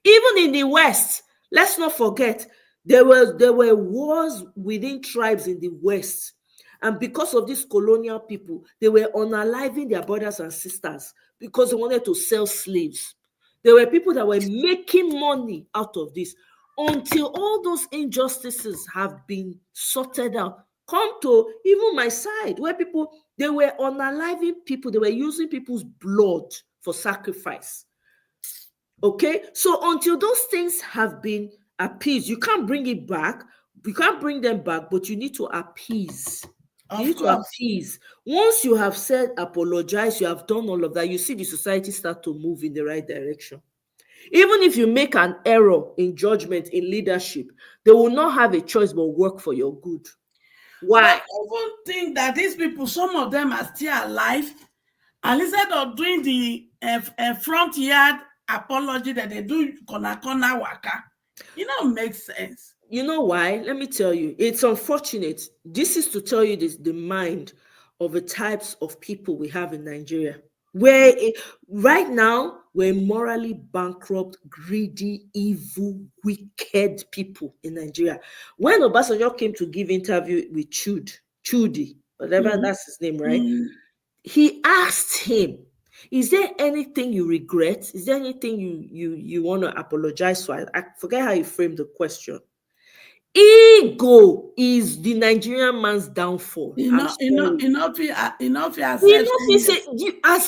Even in the West, let's not forget, There were wars within tribes in the West. And because of these colonial people, they were unaliving their brothers and sisters because they wanted to sell slaves. There were people that were making money out of this. Until all those injustices have been sorted out, come to even my side, where people, they were unaliving people, they were using people's blood for sacrifice. Okay, so until those things have been appeased, you can't bring it back. You can't bring them back, but you need to appease. You need to appease. Once you have said apologize, you have done all of that, you see the society start to move in the right direction. Even if you make an error in judgment, in leadership, they will not have a choice but work for your good. Why? I even think that these people, some of them are still alive, and instead of doing the front yard apology that they do corner waka, makes sense. You know why? Let me tell you. It's unfortunate. This is to tell you the mind of the types of people we have in Nigeria. Where right now we're morally bankrupt, greedy, evil, wicked people in Nigeria. When Obasanjo came to give interview with Chudi, whatever that's his name, right? He asked him, is there anything you regret? Is there anything you want to apologize for? I forget how he framed the question. Ego is the Nigerian man's downfall. As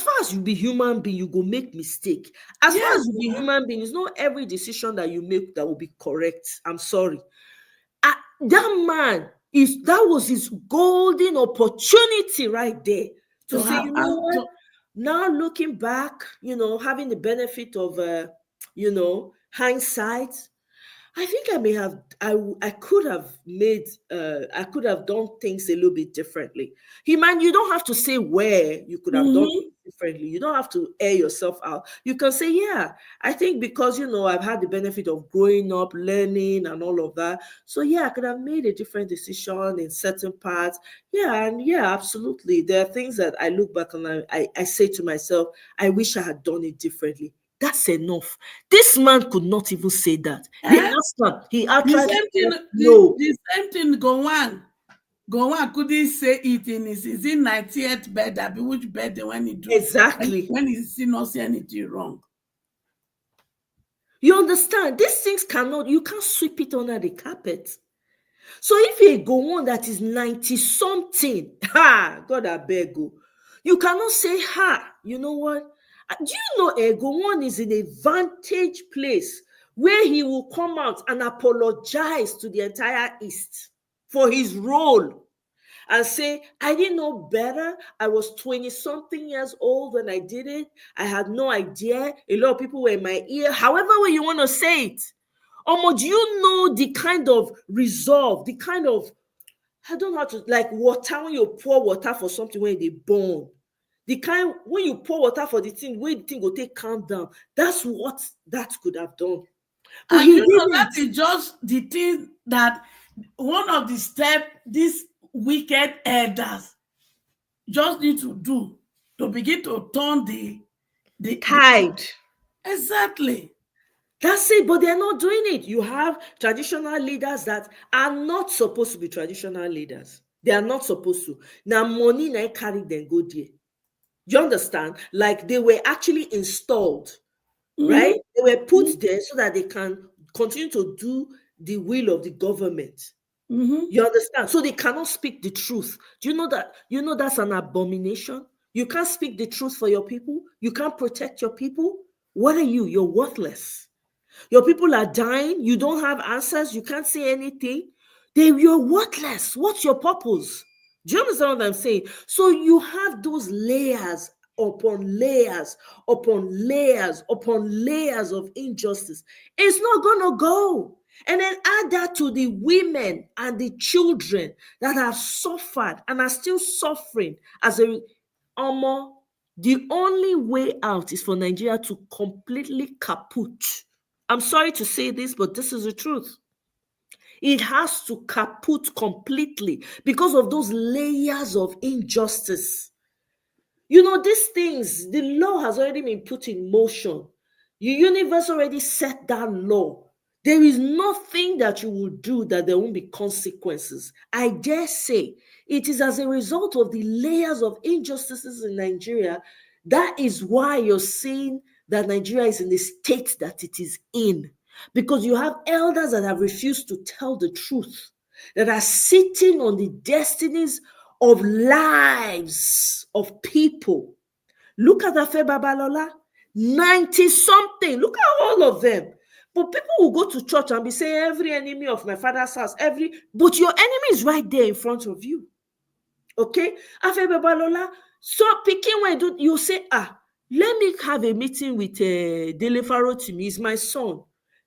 far as you be human being, you go make mistake. As far as you be human being, it's not every decision that you make that will be correct. I'm sorry. That man that was his golden opportunity right there to say, you know what? Now looking back, having the benefit of hindsight, I think I could have done things a little bit differently. You don't have to say where you could have done things differently. You don't have to air yourself out. You can say, yeah, I think because, I've had the benefit of growing up, learning and all of that. So yeah, I could have made a different decision in certain parts. Yeah, and yeah, absolutely. There are things that I look back and I say to myself, I wish I had done it differently. That's enough. This man could not even say that. He outright no. The same thing Gowon couldn't say it in his 90th bed. Which bed when he do exactly when he not see anything wrong. You understand? These things you can't sweep it under the carpet. So if you go on that is 90 something, God I beg you, you cannot say you know what? Do you know Gowon is in a vantage place where he will come out and apologize to the entire East for his role and say, I didn't know better. I was 20-something years old when I did it. I had no idea. A lot of people were in my ear. However way you want to say it. Do you know the kind of resolve, the kind of, I don't know how to, like water, when you pour water for something when they burn. The kind, when you pour water for the thing, when the thing will take calm down. That's what that could have done. But and that is just the thing that one of the steps these wicked elders just need to do to begin to turn the tide. Exactly. That's it, but they're not doing it. You have traditional leaders that are not supposed to be traditional leaders. They are not supposed to. Now, money now carry them go there. Do you understand? Like they were actually installed, right? They were put there so that they can continue to do the will of the government. You understand? So they cannot speak the truth. Do you know that? You know that's an abomination. You can't speak the truth for your people. You can't protect your people. What are you? You're worthless. Your people are dying. You don't have answers. You can't say anything. You're worthless. What's your purpose? Do you understand what I'm saying? So you have those layers upon layers upon layers upon layers of injustice. It's not going to go. And then add that to the women and the children that have suffered and are still suffering as a the only way out is for Nigeria to completely kaput. I'm sorry to say this, but this is the truth. It has to kaput completely because of those layers of injustice. You know, these things, the law has already been put in motion. The universe already set that law. There is nothing that you will do that there won't be consequences. I dare say it is as a result of the layers of injustices in Nigeria. That is why you're seeing that Nigeria is in the state that it is in. Because you have elders that have refused to tell the truth, that are sitting on the destinies of lives of people. Look at Afe Babalola, 90 something. Look at all of them. But people will go to church and be saying, every enemy of my father's house, but your enemy is right there in front of you. Okay? Afe Babalola, so picking when you say, let me have a meeting with Dele Farotimi, he's my son.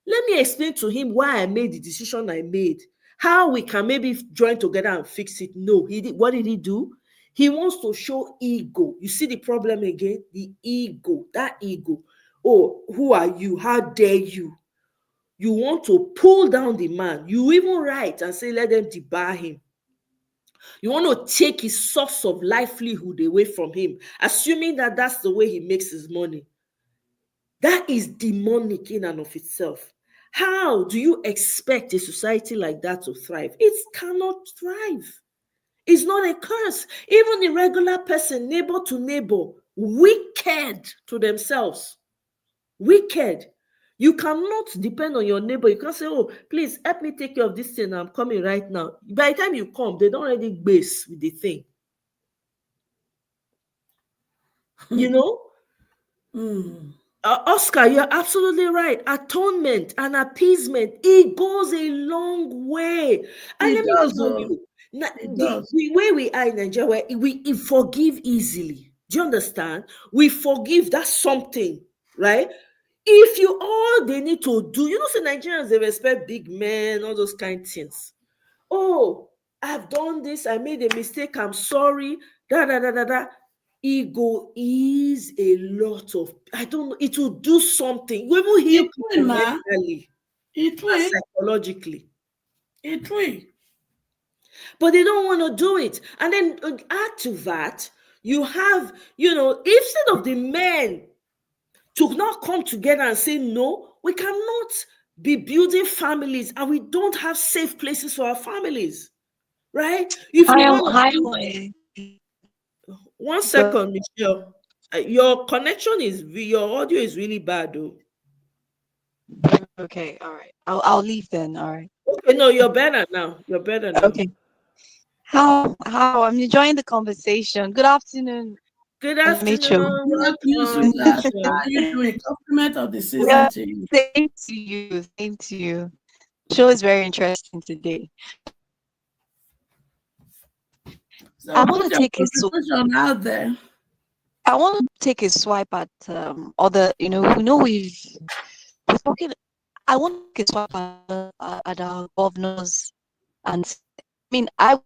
Let me explain to him why I made the decision I made, how we can maybe join together and fix it. No, what did he do? He wants to show ego. You see the problem again? The ego, that ego. Oh, who are you? How dare you? You want to pull down the man. You even write and say, let them debar him. You want to take his source of livelihood away from him, assuming that that's the way he makes his money. That is demonic in and of itself. How do you expect a society like that to thrive? It cannot thrive. It's not a curse. Even the regular person, neighbor to neighbor, wicked to themselves. Wicked. You cannot depend on your neighbor. You can't say, oh, please help me take care of this thing. I'm coming right now. By the time you come, they don't already base with the thing. You know? Oscar, you're absolutely right. Atonement and appeasement, it goes a long way. And let me tell you, the way we are in Nigeria, we forgive easily. Do you understand? We forgive, that's something, right? If you all they need to do, say Nigerians, they respect big men, all those kind of things. Oh, I've done this, I made a mistake, I'm sorry, Ego is a lot of, I don't know, it will do something. We will heal people mentally, psychologically. It will. But they don't want to do it. And then add to that, you have, instead of the men to not come together and say, no, we cannot be building families and we don't have safe places for our families, right? If you want to, one second, Michelle. Your connection your audio is really bad, though. Okay, all right. I'll leave then. All right. Okay, no, you're better now. You're better now. Okay. How I'm enjoying the conversation. Good afternoon. Good afternoon. Welcome. How are you doing? Compliment of the season to you. Same to you. Same to you. Show is very interesting today. So I want to take a out there. I want to take a swipe at other. We're talking. I want to take a swipe at our governors, and I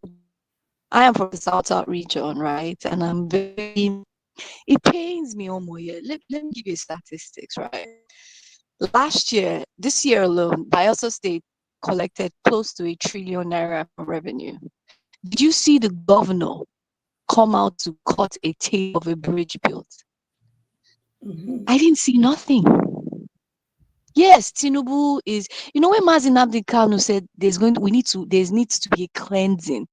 am from the South region, right? And I'm very. It pains me almost. Let me give you statistics, right? This year alone, Bayelsa State collected close to 1 trillion naira from revenue. Did you see the governor come out to cut a tail of a bridge built? I didn't see nothing. Yes, Tinubu is, when Mazi Nnamdi Kanu said there needs to be a cleansing.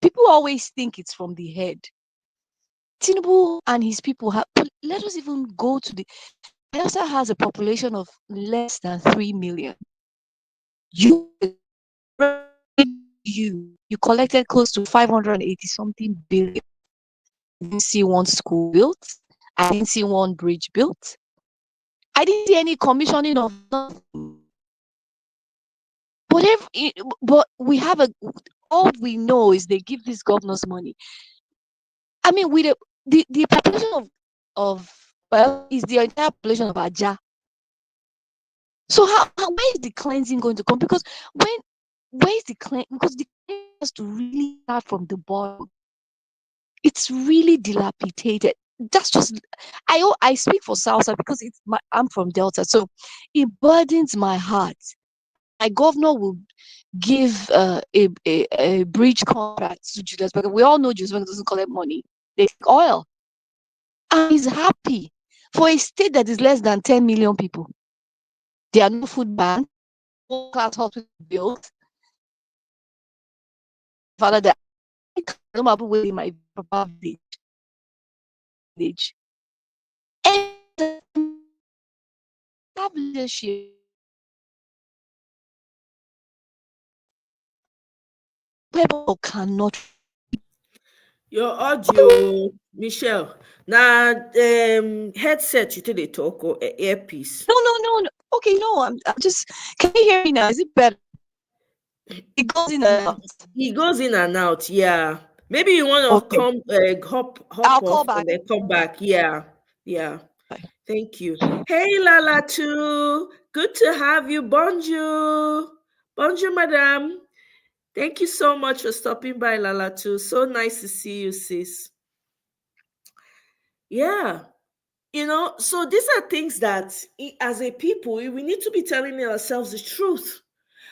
People always think it's from the head. Tinubu and his people let us even go to Bayelsa has a population of less than 3 million. You collected close to 580 something billion. I didn't see one school built. I didn't see one bridge built. I didn't see any commissioning of nothing. But we have all we know is they give these governors money. I mean, with the population of is the entire population of Aja. So where is the cleansing going to come? Because where is the cleansing? Because the cleansing has to really start from the bottom. It's really dilapidated. That's just I speak for Salsa because I'm from Delta, so it burdens my heart. My governor will give a bridge contract to Julius Berger. We all know Julius Berger doesn't collect money; they take oil, and he's happy for a state that is less than 10 million people. There are no food banks. class hospital built. Father, that no matter where my papa village, and have leadership. People cannot. Your audio, Michelle. Now, headset you take the talk or earpiece. No. Okay, no, I'm just. Can you hear me now? Is it better? It goes in and out. He goes in and out. Yeah. Maybe you want to Okay. come, hop I'll call off back. and then come back. Yeah. Thank you. Hey, Lala, too. Good to have you. Bonjour. Bonjour, madame. Thank you so much for stopping by, Lala, too. So nice to see you, sis. Yeah. So these are things that, as a people, we need to be telling ourselves the truth.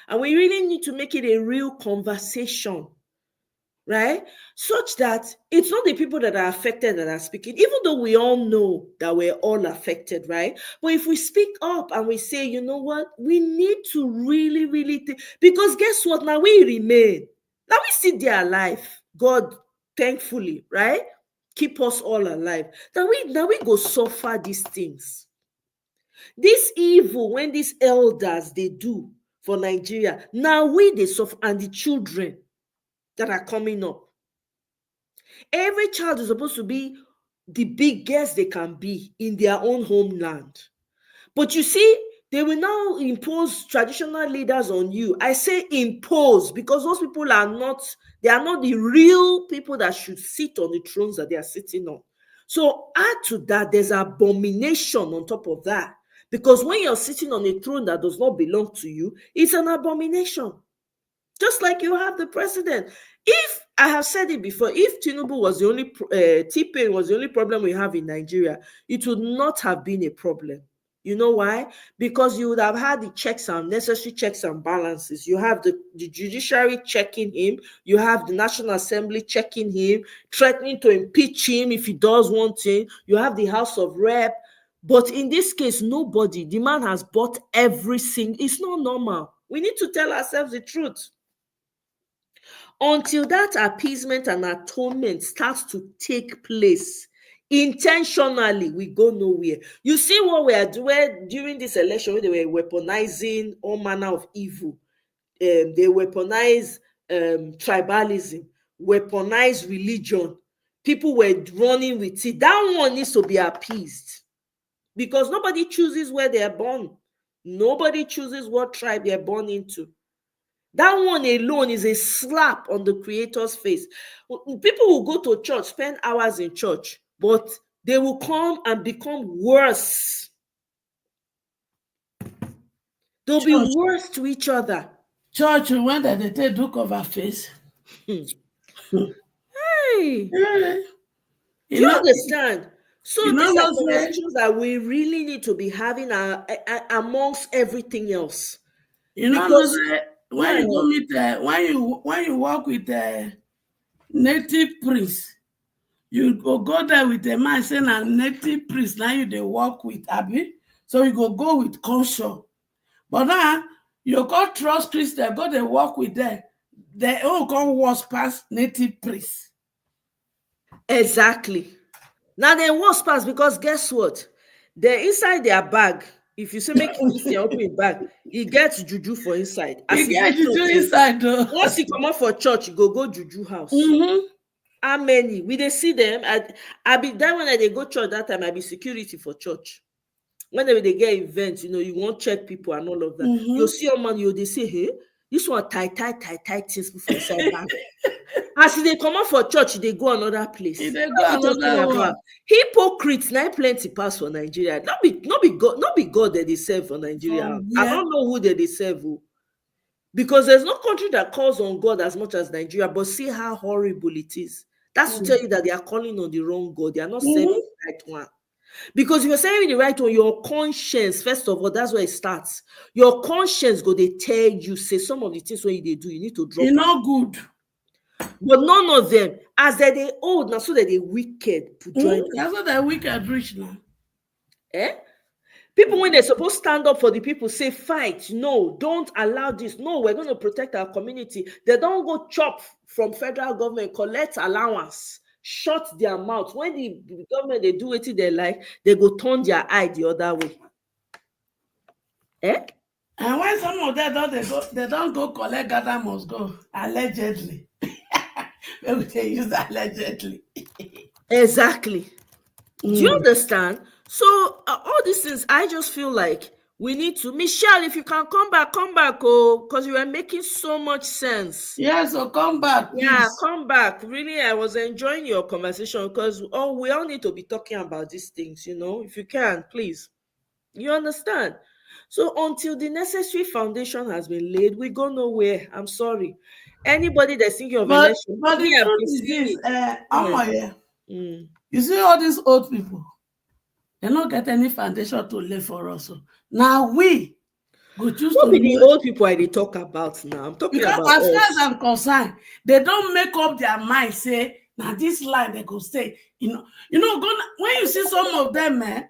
And we really need to make it a real conversation, right? Such that it's not the people that are affected that are speaking, even though we all know that we're all affected, right? But if we speak up and we say, you know what, we need to really, really think, because guess what? Now we remain. Now we sit there alive. God, thankfully, right? Keep us all alive. Now we go suffer these things. This evil, when these elders they do for Nigeria, now they suffer, and the children that are coming up. Every child is supposed to be the biggest they can be in their own homeland. But you see, they will now impose traditional leaders on you. I say impose because those people are not the real people that should sit on the thrones that they are sitting on. So add to that, there's abomination on top of that. Because when you're sitting on a throne that does not belong to you, it's an abomination. Just like you have the president. If I have said it before, if Tinubu was the only T-Pain was the only problem we have in Nigeria, it would not have been a problem. You know why? Because you would have had the necessary checks and balances. You have the judiciary checking him. You have the National Assembly checking him, threatening to impeach him if he does one thing. You have the House of Rep. But in this case, nobody. The man has bought everything. It's not normal. We need to tell ourselves the truth. Until that appeasement and atonement starts to take place intentionally, we go nowhere. You see what we are doing during this election, when they were weaponizing all manner of evil. They weaponize tribalism, weaponize religion. People were running with it. That one needs to be appeased because nobody chooses where they are born. Nobody chooses what tribe they are born into. That one alone is a slap on the Creator's face. People will go to church, spend hours in church, but they will come and become worse. They'll be worse to each other. Church, when they take do cover face. Hey, do you understand? So these are conversations that we really need to be having amongst everything else. Because when you go meet when you work with a native priest, you go there with a man saying a native priest. Now you they work with Abby, so you go with culture. But now you can't trust Christian. Go they work with them. They all come worse past native priests. Exactly. Now they worse pass because guess what? They're inside their bag. If you say make Christian open his bag, he gets juju for inside. He gets juju inside though. Once he come out for church, he go juju house. How many? We they see them. I be that when they go church that time, I be security for church. Whenever they get events, you won't check people and all of that. You'll see a man, they say, hey, this one tight things for inside bag. As they come out for church, they go another place. They go another one. Hypocrites, now plenty pass for Nigeria. Not be God that they serve for Nigeria. I don't know who they serve. Because there's no country that calls on God as much as Nigeria, but see how horrible it is. That's to tell you that they are calling on the wrong God. They are not serving the right one. Because if you're serving the right one, your conscience, first of all, that's where it starts. Your conscience go, they tell you, say some of the things when they do, you need to drop. It's not good. But none of them, as they old now, so that they wicked to join. That's what they wicked rich now. People, when they're supposed to stand up for the people, say, fight. No, don't allow this. No, we're going to protect our community. They don't go chop from federal government, collect allowance, shut their mouth. When the government, they do it, they like, they go turn their eye the other way. Eh? And when some of them they don't go collect gather must go, allegedly. Maybe they use allegedly. Exactly. Do you understand? So all these things, I just feel like we need to, Michelle, if you can come back, oh, because you are making so much sense. Yes, so come back, please. Yeah, come back. Really, I was enjoying your conversation because we all need to be talking about these things, you know. If you can, please. You understand? So until the necessary foundation has been laid, we go nowhere. I'm sorry. Anybody that's thinking of But election, the me, I'm truth is pursuing this, it. you see all these old people, they don't get any foundation to lay for us. Now we go choose What to be the lay. old people I dey talk about now? I'm talking Because about as far as us. I'm concerned, they don't make up their mind, say, now this line they go stay. When you see some of them, man.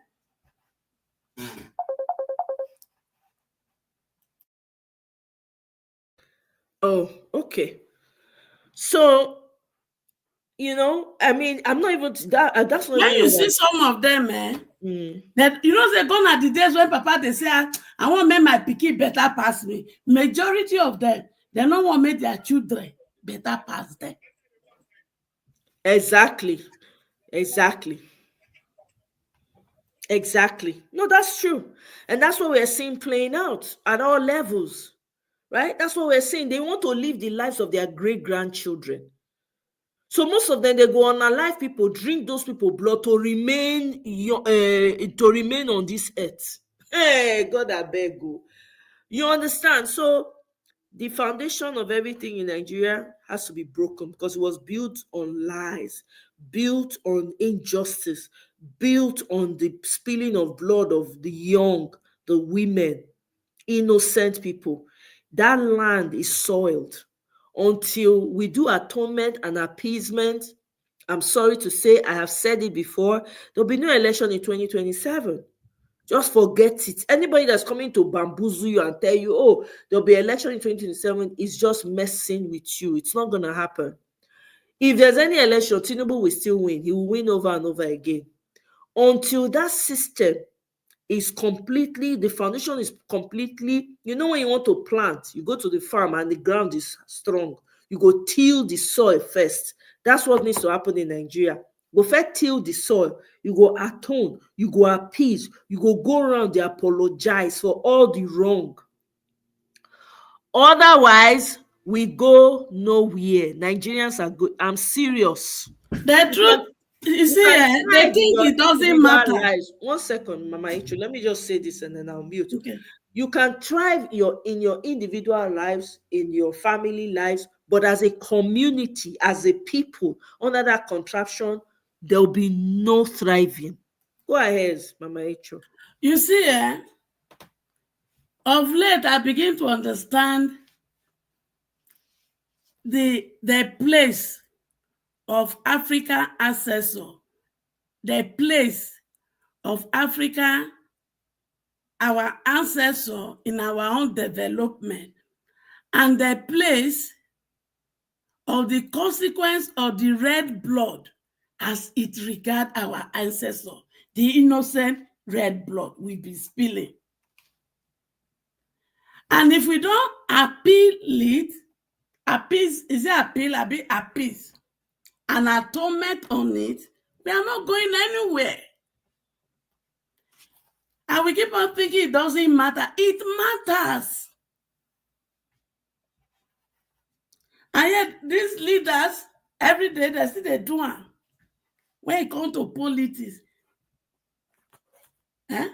Oh, okay. So, I mean, I'm not even that. That's not When even you what see some of them, that they're gone at the days when Papa they say, I want to make my pikin better pass me. Majority of them, they don't want to make their children better pass them. Exactly. No, that's true. And that's what we're seeing playing out at all levels, right? That's what we're seeing. They want to live the lives of their great-grandchildren. So most of them, they go on alive people, drink those people blood to remain on this earth. Hey, God, I beg you. You understand? So the foundation of everything in Nigeria has to be broken because it was built on lies, built on injustice, built on the spilling of blood of the young, the women, innocent people. That land is soiled. Until we do atonement and appeasement, I'm sorry to say, I have said it before, there'll be no election in 2027. Just forget it. Anybody that's coming to bamboozle you and tell you, oh, there'll be election in 2027 is just messing with you. It's not going to happen. If there's any election, Tinubu will still win. He will win over and over again. Until that system is completely, the foundation is completely, when you want to plant, you go to the farm and the ground is strong. You go till the soil first. That's what needs to happen in Nigeria. Go first till the soil, you go atone, you go appease, you go around, they apologize for all the wrong. Otherwise, we go nowhere. Nigerians are good. I'm serious. The truth, you see, they think it doesn't matter. Lives. 1 second, Mama Ichu, let me just say this and then I'll mute. Okay. You can thrive in your individual lives, in your family lives, but as a community, as a people, under that contraption, there'll be no thriving. Go ahead, Mama Ichu. You see, of late, I begin to understand the place of African ancestor, the place of Africa, our ancestor in our own development, and the place of the consequence of the red blood as it regards our ancestor, the innocent red blood will be spilling. And if we don't appease, an atonement on it, we are not going anywhere. And we keep on thinking it doesn't matter. It matters. And yet these leaders, every day they still they do it. When it comes to politics, and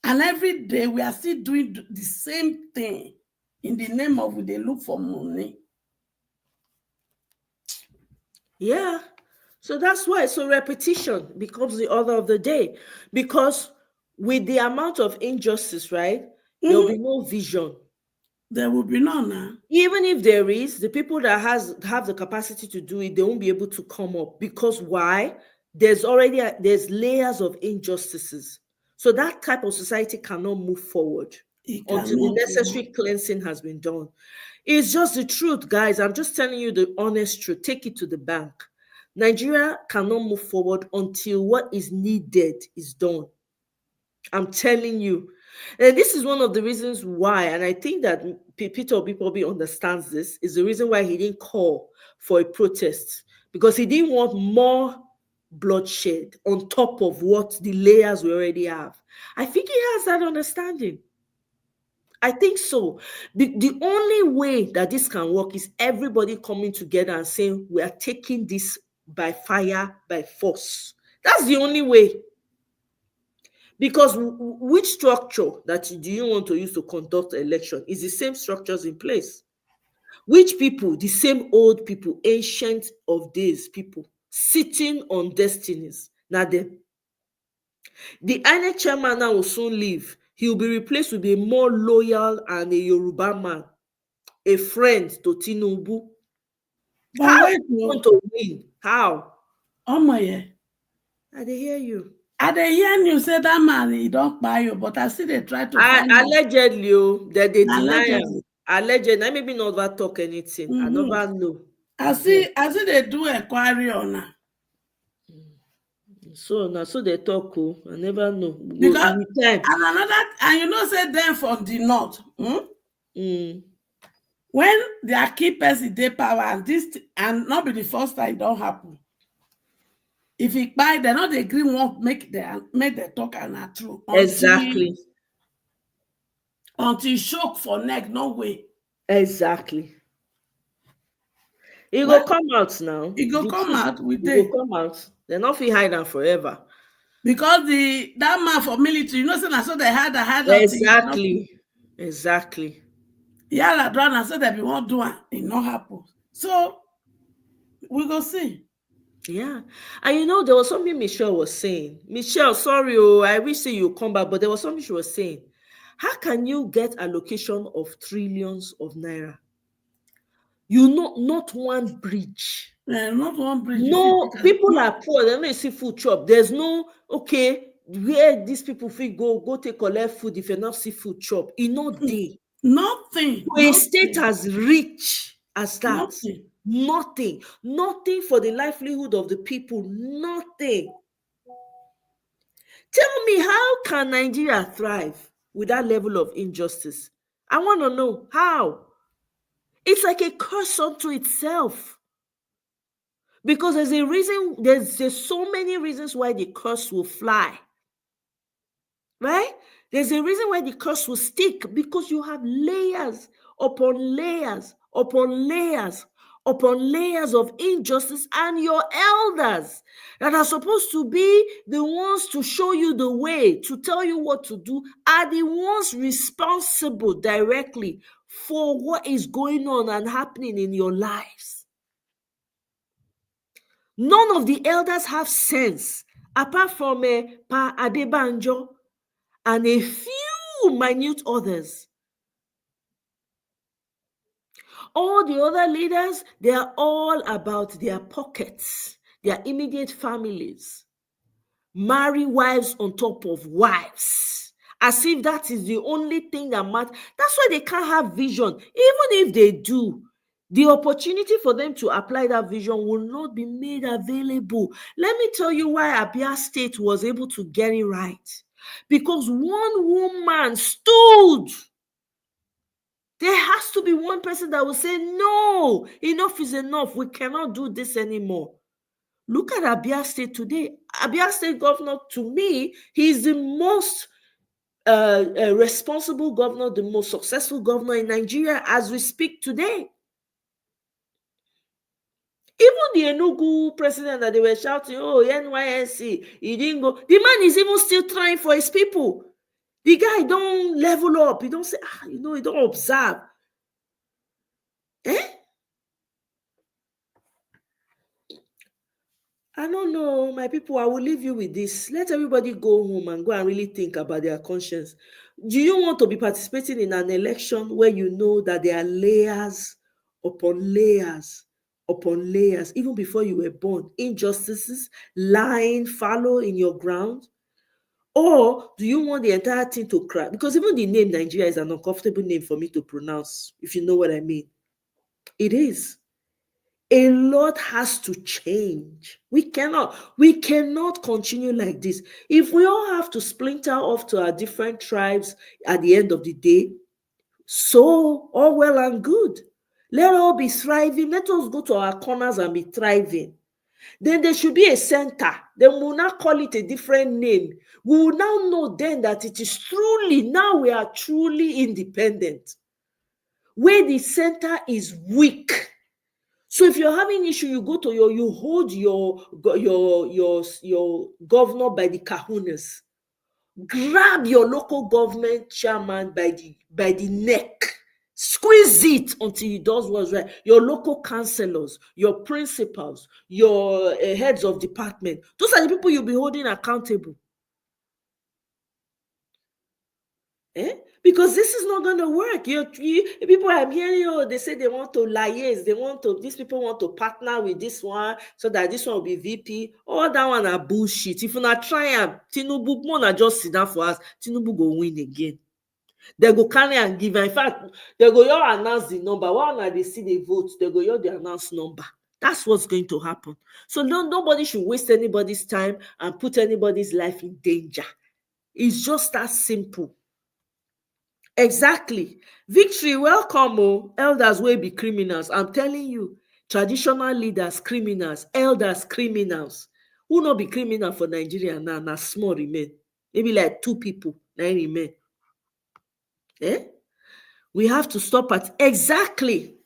every day we are still doing the same thing in the name of they look for money. Yeah. So that's why. So repetition becomes the order of the day. Because with the amount of injustice, right, there will be no vision. There will be none now. Even if there is, the people that have the capacity to do it, they won't be able to come up. Because why? There's layers of injustices. So that type of society cannot move forward until the necessary cleansing has been done. It's just the truth, guys. I'm just telling you the honest truth. Take it to the bank. Nigeria cannot move forward until what is needed is done. I'm telling you. And this is one of the reasons why, and I think that Peter Obi probably understands this, is the reason why he didn't call for a protest, because he didn't want more bloodshed on top of what the layers we already have. I think he has that understanding. I think so. The only way that this can work is everybody coming together and saying, we are taking this by fire, by force. That's the only way. Because which structure that do you want to use to conduct election is the same structures in place? Which people? The same old people, ancient of days people, sitting on destinies. Now them. The INEC chairman now will soon leave. He will be replaced with a more loyal and a Yoruba man, a friend to Tinubu. But How wait, do you want to win? How? Oh my, yeah. I dey hear you. I dey hear you say that man he don't buy you, but I still they try to find out. Allegedly, that they deny him. Allegedly. Allegedly, I maybe never talk anything. I never know. I see they do inquiry on her. So now, so they talk. I never know. Because and another, and you know, say them from the north. When their key person dey power, and this and not be the first time it don't happen. If it buy, they not agree won't make the talk and not true. Exactly. Until shock for neck, no way. Exactly. It will come out now. It go come out with it. Will come out. They're not fit hide them forever. Because that man for military, you know, so they had exactly. Exactly. Yeah, that run and so they be won't do it not happen. So we go see. Yeah. And you know, there was something Michelle was saying. Michelle, sorry, I wish you come back, but there was something she was saying. How can you get allocation of trillions of naira? You know, not one bridge. Yeah, not one bridge. No, people are poor. They don't see food chop. There's no, okay, where these people feel go take collect food if you not see food chop. It not day. Nothing. A state as rich as that. Nothing. Nothing for the livelihood of the people. Nothing. Tell me, how can Nigeria thrive with that level of injustice? I want to know how. It's like a curse unto itself. Because there's a reason, there's so many reasons why the curse will fly. Right? There's a reason why the curse will stick, because you have layers upon layers upon layers upon layers of injustice, and your elders that are supposed to be the ones to show you the way, to tell you what to do, are the ones responsible directly for what is going on and happening in your lives. None of the elders have sense, apart from Pa Adebanjo and a few minute others. All the other leaders, they are all about their pockets, their immediate families. Marry wives on top of wives, as if that is the only thing that matters. That's why they can't have vision. Even if they do, the opportunity for them to apply that vision will not be made available. Let me tell you why Abia State was able to get it right. Because one woman stood. There has to be one person that will say, no, enough is enough. We cannot do this anymore. Look at Abia State today. Abia State governor, to me, he's the most responsible governor, the most successful governor in Nigeria as we speak today. Even the Enugu president that they were shouting, oh, NYSC, he didn't go. The man is even still trying for his people. The guy don't level up. He don't say, he don't observe. I don't know, my people. I will leave you with this. Let everybody go home and go and really think about their conscience. Do you want to be participating in an election where you know that there are layers upon layers upon layers, even before you were born, injustices, lying, fallow in your ground? Or do you want the entire thing to crash? Because even the name Nigeria is an uncomfortable name for me to pronounce, if you know what I mean. It is. A lot has to change. We cannot continue like this. If we all have to splinter off to our different tribes at the end of the day, so all well and good. Let all be thriving. Let us go to our corners and be thriving. Then there should be a center. Then we will not call it a different name. We will now know then that it is truly, now we are truly independent. Where the center is weak. So if you're having issue, you go to you hold your governor by the kahunas. Grab your local government chairman by the neck. Squeeze it until he does what's right. Your local councillors, your principals, your heads of department. Those are the people you'll be holding accountable. Because this is not going to work. People I'm hearing, they say they want to liaise. These people want to partner with this one so that this one will be VP. All that one are bullshit. If you not try and Tinubu, more just sit down for us, Tinubu go win again. They go carry and give. In fact, they go you announce the number. While they see the votes, they go you the announce number. That's what's going to happen. So nobody should waste anybody's time and put anybody's life in danger. It's just that simple. Exactly. Victory, welcome, oh. Elders will be criminals. I'm telling you, traditional leaders, criminals, elders, criminals. Who not be criminal for Nigeria now? Now small remain. Maybe like 2 people, 9 remain. We have to stop at exactly.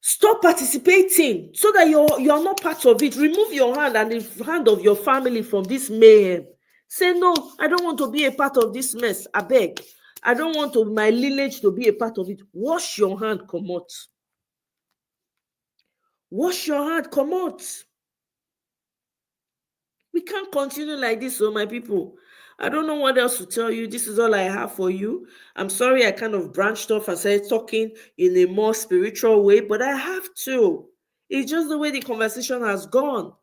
Stop participating so that you're not part of it. Remove your hand and the hand of your family from this mayhem. Say, no, I don't want to be a part of this mess. I beg. I don't want my lineage to be a part of it. Wash your hand, come out. Wash your hand, come out. We can't continue like this, so my people. I don't know what else to tell you. This is all I have for you. I'm sorry I kind of branched off and started talking in a more spiritual way, but I have to. It's just the way the conversation has gone.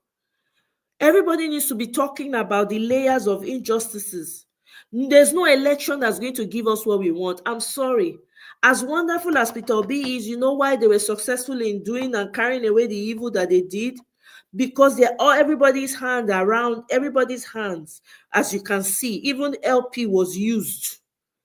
Everybody needs to be talking about the layers of injustices. There's no election that's going to give us what we want. I'm sorry. As wonderful as Peter Obi is, you know why they were successful in doing and carrying away the evil that they did? Because they're all everybody's hands, as you can see. Even LP was used.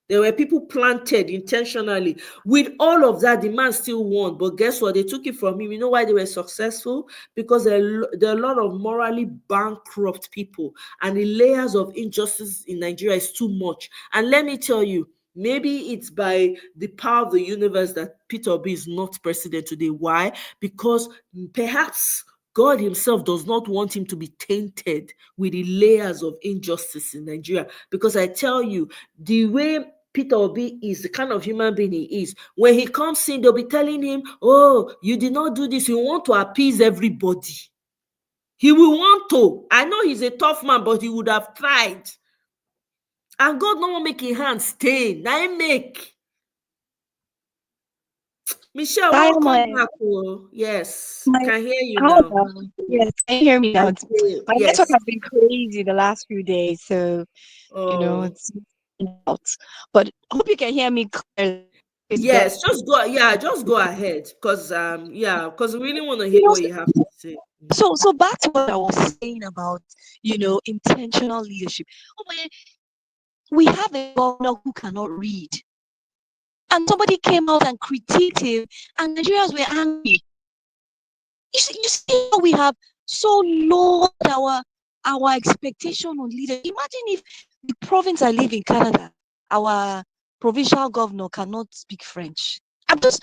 There were people planted intentionally. With all of that, the man still won. But guess what? They took it from him. You know why they were successful? Because there are a lot of morally bankrupt people. And the layers of injustice in Nigeria is too much. And let me tell you, maybe it's by the power of the universe that Peter Obi is not president today. Why? Because perhaps God himself does not want him to be tainted with the layers of injustice in Nigeria. Because I tell you, the way Peter Obi is, the kind of human being he is, when he comes in, they'll be telling him, oh, you did not do this. You want to appease everybody. He will want to. I know he's a tough man, but he would have tried. And God don't want to make his hand stain. Now he make. Michelle, welcome back. Oh, yes, can hear you now. Yes, can you hear me now? My Yes. network has been crazy the last few days, so it's out. But I hope you can hear me clearly. Yes, just go ahead, because we really want to hear what you have to say. So back to what I was saying about intentional leadership. We have a governor who cannot read, and somebody came out and critiqued him, and Nigerians were angry. You see how we have so low our expectation on leaders. Imagine if the province I live in, Canada, our provincial governor cannot speak French. I'm just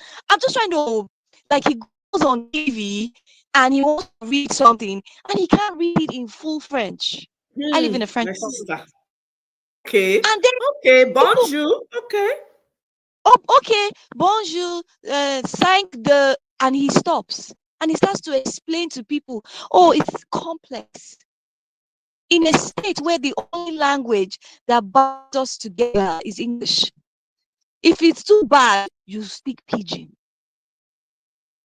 trying to, like, he goes on TV and he wants to read something and he can't read it in full French. I live in a French province. Okay. And then bonjour. Okay. Oh, okay, bonjour, and he stops and he starts to explain to people, oh, it's complex. In a state where the only language that binds us together is English. If it's too bad, you speak pidgin.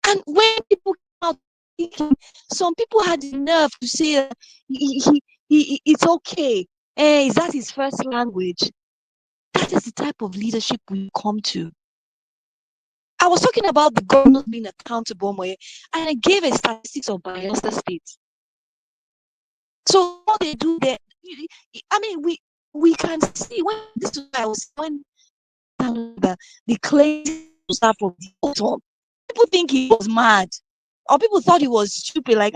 And when people came out speaking, some people had the nerve to say it's okay. is that his first language? That is the type of leadership we come to. I was talking about the governors being accountable, and I gave a statistics of Bayelsa State. So what they do there, I mean, we can see when this is I was when the claim start from the bottom. People think he was mad, or people thought he was stupid. Like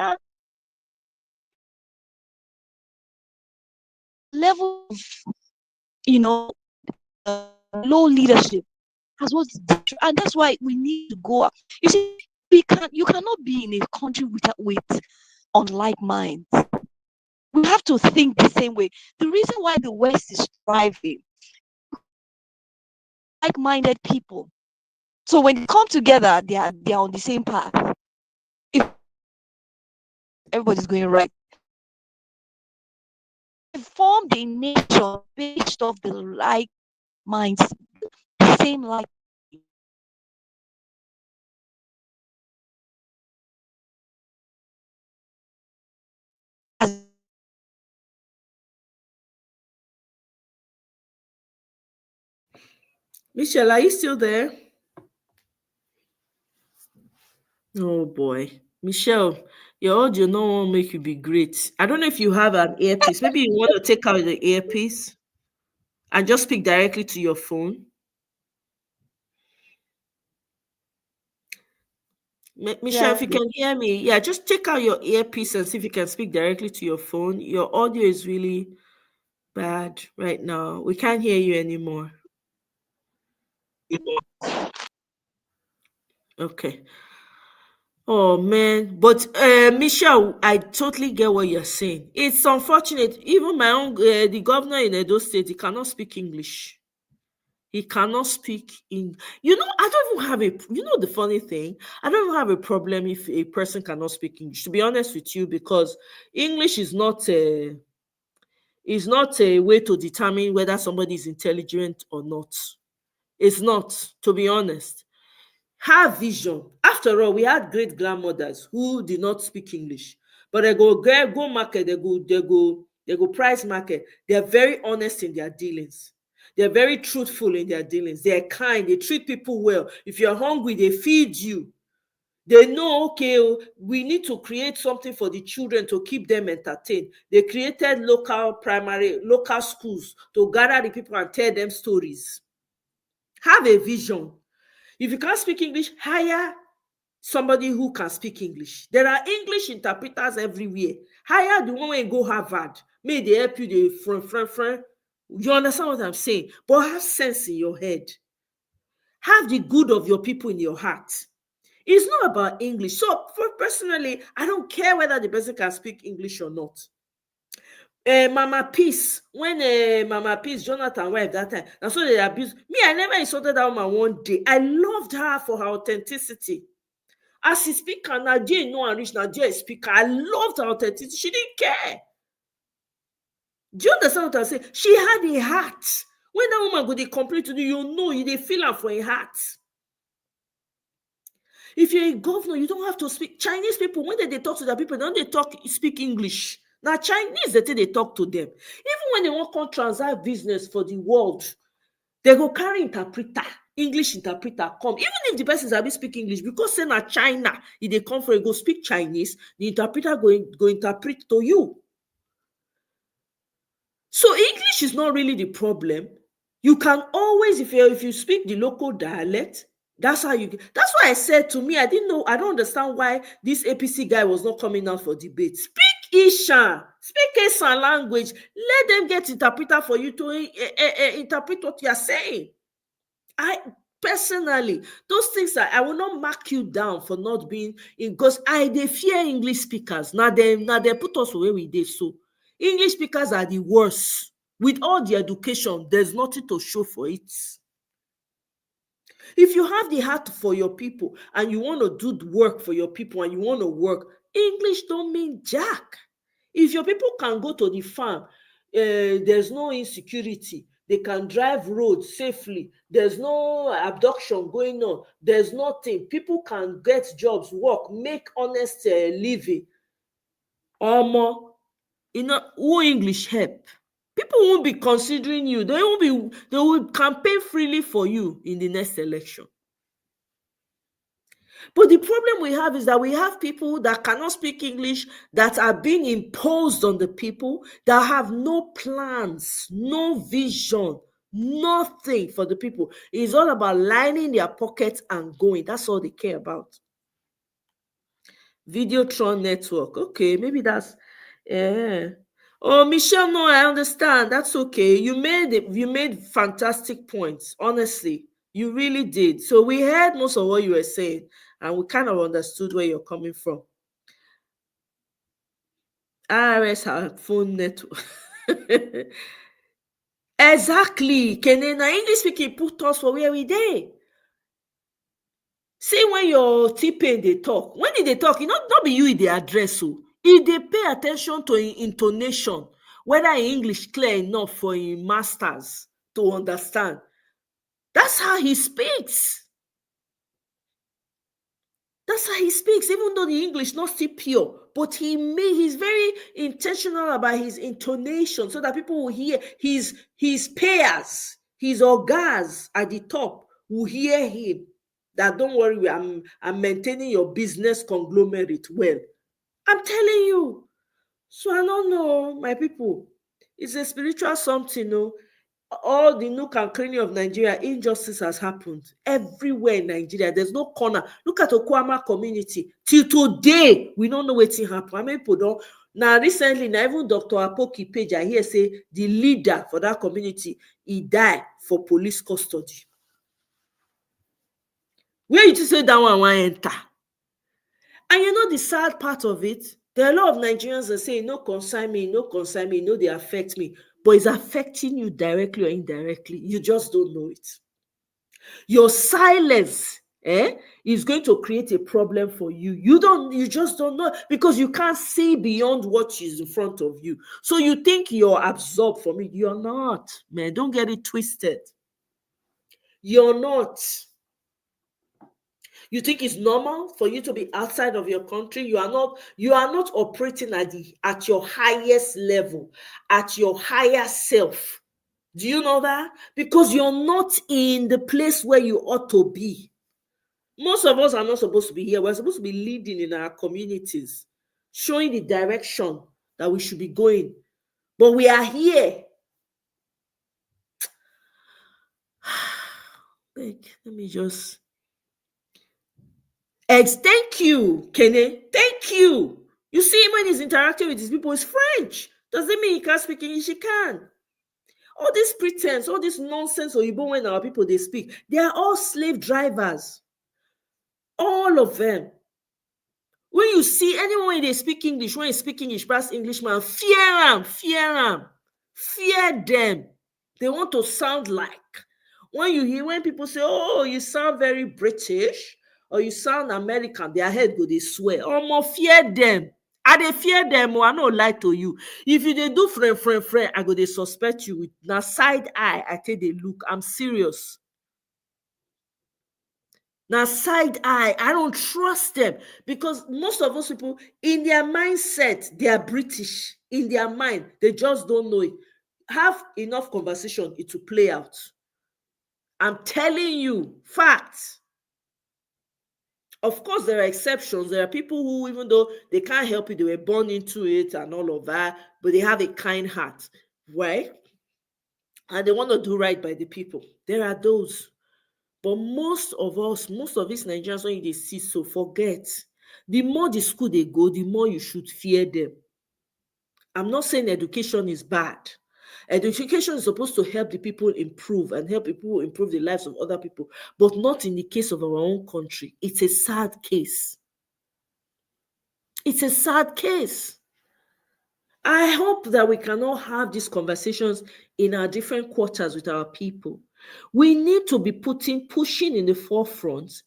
level of low leadership has what, and that's why we need to go up. You see, you cannot be in a country with unlike minds. We have to think the same way. The reason why the West is thriving, like-minded people. So when they come together, they are on the same path. If everybody's going right, they formed a nation based off the like minds, the same like. Michelle, are you still there? Oh boy. Michelle, your audio no one make you be great. I don't know if you have an earpiece. Maybe you want to take out the earpiece and just speak directly to your phone. Michelle, if you can hear me, yeah, just take out your earpiece and see if you can speak directly to your phone. Your audio is really bad right now. We can't hear you anymore. Okay. Oh man, but Michelle, I totally get what you're saying. It's unfortunate. Even my own, the governor in Edo State, he cannot speak English. He cannot speak in. I don't even have a. The funny thing, I don't even have a problem if a person cannot speak English. To be honest with you, because English is not a way to determine whether somebody is intelligent or not. It's not, to be honest. Have vision. After all, we had great grandmothers who did not speak English, but they go market, they go price market. They are very honest in their dealings. They are very truthful in their dealings. They are kind. They treat people well. If you're hungry, they feed you. They know, okay, we need to create something for the children to keep them entertained. They created local schools to gather the people and tell them stories. Have a vision. If you can't speak English, hire somebody who can speak English. There are English interpreters everywhere. Hire the one when you go Harvard. May they help you the You understand what I'm saying? But have sense in your head. Have the good of your people in your heart. It's not about English. So personally, I don't care whether the person can speak English or not. Mama Peace, when Mama Peace, Jonathan wife that time, and so they abused me. I never insulted that woman one day. I loved her for her authenticity. As a speaker, Naija no and reach Naija speaker. I loved her authenticity. She didn't care. Do you understand what I'm saying? She had a heart. When that woman go, they complain to you, they feel her for a heart. If you're a governor, you don't have to speak. Chinese people, when they talk to their people, don't they speak English? Now, Chinese, they talk to them. Even when they want to transact business for the world, they go carry interpreter, English interpreter come. Even if the person is able to speak English, because say na China, if they come for it, go speak Chinese, the interpreter go interpret to you. So English is not really the problem. You can always, if you speak the local dialect, that's how that's why I said to me, I don't understand why this APC guy was not coming out for debate. Speak Ishan, speak Esan language, let them get interpreter for you to interpret what you're saying. I personally, those things I will not mark you down for not being in, because they fear English speakers. Now they put us where we did. So English speakers are the worst. With all the education, there's nothing to show for it. If you have the heart for your people and you want to do the work for your people and you want to work, English don't mean jack. If your people can go to the farm, there's no insecurity. They can drive roads safely. There's no abduction going on. There's nothing. People can get jobs, work, make honest living. Who English help? people won't be considering you. They will campaign freely for you in the next election. But the problem we have is that we have people that cannot speak English, that are being imposed on the people, that have no plans, no vision, nothing for the people. It's all about lining their pockets and going. That's all they care about. Videotron network. Okay, maybe that's Oh, Michelle, no, I understand. That's okay. You made fantastic points. Honestly, you really did. So we heard most of what you were saying, and we kind of understood where you're coming from. IRS have phone network. Exactly. Kenena English speaking put us for where we dey. See, when your T-Pain they talk, when they talk, not be you in the address. So if they pay attention to intonation, whether English clear enough for him masters to understand, that's how he speaks. That's how he speaks, even though the English not still pure, but he's very intentional about his intonation so that people will hear his peers, his ogas at the top will hear him. That don't worry, I'm maintaining your business conglomerate well. I'm telling you. So I don't know, my people. It's a spiritual something, no. All the nook and cranny of Nigeria, injustice has happened everywhere in Nigeria. There's no corner. Look at Okwama community. Till today, we don't know what happened. I mean, people don't. Now, recently, now even Dr. Apoki Page, I hear say the leader for that community, he died for police custody. Where you say that one enter? And you know the sad part of it? There are a lot of Nigerians that say, no concern me, no, they affect me. But it's affecting you directly or indirectly. You just don't know it. Your silence is going to create a problem for you. You just don't know, because you can't see beyond what is in front of you. So you think you're absorbed from it. You're not, man. Don't get it twisted. You're not. You think it's normal for you to be outside of your country? You are not operating at your highest level, at your higher self. Do you know that? Because you're not in the place where you ought to be. Most of us are not supposed to be here. We're supposed to be leading in our communities, showing the direction that we should be going. But we are here. Let me just... Thank you, Kenny. Thank you. You see, when he's interacting with these people, it's French. Doesn't mean he can't speak English. He can. All this pretense, all this nonsense, or even when our people they speak, they are all slave drivers. All of them. When you see anyone when they speak English, when they speak English, pass Englishman, fear them. They want to sound like. When people say, oh, you sound very British, or you sound American, their head go, they swear. More fear them. They fear them, I no lie to you. If you they do friend, I go they suspect you with now side eye. I tell they look, I'm serious. Now, side eye, I don't trust them, because most of those people, in their mindset, they are British. In their mind, they just don't know it. Have enough conversation, it will play out. I'm telling you, facts. Of course, there are exceptions. There are people who, even though they can't help it, they were born into it and all of that, but they have a kind heart, right? And they want to do right by the people. There are those. But most of these Nigerians, when they see, so forget. The more the school they go, the more you should fear them. I'm not saying education is bad. Education is supposed to help the people improve and help people improve the lives of other people, but not in the case of our own country. It's a sad case. It's a sad case. I hope that we can all have these conversations in our different quarters with our people. We need to be pushing in the forefront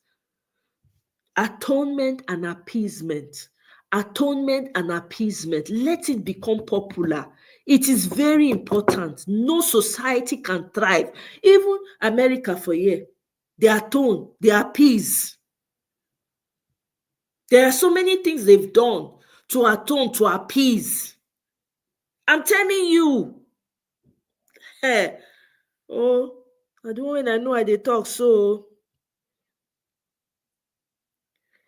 atonement and appeasement. Atonement and appeasement. Let it become popular. It is very important. No society can thrive. Even America for years, they atone, they appease. There are so many things they've done to atone, to appease. I'm telling you. Oh, I don't when I know I they talk so.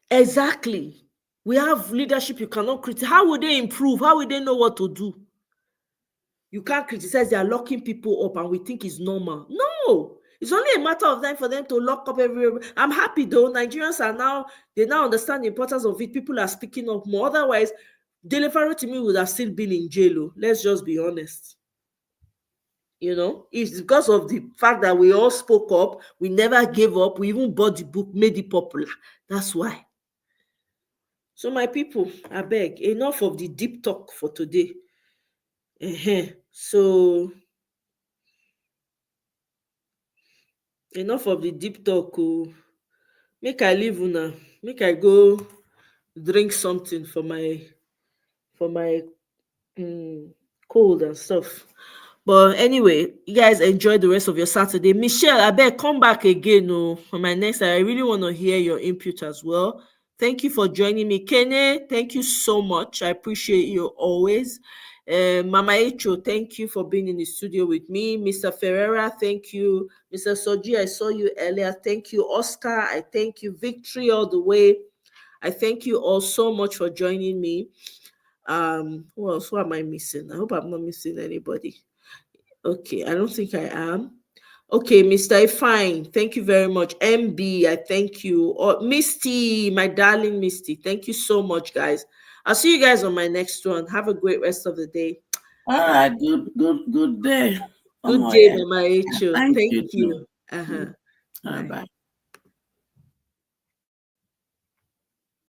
Exactly. We have leadership you cannot criticize. How will they improve? How will they know what to do? You can't criticize, they are locking people up and we think it's normal. No, it's only a matter of time for them to lock up everywhere. I'm happy though. Nigerians are now, they now understand the importance of it. People are speaking up more. Otherwise, Dele Faro to me would have still been in jail. Let's just be honest. You know, it's because of the fact that we all spoke up, we never gave up, we even bought the book, made it popular. That's why. So, my people, I beg, enough of the deep talk for today. So, enough of the deep talk. Oh. Make I leave una. Make I go drink something for my cold and stuff. But anyway, you guys enjoy the rest of your Saturday. Michelle, I bet come back again for my next. I really want to hear your input as well. Thank you for joining me. Kene, thank you so much. I appreciate you always. Mama Echo, thank you for being in the studio with me. Mr. Ferreira, thank you. Mr. Soji, I saw you earlier. Thank you. Oscar, I thank you. Victory all the way. I thank you all so much for joining me. Who else? Who am I missing? I hope I'm not missing anybody. Okay, I don't think I am. Okay, Mr. Fine, thank you very much. MB, I thank you. Misty, my darling Misty, thank you so much, guys. I'll see you guys on my next one. Have a great rest of the day. All right, good day. Good day, Mama Echo. Thank Thank you. you. All right, bye.